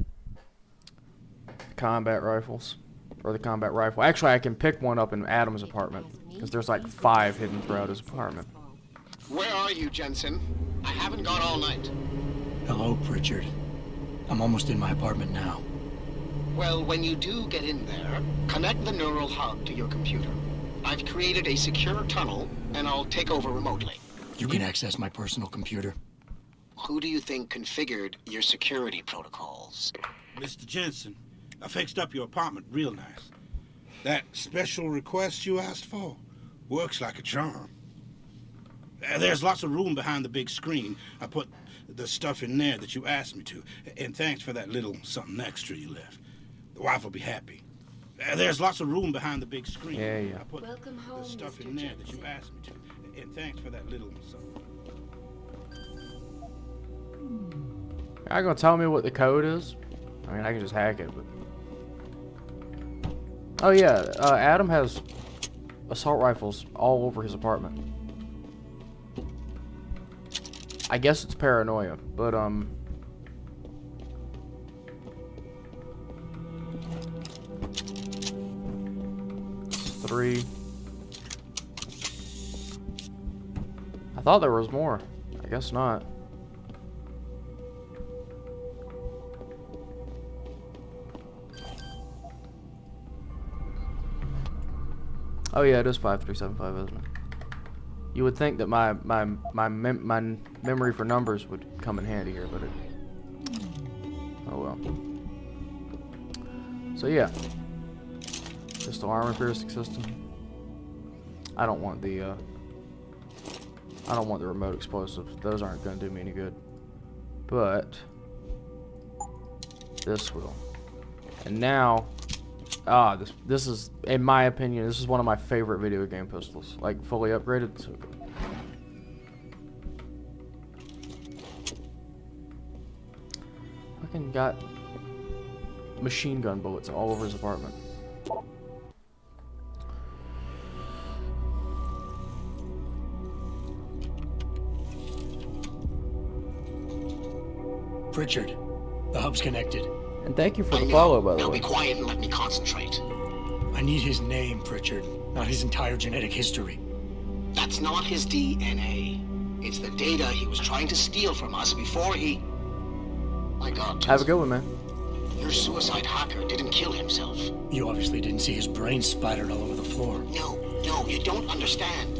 S1: combat rifles. Or the combat rifle. Actually, I can pick one up in Adam's apartment, because there's like 5 hidden throughout his apartment.
S4: Where are you, Jensen? I haven't gone all night.
S6: Hello, Pritchard. I'm almost in my apartment now.
S4: Well, when you do get in there, connect the neural hub to your computer. I've created a secure tunnel, and I'll take over remotely.
S6: You can access my personal computer.
S4: Who do you think configured your security protocols?
S12: Mr. Jensen, I fixed up your apartment real nice. That special request you asked for works like a charm. There's lots of room behind the big screen. I put the stuff in there that you asked me to. And thanks for that little something extra you left. The wife will be happy. There's lots of room behind the big screen.
S1: Yeah.
S12: I put
S19: Welcome home,
S12: the stuff
S19: Mr.
S12: in there
S19: Jensen.
S12: that you asked me to. And thanks for that little something.
S1: Are you gonna tell me what the code is? I mean, I can just hack it, but... Oh yeah, Adam has assault rifles all over his apartment. I guess it's paranoia, but 3. I thought there was more. I guess not. Oh yeah, it is 5375, isn't it? You would think that my memory for numbers would come in handy here, but it... Oh well. So yeah. Pistol armor piercing system. I don't want the remote explosives. Those aren't gonna do me any good. But this will. And now, this is, in my opinion, this is one of my favorite video game pistols. Like, fully upgraded, so good. Fucking got machine gun bullets all over his apartment.
S6: Pritchard, the hub's connected.
S1: And thank you for the follow, by the
S4: Now
S1: way.
S4: be quiet and let me concentrate.
S6: I need his name, Pritchard, not his entire genetic history.
S4: That's not his DNA. It's the data he was trying to steal from us before he... My God.
S1: Have a good one, man.
S4: Your suicide hacker didn't kill himself.
S6: You obviously didn't see his brain splattered all over the floor.
S4: No, you don't understand.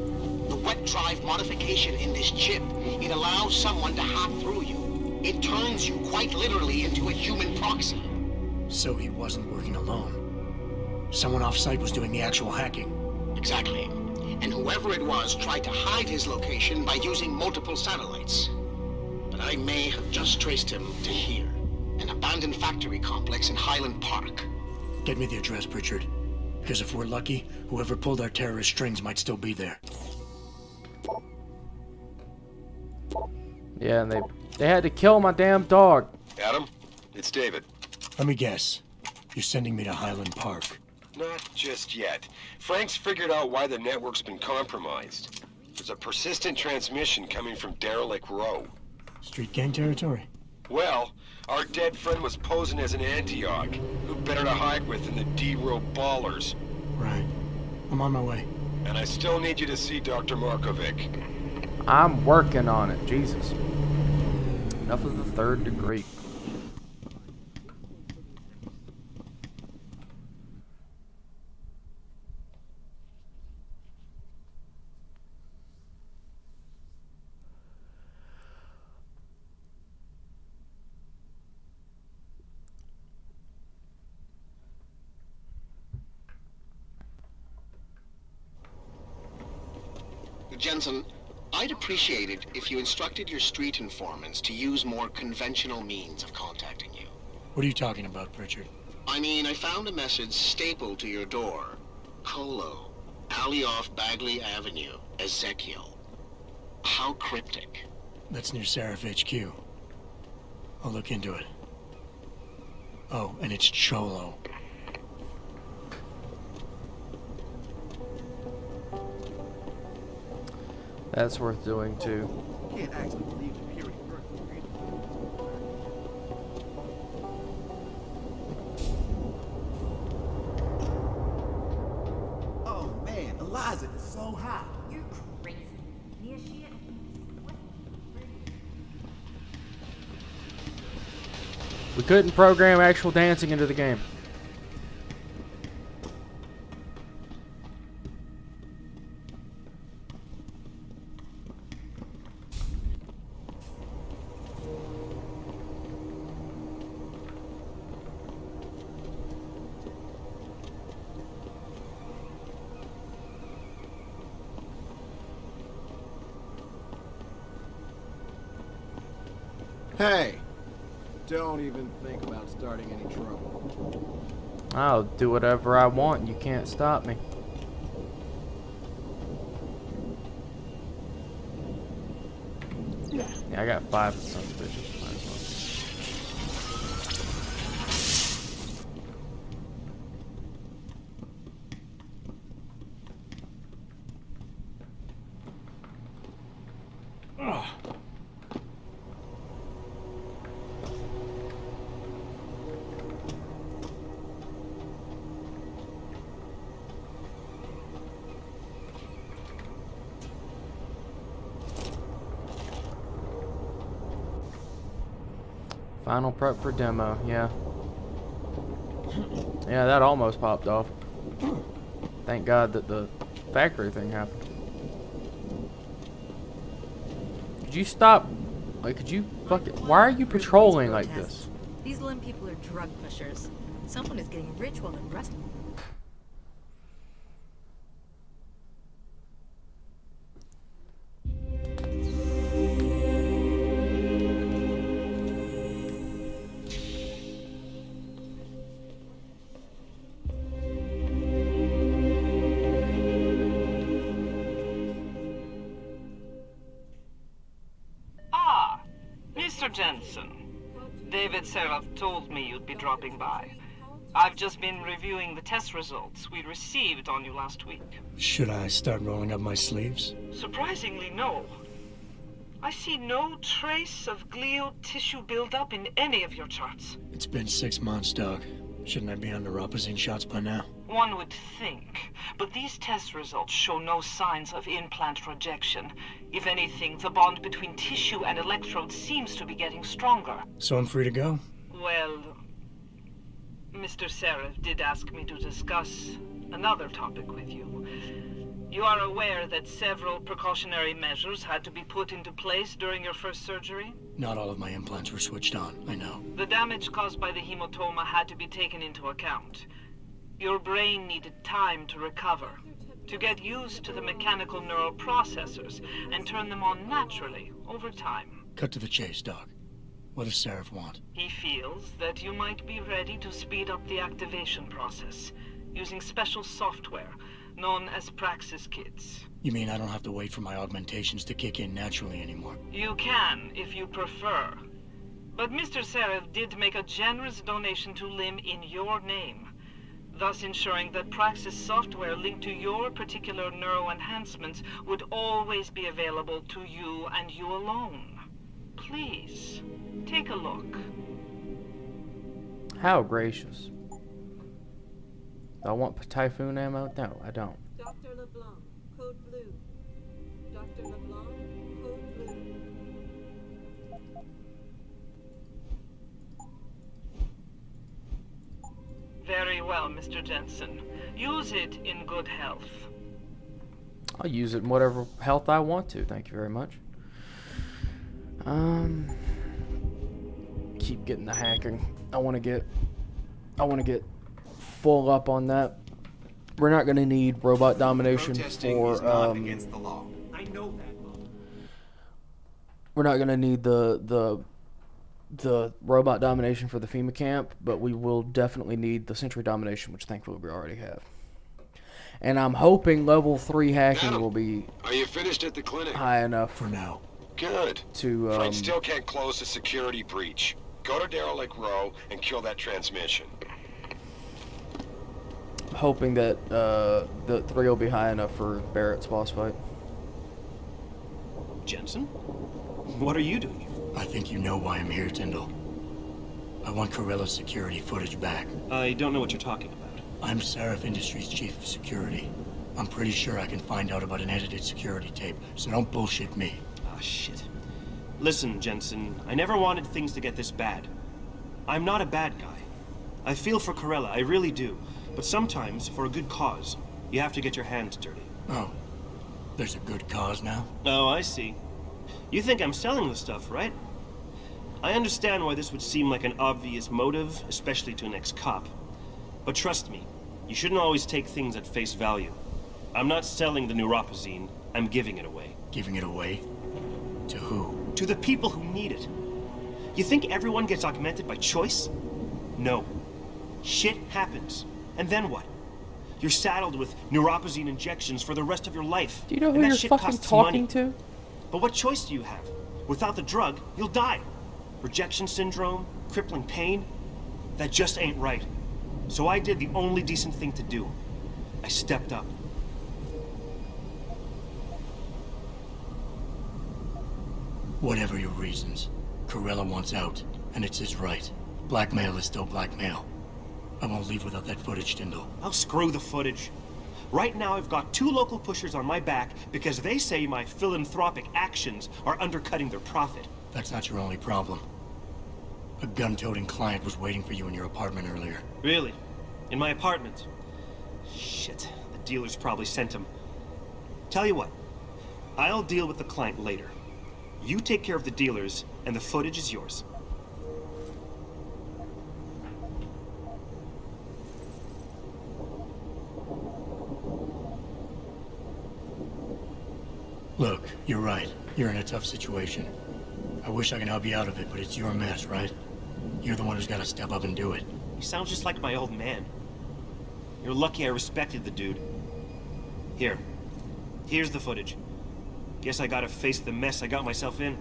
S4: The wet drive modification in this chip, it allows someone to hack through you. It turns you quite literally into a human proxy.
S6: So he wasn't working alone. Someone off-site was doing the actual hacking.
S4: Exactly. And whoever it was tried to hide his location by using multiple satellites. But I may have just traced him to here, an abandoned factory complex in Highland Park.
S6: Get me the address, Pritchard. Because if we're lucky, whoever pulled our terrorist strings might still be there.
S1: Yeah, and they had to kill my damn dog.
S18: Adam, it's David.
S6: Let me guess. You're sending me to Highland Park.
S18: Not just yet. Frank's figured out why the network's been compromised. There's a persistent transmission coming from Derelict Row.
S6: Street gang territory?
S18: Well, our dead friend was posing as an Antioch. Who better to hide with than the D-Row ballers?
S6: Right. I'm on my way.
S18: And I still need you to see Dr. Markovic.
S1: I'm working on it. Jesus. Enough of the third degree.
S4: Jensen, I'd appreciate it if you instructed your street informants to use more conventional means of contacting you.
S6: What are you talking about, Pritchard?
S4: I mean, I found a message stapled to your door. Colo, alley off Bagley Avenue, Ezekiel. How cryptic.
S6: That's near Seraph HQ. I'll look into it. Oh, and it's Cholo.
S1: That's worth doing too.
S14: Can't actually believe the Purity first. Oh man, Eliza is so hot.
S20: You're crazy. Nia shit.
S1: We couldn't program actual dancing into the game.
S14: Hey, don't even think about starting any trouble.
S1: I'll do whatever I want. You can't stop me. Yeah, I got 5 of some bitches. Might as well. Final prep for demo, yeah. Yeah, that almost popped off. Thank God that the factory thing happened. Could you stop? Like, could you fucking... Why are you patrolling like this?
S20: These Lim people are drug pushers. Someone is getting rich while the rest.
S7: Mr. Jensen, David Seraph told me you'd be dropping by. I've just been reviewing the test results we received on you last week.
S6: Should I start rolling up my sleeves?
S7: Surprisingly, no. I see no trace of glial tissue buildup in any of your charts.
S6: It's been 6 months, Doc. Shouldn't I be on neuropozyne shots by now?
S7: One would think, but these test results show no signs of implant rejection. If anything, the bond between tissue and electrodes seems to be getting stronger.
S6: So I'm free to go?
S7: Well, Mr. Seraph did ask me to discuss another topic with you. You are aware that several precautionary measures had to be put into place during your first surgery?
S6: Not all of my implants were switched on, I know.
S7: The damage caused by the hematoma had to be taken into account. Your brain needed time to recover, to get used to the mechanical neural processors and turn them on naturally over time.
S6: Cut to the chase, Doc. What does Seraph want?
S7: He feels that you might be ready to speed up the activation process. using special software known as Praxis kits.
S6: You mean I don't have to wait for my augmentations to kick in naturally anymore?
S7: You can, if you prefer. But Mr. Seraph did make a generous donation to LIM in your name, thus ensuring that Praxis software linked to your particular neuroenhancements would always be available to you and you alone. Please, take a look.
S1: How gracious. Do I want Typhoon ammo? No, I don't.
S10: Dr. LeBlanc, code blue. Dr. LeBlanc, code blue.
S7: Very well, Mr. Jensen. Use it in good health.
S1: I'll use it in whatever health I want to. Thank you very much. Keep getting the hacking. I want to get full up on that. We're not going to need robot domination for
S5: against the law. I know that.
S1: We're not going to need the robot domination for the FEMA camp, but we will definitely need the Sentry domination, which thankfully we already have. And I'm hoping level 3 hacking will be
S18: Are you finished at the clinic?
S1: high enough for
S6: now.
S18: Good.
S1: To
S18: Frank still can't close the security breach. Go to Derelict Row and kill that transmission.
S1: hoping that the 3 will be high enough for Barrett's boss fight.
S15: Jensen? What are you doing here?
S6: I think you know why I'm here, Tyndall. I want Corilla's security footage back.
S15: I don't know what you're talking about.
S6: I'm Seraph Industries' chief of security. I'm pretty sure I can find out about an edited security tape, so don't bullshit me.
S15: Ah, shit. Listen, Jensen, I never wanted things to get this bad. I'm not a bad guy. I feel for Corella, I really do. But sometimes, for a good cause, you have to get your hands dirty.
S6: Oh, there's a good cause now?
S15: Oh, I see. You think I'm selling the stuff, right? I understand why this would seem like an obvious motive, especially to an ex-cop. But trust me, you shouldn't always take things at face value. I'm not selling the neuropazine, I'm giving it away.
S6: Giving it away? To who?
S15: To the people who need it. You think everyone gets augmented by choice? No. Shit happens. And then what? You're saddled with neuropazine injections for the rest of your life.
S1: Do you know who
S15: and that
S1: you're
S15: shit
S1: fucking
S15: costs
S1: talking
S15: money.
S1: to?
S15: But what choice do you have? Without the drug, you'll die. Rejection syndrome, crippling pain. That just ain't right. So I did the only decent thing to do. I stepped up.
S6: Whatever your reasons, Corella wants out, and it's his right. Blackmail is still blackmail. I won't leave without that footage, Tyndall.
S15: Oh, screw the footage. Right now, I've got 2 local pushers on my back because they say my philanthropic actions are undercutting their profit.
S6: That's not your only problem. A gun-toting client was waiting for you in your apartment earlier.
S15: Really? In my apartment? Shit, the dealers probably sent him. Tell you what, I'll deal with the client later. You take care of the dealers, and the footage is yours.
S6: Look, you're right. You're in a tough situation. I wish I could help you out of it, but it's your mess, right? You're the one who's got to step up and do it.
S15: He sounds just like my old man. You're lucky I respected the dude. Here's the footage. Guess I gotta face the mess I got myself in.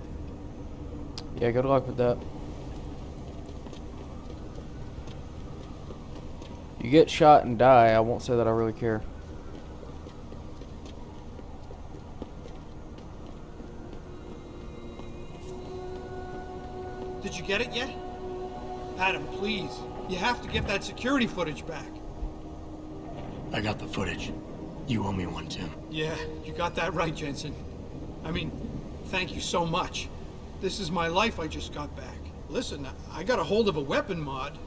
S1: Yeah, good luck with that. You get shot and die, I won't say that I really care.
S9: Did you get it yet? Adam, please. You have to get that security footage back.
S6: I got the footage. You owe me one, Tim.
S9: Yeah, you got that right, Jensen. I mean, thank you so much. This is my life I just got back. Listen, I got a hold of a weapon mod.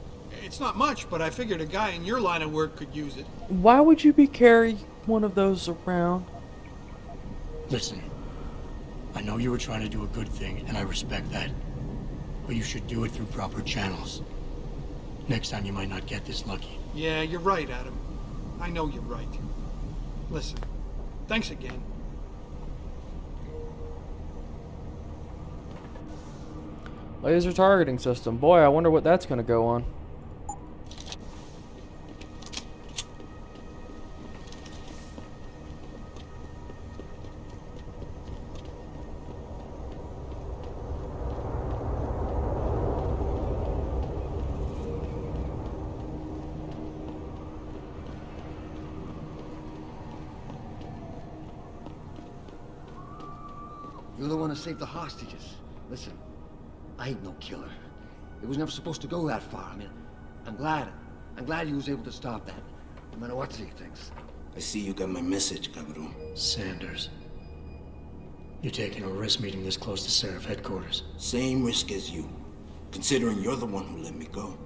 S9: It's not much, but I figured a guy in your line of work could use it.
S1: Why would you be carrying one of those around?
S6: Listen, I know you were trying to do a good thing, and I respect that. But you should do it through proper channels. Next time you might not get this lucky.
S9: Yeah, you're right, Adam. I know you're right. Listen, thanks again.
S1: Laser targeting system. Boy, I wonder what that's going to go on.
S14: You're the one who saved the hostages. Listen, I ain't no killer. It was never supposed to go that far. I mean, I'm glad you was able to stop that. No matter what Zeke thinks.
S22: I see you got my message, cabrón.
S6: Sanders. You're taking a risk meeting this close to Seraph headquarters.
S22: Same risk as you, considering you're the one who let me go.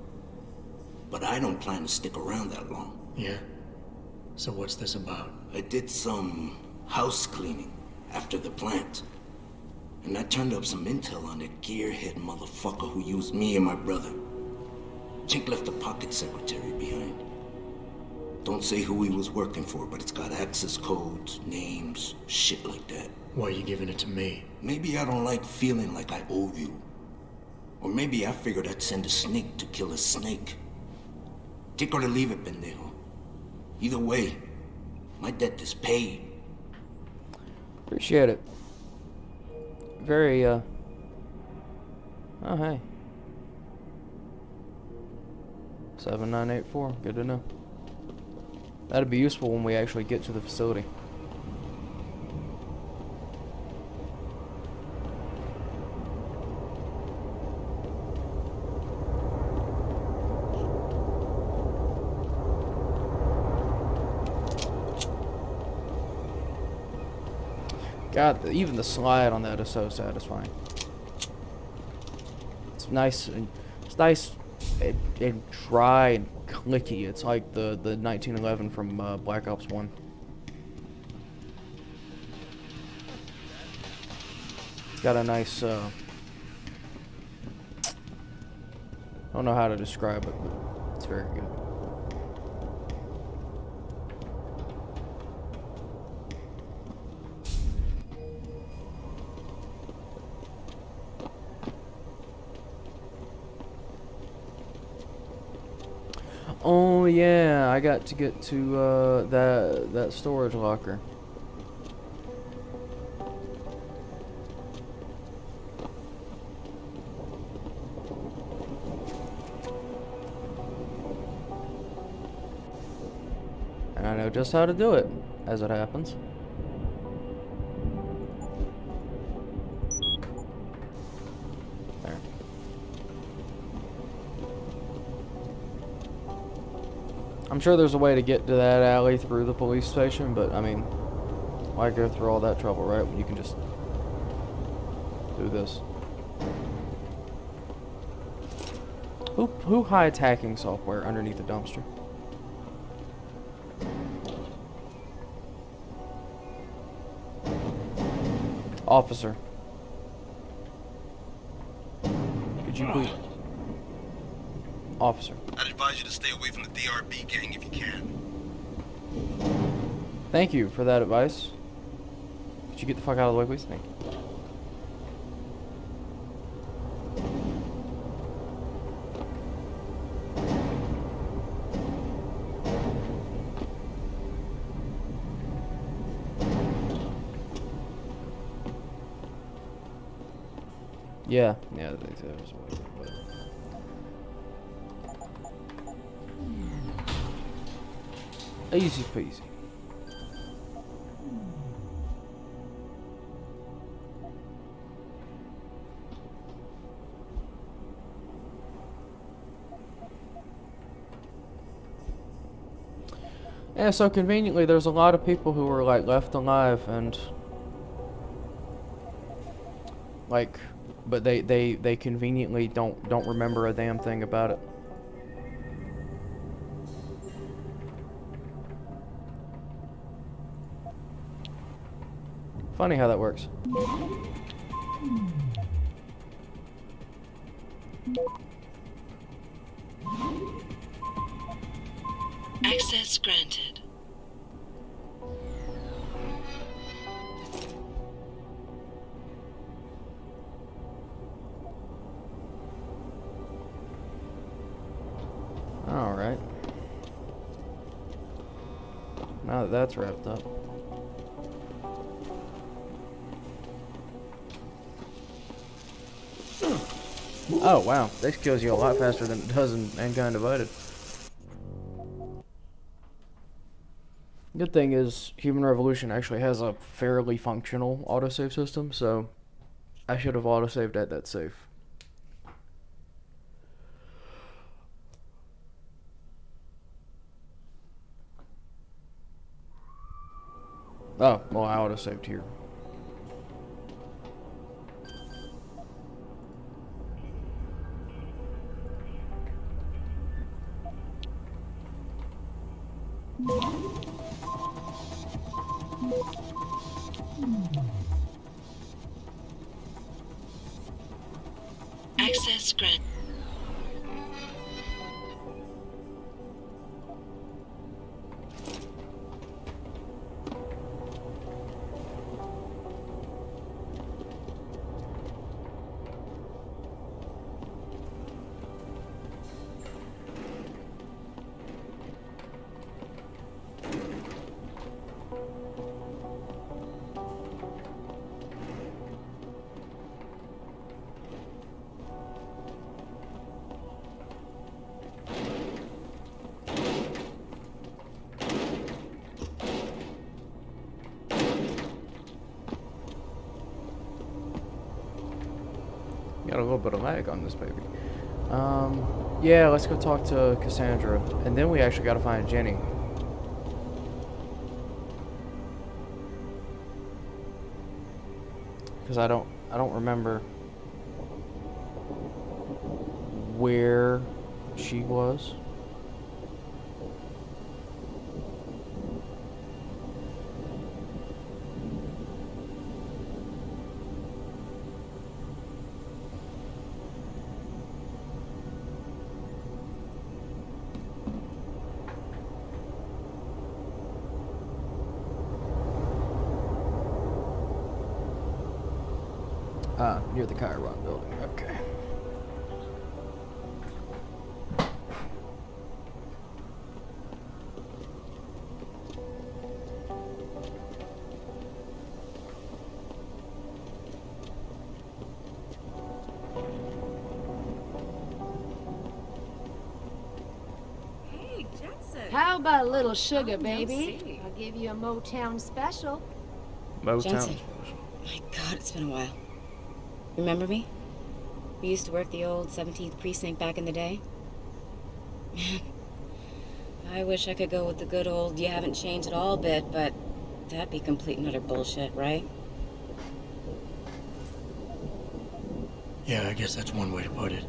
S22: But I don't plan to stick around that long.
S6: Yeah? So what's this about?
S22: I did some house cleaning after the plant. And I turned up some intel on that gearhead motherfucker who used me and my brother. Chink left a pocket secretary behind. Don't say who he was working for, but it's got access codes, names, shit like that.
S6: Why are you giving it to me?
S22: Maybe I don't like feeling like I owe you. Or maybe I figured I'd send a snake to kill a snake. Take or to leave it, pendejo. Either way, my debt is paid.
S1: Appreciate it. Very, oh, hey. 7984, good to know. That'd be useful when we actually get to the facility. God, even the slide on that is so satisfying. It's nice and dry and clicky. It's like the 1911 from Black Ops 1. It's got a nice I don't know how to describe it, but it's very good. Oh yeah, I got to get to that storage locker. And I know just how to do it, as it happens. I'm sure there's a way to get to that alley through the police station, but I mean, why go through all that trouble, right? When you can just do this. Who hides hacking software underneath a dumpster? Officer. Could you please? Officer.
S12: I'd advise you to stay away from the DRB gang if you can.
S1: Thank you for that advice. Could you get the fuck out of the way, please? Thank you. Yeah, there's a way, but easy peasy. Yeah, so conveniently there's a lot of people who are like left alive and like, but they conveniently don't remember a damn thing about it. Funny how that works.
S11: Access granted.
S1: All right. Now that that's wrapped up. Oh wow, this kills you a lot faster than it does in Mankind Divided. Good thing is, Human Revolution actually has a fairly functional autosave system, so I should have autosaved at that safe. Oh, well, I autosaved here.
S11: Access granted.
S1: Got a little bit of lag on this baby. Yeah, let's go talk to Cassandra, and then we actually got to find Jenny. Because I don't remember where she was. Near the Chiron building. Okay.
S10: Hey, Jensen.
S19: How about a little sugar,
S10: Oh, no
S19: baby?
S10: see.
S19: I'll give you a Motown special.
S1: Motown.
S3: Jensen. My God, it's been a while. Remember me? We used to work the old 17th precinct back in the day. Man, I wish I could go with the good old you haven't changed at all bit, but that'd be complete and utter bullshit, right?
S6: Yeah, I guess that's one way to put it.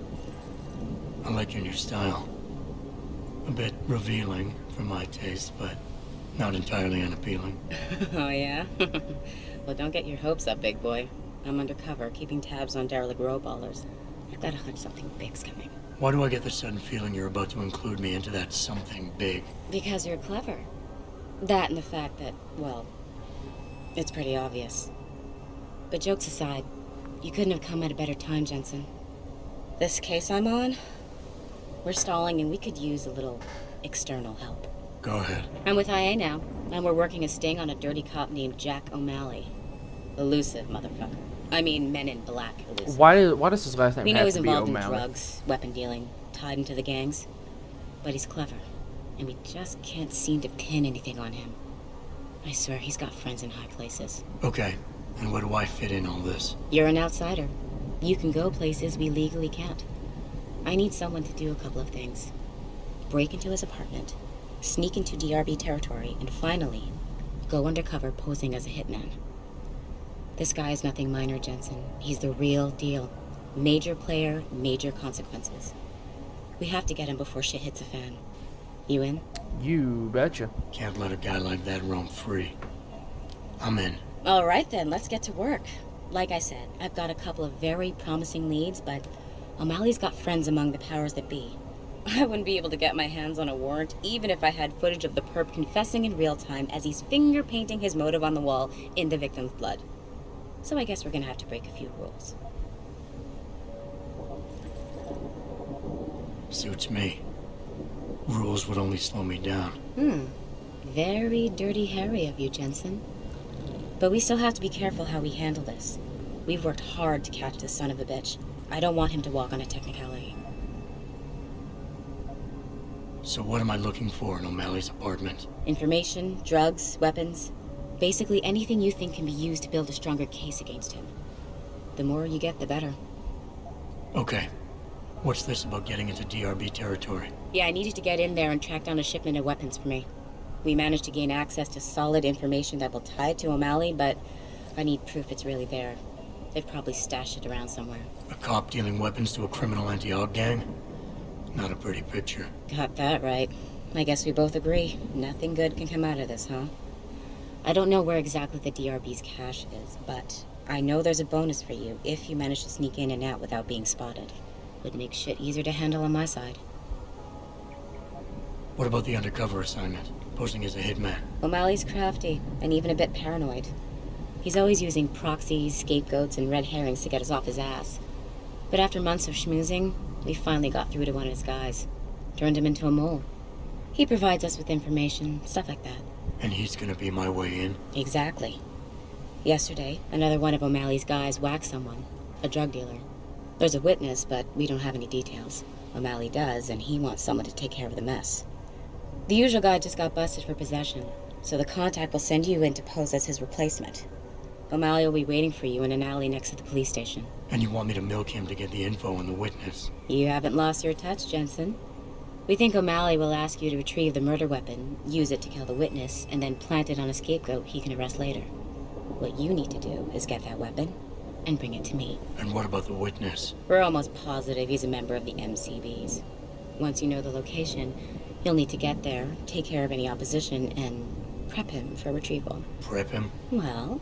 S6: I like your new style. A bit revealing for my taste, but not entirely unappealing.
S3: Oh, yeah? Well, don't get your hopes up, big boy. I'm undercover, keeping tabs on derelict row ballers. I've got a hunch something big's coming.
S6: Why do I get the sudden feeling you're about to include me into that something big?
S3: Because you're clever. That and the fact that, well, it's pretty obvious. But jokes aside, you couldn't have come at a better time, Jensen. This case I'm on, we're stalling and we could use a little external help.
S6: Go ahead.
S3: I'm with IA now, and we're working a sting on a dirty cop named Jack O'Malley. Elusive motherfucker. I mean, Men in Black elusive.
S1: Why does his last name
S3: We know
S1: have
S3: he's
S1: to be
S3: involved in
S1: O'Malley?
S3: drugs, weapon dealing, tied into the gangs. But he's clever, and we just can't seem to pin anything on him. I swear he's got friends in high places.
S6: Okay, and where do I fit in all this?
S3: You're an outsider. You can go places we legally can't. I need someone to do a couple of things. Break into his apartment, sneak into DRB territory, and finally, go undercover posing as a hitman. This guy is nothing minor, Jensen. He's the real deal. Major player, major consequences. We have to get him before shit hits the fan. You in?
S1: You betcha.
S6: Can't let a guy like that roam free. I'm in.
S3: All right then, let's get to work. Like I said, I've got a couple of very promising leads, but O'Malley's got friends among the powers that be. I wouldn't be able to get my hands on a warrant, even if I had footage of the perp confessing in real time as he's finger painting his motive on the wall in the victim's blood. So I guess we're gonna have to break a few rules.
S6: Suits me. Rules would only slow me down.
S3: Very dirty Harry of you, Jensen. But we still have to be careful how we handle this. We've worked hard to catch this son of a bitch. I don't want him to walk on a technicality.
S6: So what am I looking for in O'Malley's apartment?
S3: Information, drugs, weapons. Basically anything you think can be used to build a stronger case against him. The more you get, the better.
S6: Okay. What's this about getting into DRB territory?
S3: Yeah, I needed to get in there and track down a shipment of weapons for me. We managed to gain access to solid information that will tie it to O'Malley, but I need proof it's really there. They've probably stashed it around somewhere.
S6: A cop dealing weapons to a criminal anti-aug gang? Not a pretty picture.
S3: Got that right. I guess we both agree. Nothing good can come out of this, huh? I don't know where exactly the DRB's cache is, but I know there's a bonus for you if you manage to sneak in and out without being spotted. Would make shit easier to handle on my side.
S6: What about the undercover assignment? Posing as a hitman?
S3: O'Malley's crafty, and even a bit paranoid. He's always using proxies, scapegoats, and red herrings to get us off his ass. But after months of schmoozing, we finally got through to one of his guys. Turned him into a mole. He provides us with information, stuff like that.
S6: And he's gonna be my way in?
S3: Exactly. Yesterday, another one of O'Malley's guys whacked someone, a drug dealer. There's a witness, but we don't have any details. O'Malley does, and he wants someone to take care of the mess. The usual guy just got busted for possession, so the contact will send you in to pose as his replacement. O'Malley will be waiting for you in an alley next to the police station.
S6: And you want me to milk him to get the info on the witness?
S3: You haven't lost your touch, Jensen. We think O'Malley will ask you to retrieve the murder weapon, use it to kill the witness, and then plant it on a scapegoat he can arrest later. What you need to do is get that weapon and bring it to me.
S6: And what about the witness?
S3: We're almost positive he's a member of the MCBs. Once you know the location, you'll need to get there, take care of any opposition, and prep him for retrieval.
S6: Prep him?
S3: Well,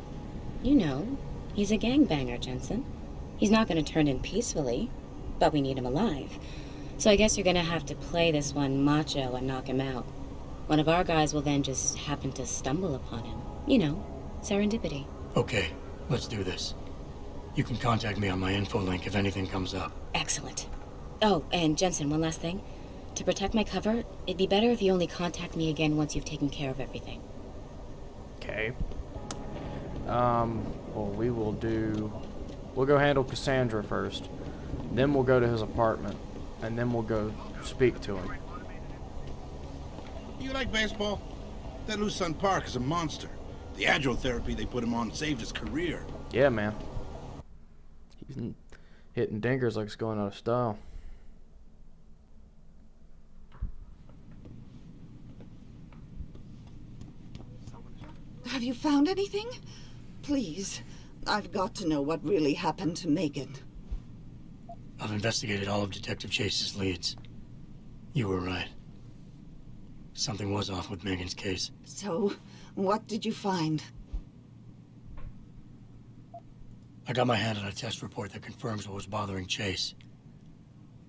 S3: you know, he's a gangbanger, Jensen. He's not going to turn in peacefully, but we need him alive. So I guess you're going to have to play this one macho and knock him out. One of our guys will then just happen to stumble upon him. You know, serendipity.
S6: Okay, let's do this. You can contact me on my info link if anything comes up.
S3: Excellent. Oh, and Jensen, one last thing. To protect my cover, it'd be better if you only contact me again once you've taken care of everything.
S1: Okay. Well, we'll go handle Cassandra first. Then we'll go to his apartment. And then we'll go speak to him.
S23: You like baseball? That Lucerne Park is a monster. The agile therapy they put him on saved his career.
S1: Yeah, man. He's hitting dingers like it's going out of style.
S11: Have you found anything? Please, I've got to know what really happened to Megan.
S6: I've investigated all of Detective Chase's leads. You were right. Something was off with Megan's case.
S11: So, what did you find?
S6: I got my hand on a test report that confirms what was bothering Chase.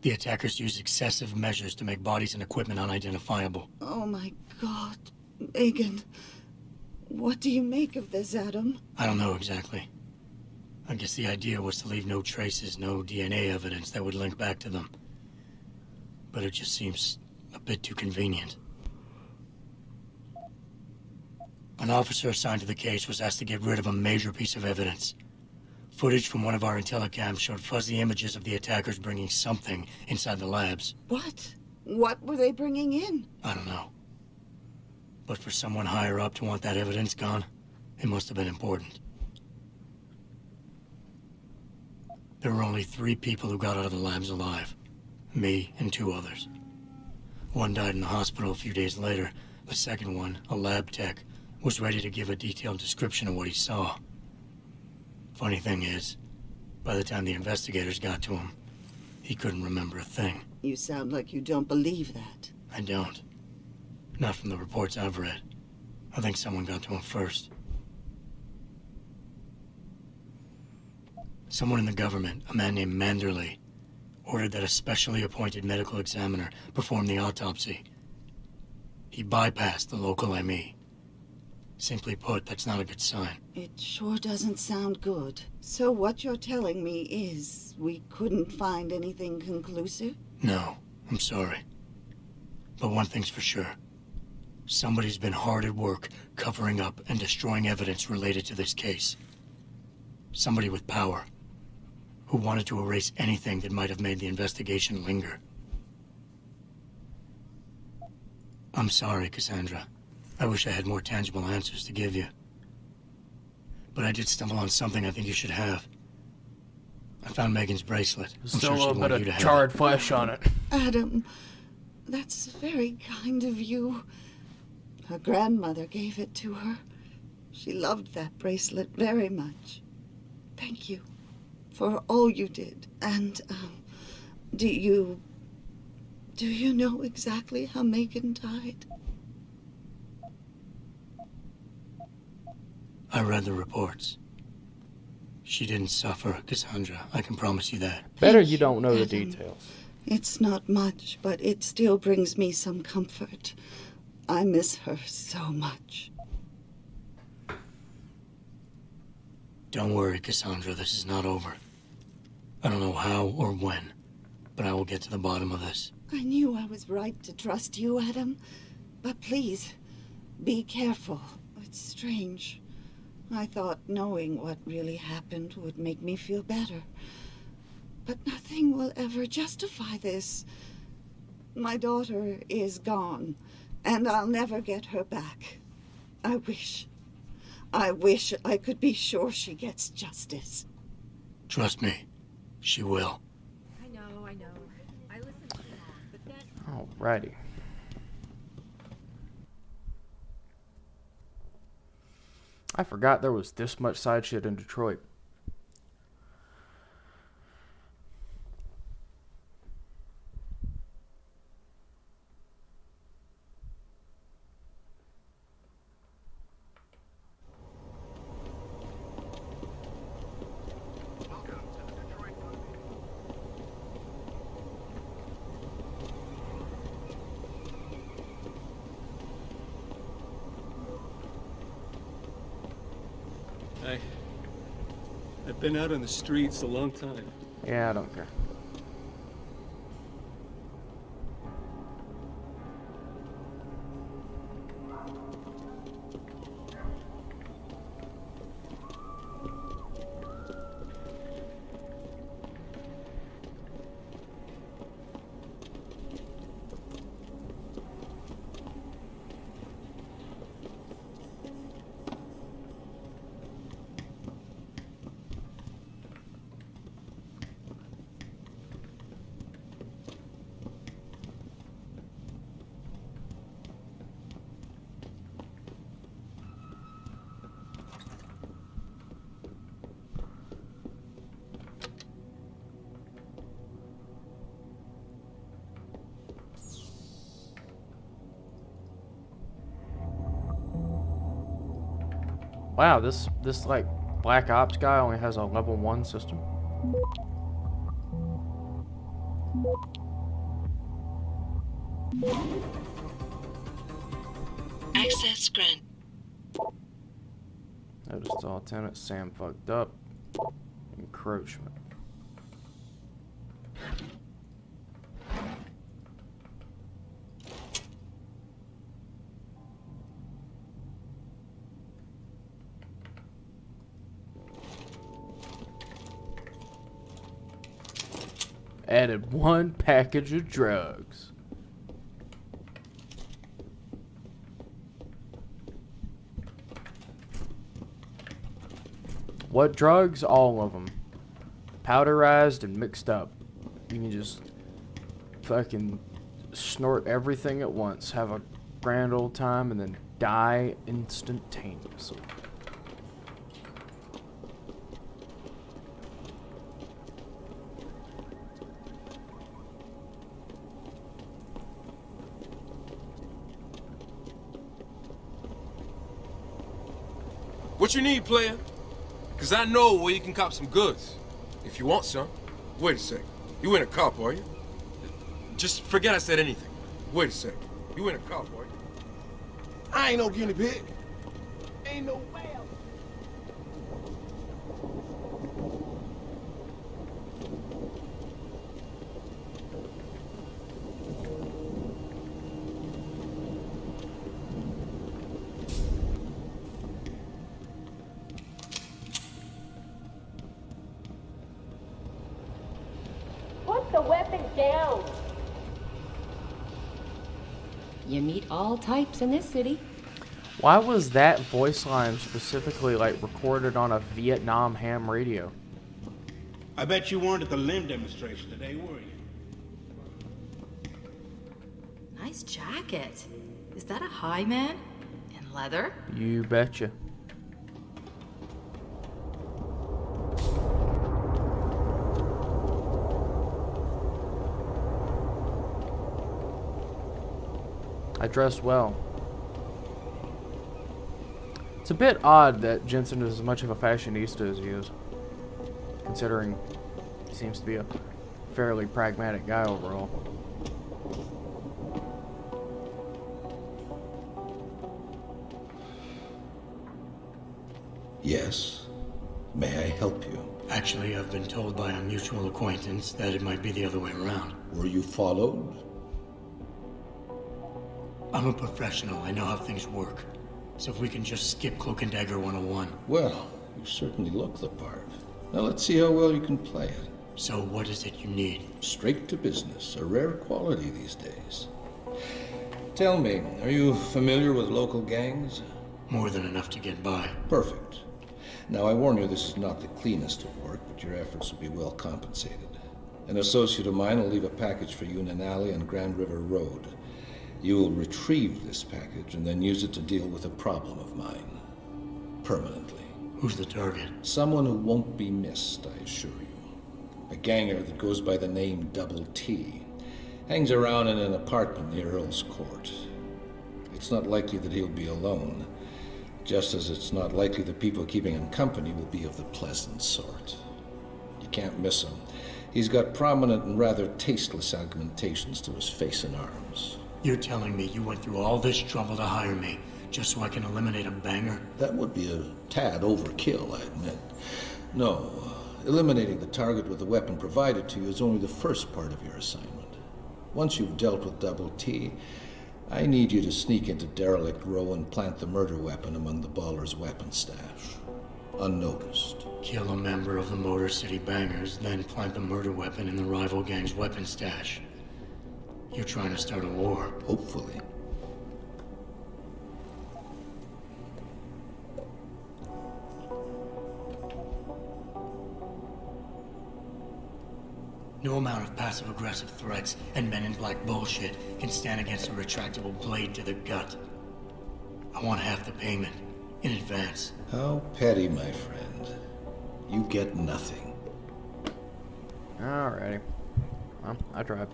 S6: The attackers used excessive measures to make bodies and equipment unidentifiable.
S11: Oh my God, Megan. What do you make of this, Adam?
S6: I don't know exactly. I guess the idea was to leave no traces, no DNA evidence that would link back to them. But it just seems a bit too convenient. An officer assigned to the case was asked to get rid of a major piece of evidence. Footage from one of our intellicams showed fuzzy images of the attackers bringing something inside the labs.
S11: What? What were they bringing in?
S6: I don't know. But for someone higher up to want that evidence gone, it must have been important. There were only 3 people who got out of the labs alive. Me and 2 others. One died in the hospital a few days later. The second one, a lab tech, was ready to give a detailed description of what he saw. Funny thing is, by the time the investigators got to him, he couldn't remember a thing.
S11: You sound like you don't believe that.
S6: I don't. Not from the reports I've read. I think someone got to him first. Someone in the government, a man named Manderley, ordered that a specially appointed medical examiner perform the autopsy. He bypassed the local ME. Simply put, that's not a good sign.
S11: It sure doesn't sound good. So what you're telling me is we couldn't find anything conclusive?
S6: No, I'm sorry. But one thing's for sure. Somebody's been hard at work covering up and destroying evidence related to this case. Somebody with power, who wanted to erase anything that might have made the investigation linger. I'm sorry, Cassandra. I wish I had more tangible answers to give you. But I did stumble on something I think you should have. I found Megan's bracelet. I'm
S1: Still
S6: sure
S1: a
S6: she'd
S1: little
S6: want
S1: bit
S6: you to
S1: of
S6: have
S1: charred
S6: it.
S1: flesh on it.
S11: Adam, that's very kind of you. Her grandmother gave it to her. She loved that bracelet very much. Thank you for all you did. And, do you know exactly how Megan died?
S6: I read the reports. She didn't suffer, Cassandra. I can promise you that.
S1: Better you don't know the details.
S11: It's not much, but it still brings me some comfort. I miss her so much.
S6: Don't worry, Cassandra. This is not over. I don't know how or when, but I will get to the bottom of this.
S11: I knew I was right to trust you, Adam. But please, be careful. It's strange. I thought knowing what really happened would make me feel better. But nothing will ever justify this. My daughter is gone, and I'll never get her back. I wish I could be sure she gets justice.
S6: Trust me, she will.
S10: I know. I listened too long, but then...
S1: Alrighty. I forgot there was this much side shit in Detroit.
S8: I've been out on the streets a long time.
S1: Yeah, I don't care. Wow, this like Black Ops guy only has a level 1 system.
S11: Access grant.
S1: Noticed all tenants. Sam fucked up. Encroachment. Added 1 package of drugs. What drugs? All of them. Powderized and mixed up. You can just fucking snort everything at once, have a grand old time, and then die instantaneously.
S17: What you need, player? Cause I know where you can cop some goods. If you want some. Wait a sec. You ain't a cop, are you? Just forget I said anything. Wait a sec. You ain't a cop, are you? I ain't no guinea pig. Ain't no way.
S19: Put the weapon down!
S3: You meet all types in this city.
S1: Why was that voice line specifically like recorded on a Vietnam ham radio?
S12: I bet you weren't at the limb demonstration today, were you?
S20: Nice jacket. Is that a high man? In leather?
S1: You betcha. I dress well. It's a bit odd that Jensen is as much of a fashionista as he is, considering he seems to be a fairly pragmatic guy overall.
S2: Yes. May I help you?
S6: Actually, I've been told by a mutual acquaintance that it might be the other way around.
S2: Were you followed?
S6: I'm a professional. I know how things work. So if we can just skip Cloak and Dagger 101.
S2: Well, you certainly look the part. Now let's see how well you can play it.
S6: So what is it you need?
S2: Straight to business. A rare quality these days. Tell me, are you familiar with local gangs?
S6: More than enough to get by.
S2: Perfect. Now I warn you, this is not the cleanest of work, but your efforts will be well compensated. An associate of mine will leave a package for you in an alley on Grand River Road. You will retrieve this package and then use it to deal with a problem of mine. Permanently.
S6: Who's the target?
S2: Someone who won't be missed, I assure you. A ganger that goes by the name Double T. Hangs around in an apartment near Earl's Court. It's not likely that he'll be alone, just as it's not likely the people keeping him company will be of the pleasant sort. You can't miss him. He's got prominent and rather tasteless augmentations to his face and arms.
S6: You're telling me you went through all this trouble to hire me, just so I can eliminate a banger?
S2: That would be a tad overkill, I admit. No, eliminating the target with the weapon provided to you is only the first part of your assignment. Once you've dealt with Double T, I need you to sneak into Derelict Row and plant the murder weapon among the Baller's weapon stash. Unnoticed.
S6: Kill a member of the Motor City Bangers, then plant the murder weapon in the rival gang's weapon stash. You're trying to start a war.
S2: Hopefully.
S6: No amount of passive-aggressive threats and Men in Black bullshit can stand against a retractable blade to the gut. I want half the payment, in advance.
S2: How petty, my friend. You get nothing.
S1: Alrighty. Well, I tried.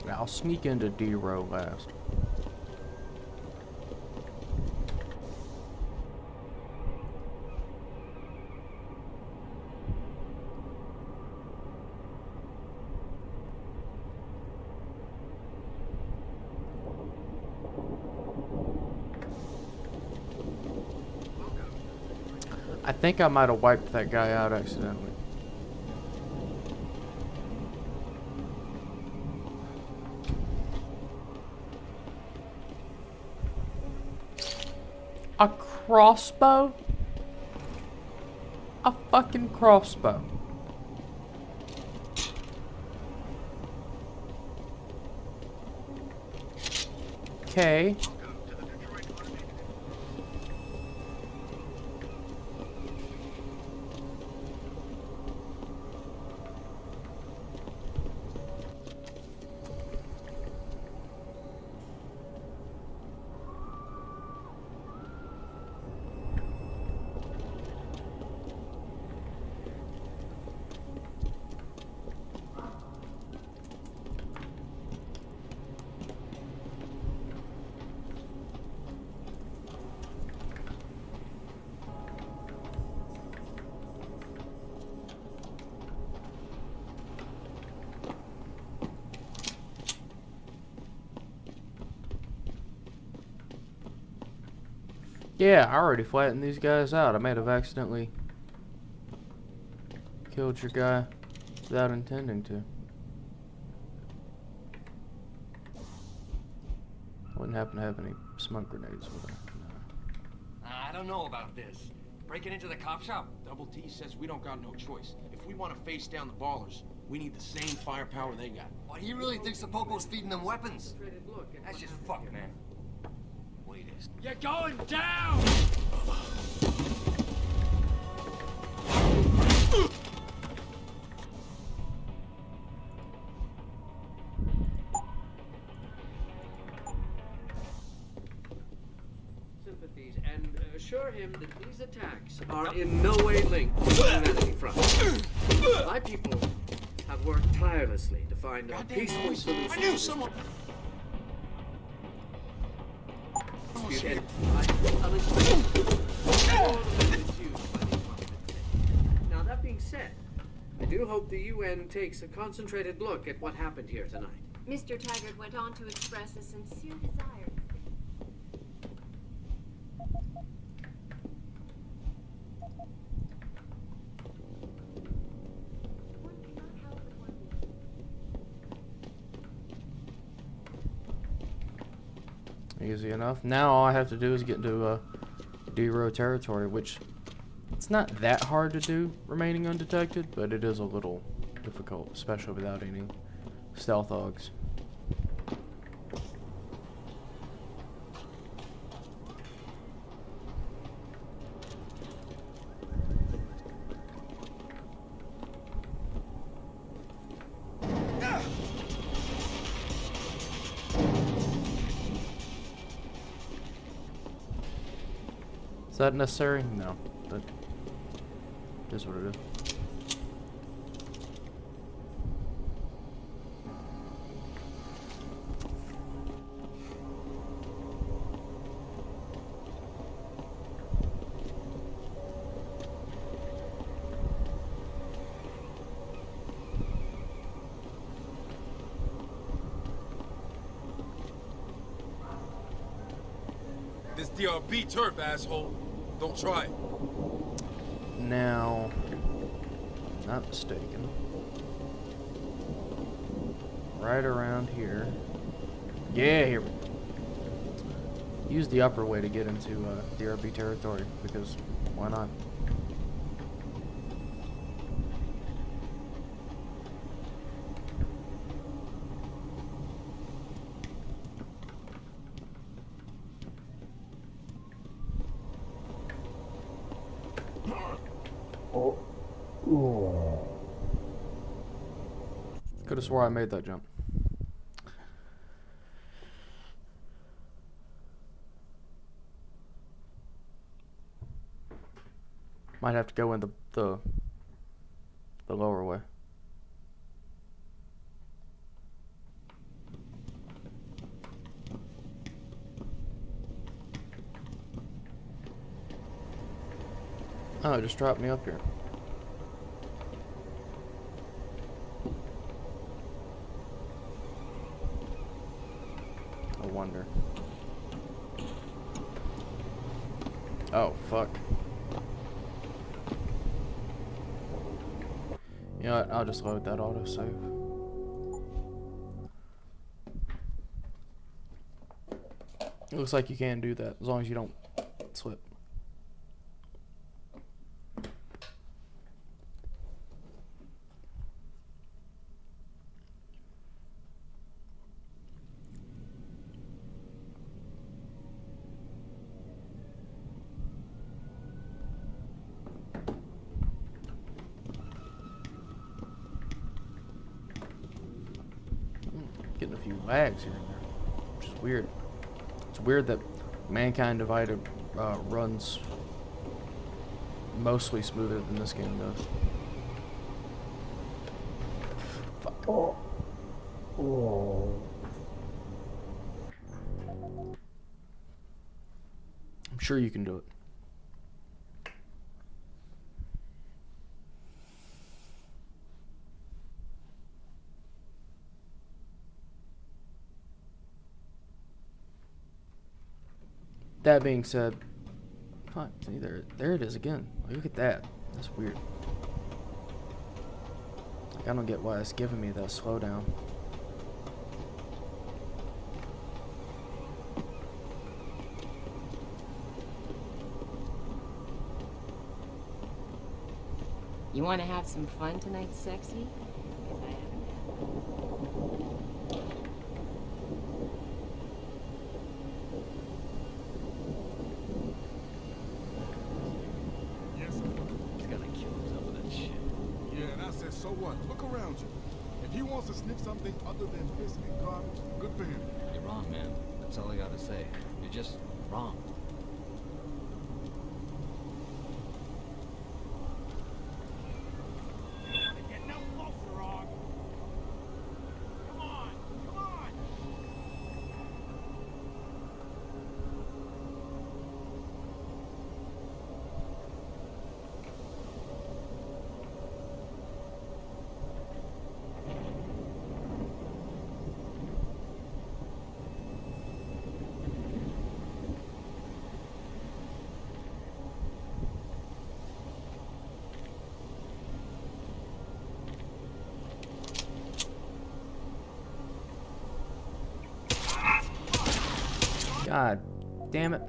S1: I'll sneak into D row last. I think I might have wiped that guy out accidentally. A crossbow? A fucking crossbow. Okay. Yeah, I already flattened these guys out. I may have accidentally killed your guy without intending to. Wouldn't happen to have any smoke grenades with him.
S14: I don't know about this. Breaking into the cop shop?
S12: Double T says we don't got no choice. If we want to face down the ballers, we need the same firepower they got.
S14: What, he really thinks the Popo's feeding them weapons? That's just fucked, man. Wait a second.
S12: You're going down!
S13: Sympathies, and assure him that these attacks are in no way linked to the humanity front. My people have worked tirelessly to find a peaceful solution.
S12: I knew someone.
S13: Dispute, and unexpected. Now, that being said, I do hope the UN takes a concentrated look at what happened here tonight.
S10: Mr. Taggart went on to express a sincere desire.
S1: Easy enough. Now all I have to do is get into D-Row territory, which it's not that hard to do remaining undetected, but it is a little difficult, especially without any stealth hogs. Is that necessary? No, but it is what it is.
S17: This DRB turf, asshole. Don't try it.
S1: Now, not mistaken, right around here. Yeah, here. Use the upper way to get into DRB territory, because why not? Could have swore I made that jump. Might have to go in the lower way. Oh, it just dropped me up here. I wonder. Oh, fuck. You know what? I'll just load that autosave. It looks like you can do that as long as you don't slip. Getting a few lags here and there, which is weird. It's weird that Mankind Divided runs mostly smoother than this game does. Fuck. I'm sure you can do it. That being said, Fuck, see, there it is again. Look at that. That's weird. Like, I don't get why it's giving me that slowdown.
S3: You want to have some fun tonight, sexy?
S23: So what? Look around you. If he wants to sniff something other than piss and garbage, good for him.
S4: You're wrong, man. That's all I gotta say. You're just wrong.
S23: Get no closer, Og. Come on, come on.
S1: God damn it.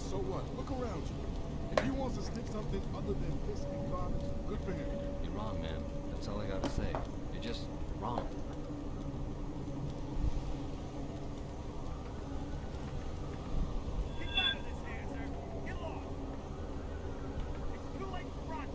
S23: So what? Look around you. If he wants to sniff something other than piss and garbage, good for him.
S4: You're wrong, man. That's all I gotta say. You're just wrong.
S23: Get out of this answer. Get lost. It's too late to run.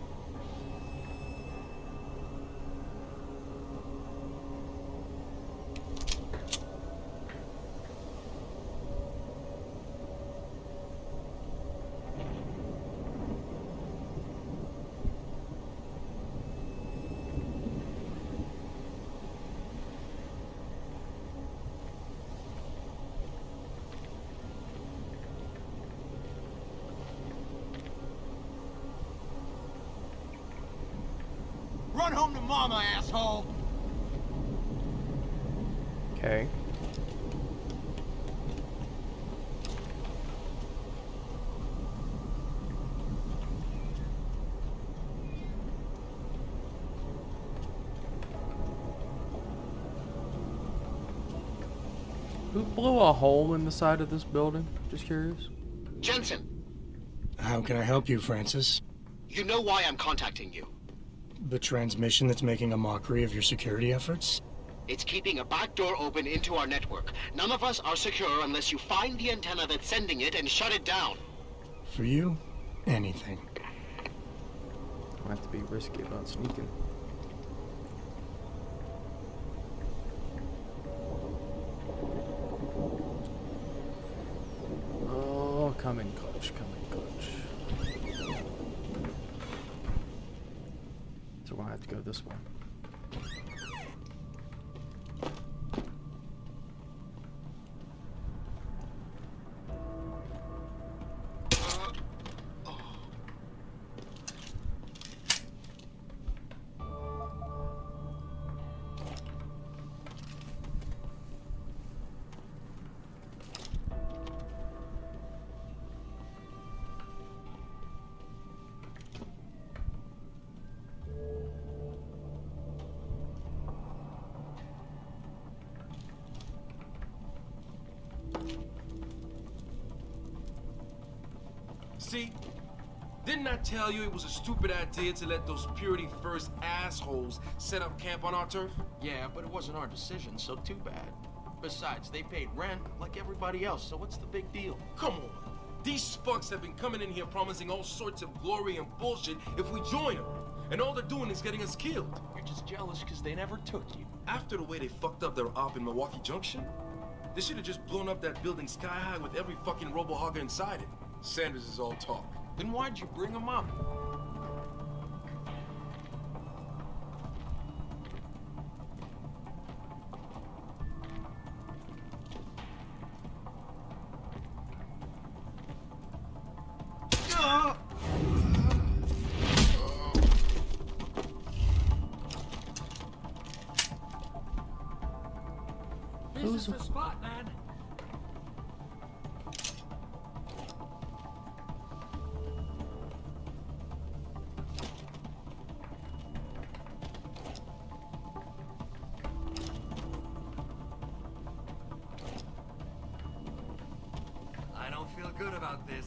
S23: Run home to mama, asshole!
S1: Okay. Who blew a hole in the side of this building? Just curious.
S16: Jensen,
S6: How can I help you, Francis?
S16: you know why I'm contacting you.
S6: The transmission that's making a mockery of your security efforts?
S16: It's keeping a back door open into our network. None of us are secure unless you find the antenna that's sending it and shut it down.
S6: For you, anything.
S1: I have to be risky about sneaking. Oh, come in clutch, come in clutch. So we'll have to go this way.
S23: See?
S17: Didn't I tell you it was a stupid idea to let those Purity First assholes set up camp on our turf?
S5: Yeah, but it wasn't our decision, so too bad. Besides, they paid rent like everybody else, so what's the big deal?
S17: Come on. These fucks have been coming in here promising all sorts of glory and bullshit if we join them. And all they're doing is getting us killed.
S5: You're just jealous because they never took you.
S17: After the way they fucked up their op in Milwaukee Junction, they should have just blown up that building sky high with every fucking robo-hogger inside it. Sanders is all talk.
S5: Then why'd you bring them up?
S12: This is the spot, man.
S4: I don't feel good about this.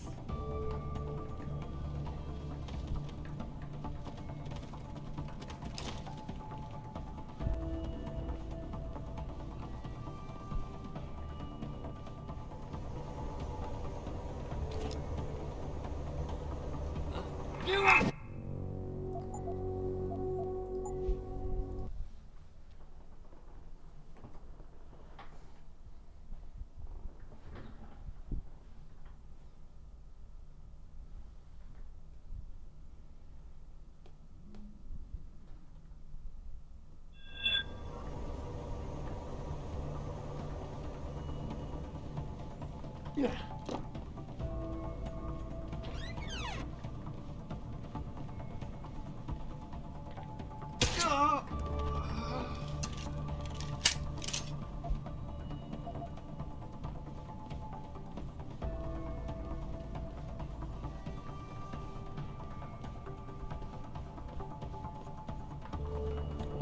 S17: Yeah.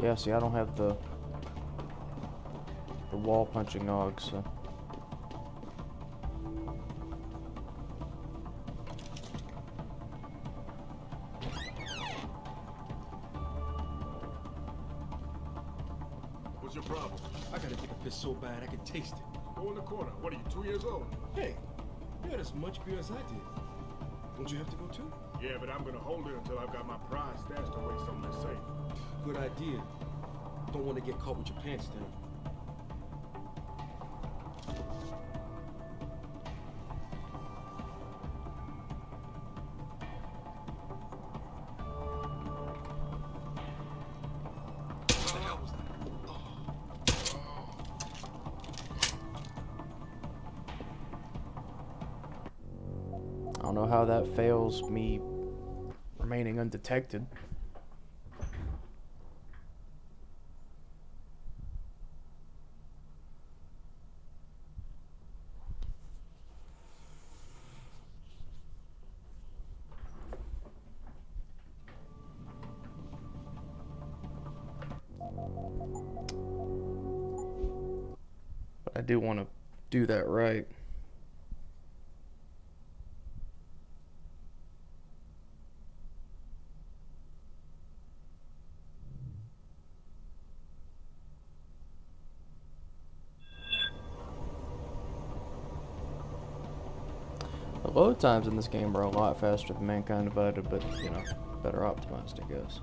S1: Yeah, see, I don't have the wall punching dogs, so.
S23: What's your problem?
S17: I gotta take a piss so bad I can taste it.
S23: Go in the corner. What are you, 2 years old?
S17: Hey, you had as much beer as I did. Don't you have to go too?
S23: Yeah, but I'm gonna hold it until I've got my prize stashed away somewhere safe.
S17: Good idea. Don't want to get caught with your pants down.
S1: I don't know how that fails me remaining undetected. But I do want to do that right. The load times in this game are a lot faster than Mankind Divided, but, you know, better optimized, I guess.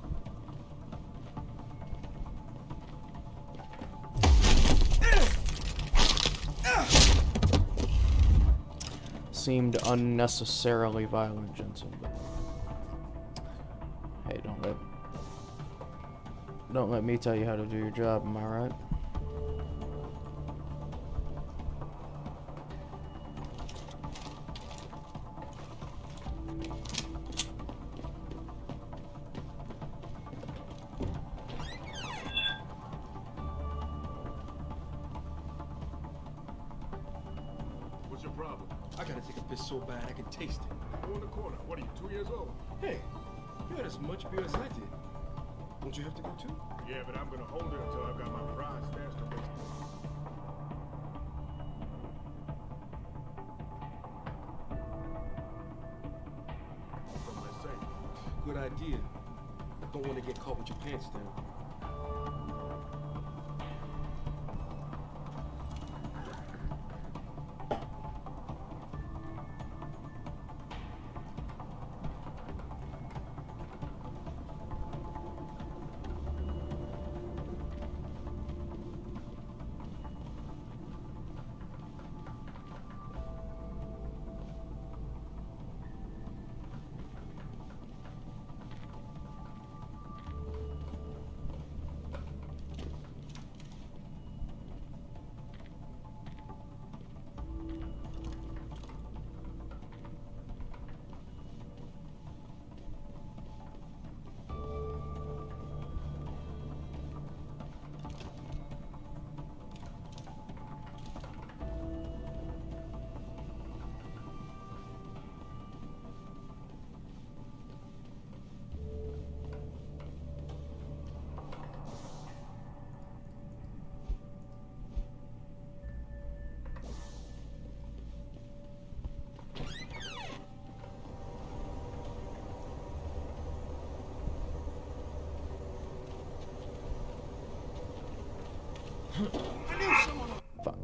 S1: Seemed unnecessarily violent, Jensen, but hey, don't let me tell you how to do your job, am I right?
S23: What's your problem?
S17: I gotta take a piss so bad I can taste it.
S23: Go in the corner. What are you, 2 years old?
S17: Hey, you had as much beer as I did. Don't you have to go too?
S23: Yeah, but I'm gonna hold it until I've got my prize stashed away. Somewhere safe.
S17: idea. Don't want to get caught with your pants down.
S1: Fuck.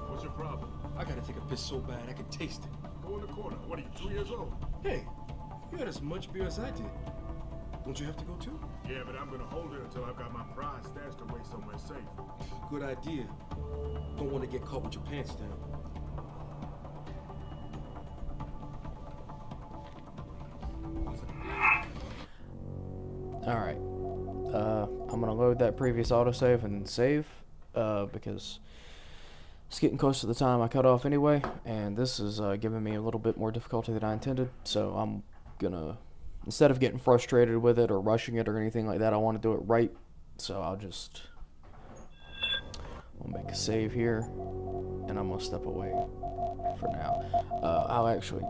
S23: What's your problem?
S17: I gotta take a piss so bad I can taste it.
S23: Go in the corner. What are you, 2 years old?
S17: Hey, you had as much beer as I did. Don't you have to go too?
S23: Yeah, but I'm gonna hold it until I've got my prize stashed away somewhere safe.
S17: Good idea. Don't want to get caught with your pants down.
S1: Alright. I'm gonna load that previous autosave and save, because it's getting close to the time I cut off anyway, and this is giving me a little bit more difficulty than I intended, so I'm gonna, instead of getting frustrated with it or rushing it or anything like that, I want to do it right, so I'll make a save here, and I'm gonna step away for now. I'll actually...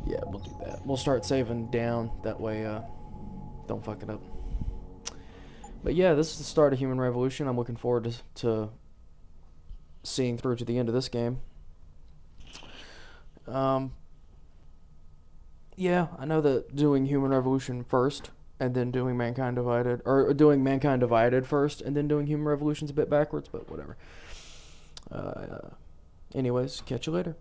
S1: Yeah, we'll do that. We'll start saving down, that way don't fuck it up. But yeah, this is the start of Human Revolution. I'm looking forward to seeing through to the end of this game. Yeah, I know that doing Human Revolution first and then doing Mankind Divided, or doing Mankind Divided first and then doing Human Revolution's a bit backwards, but whatever. Anyways, catch you later.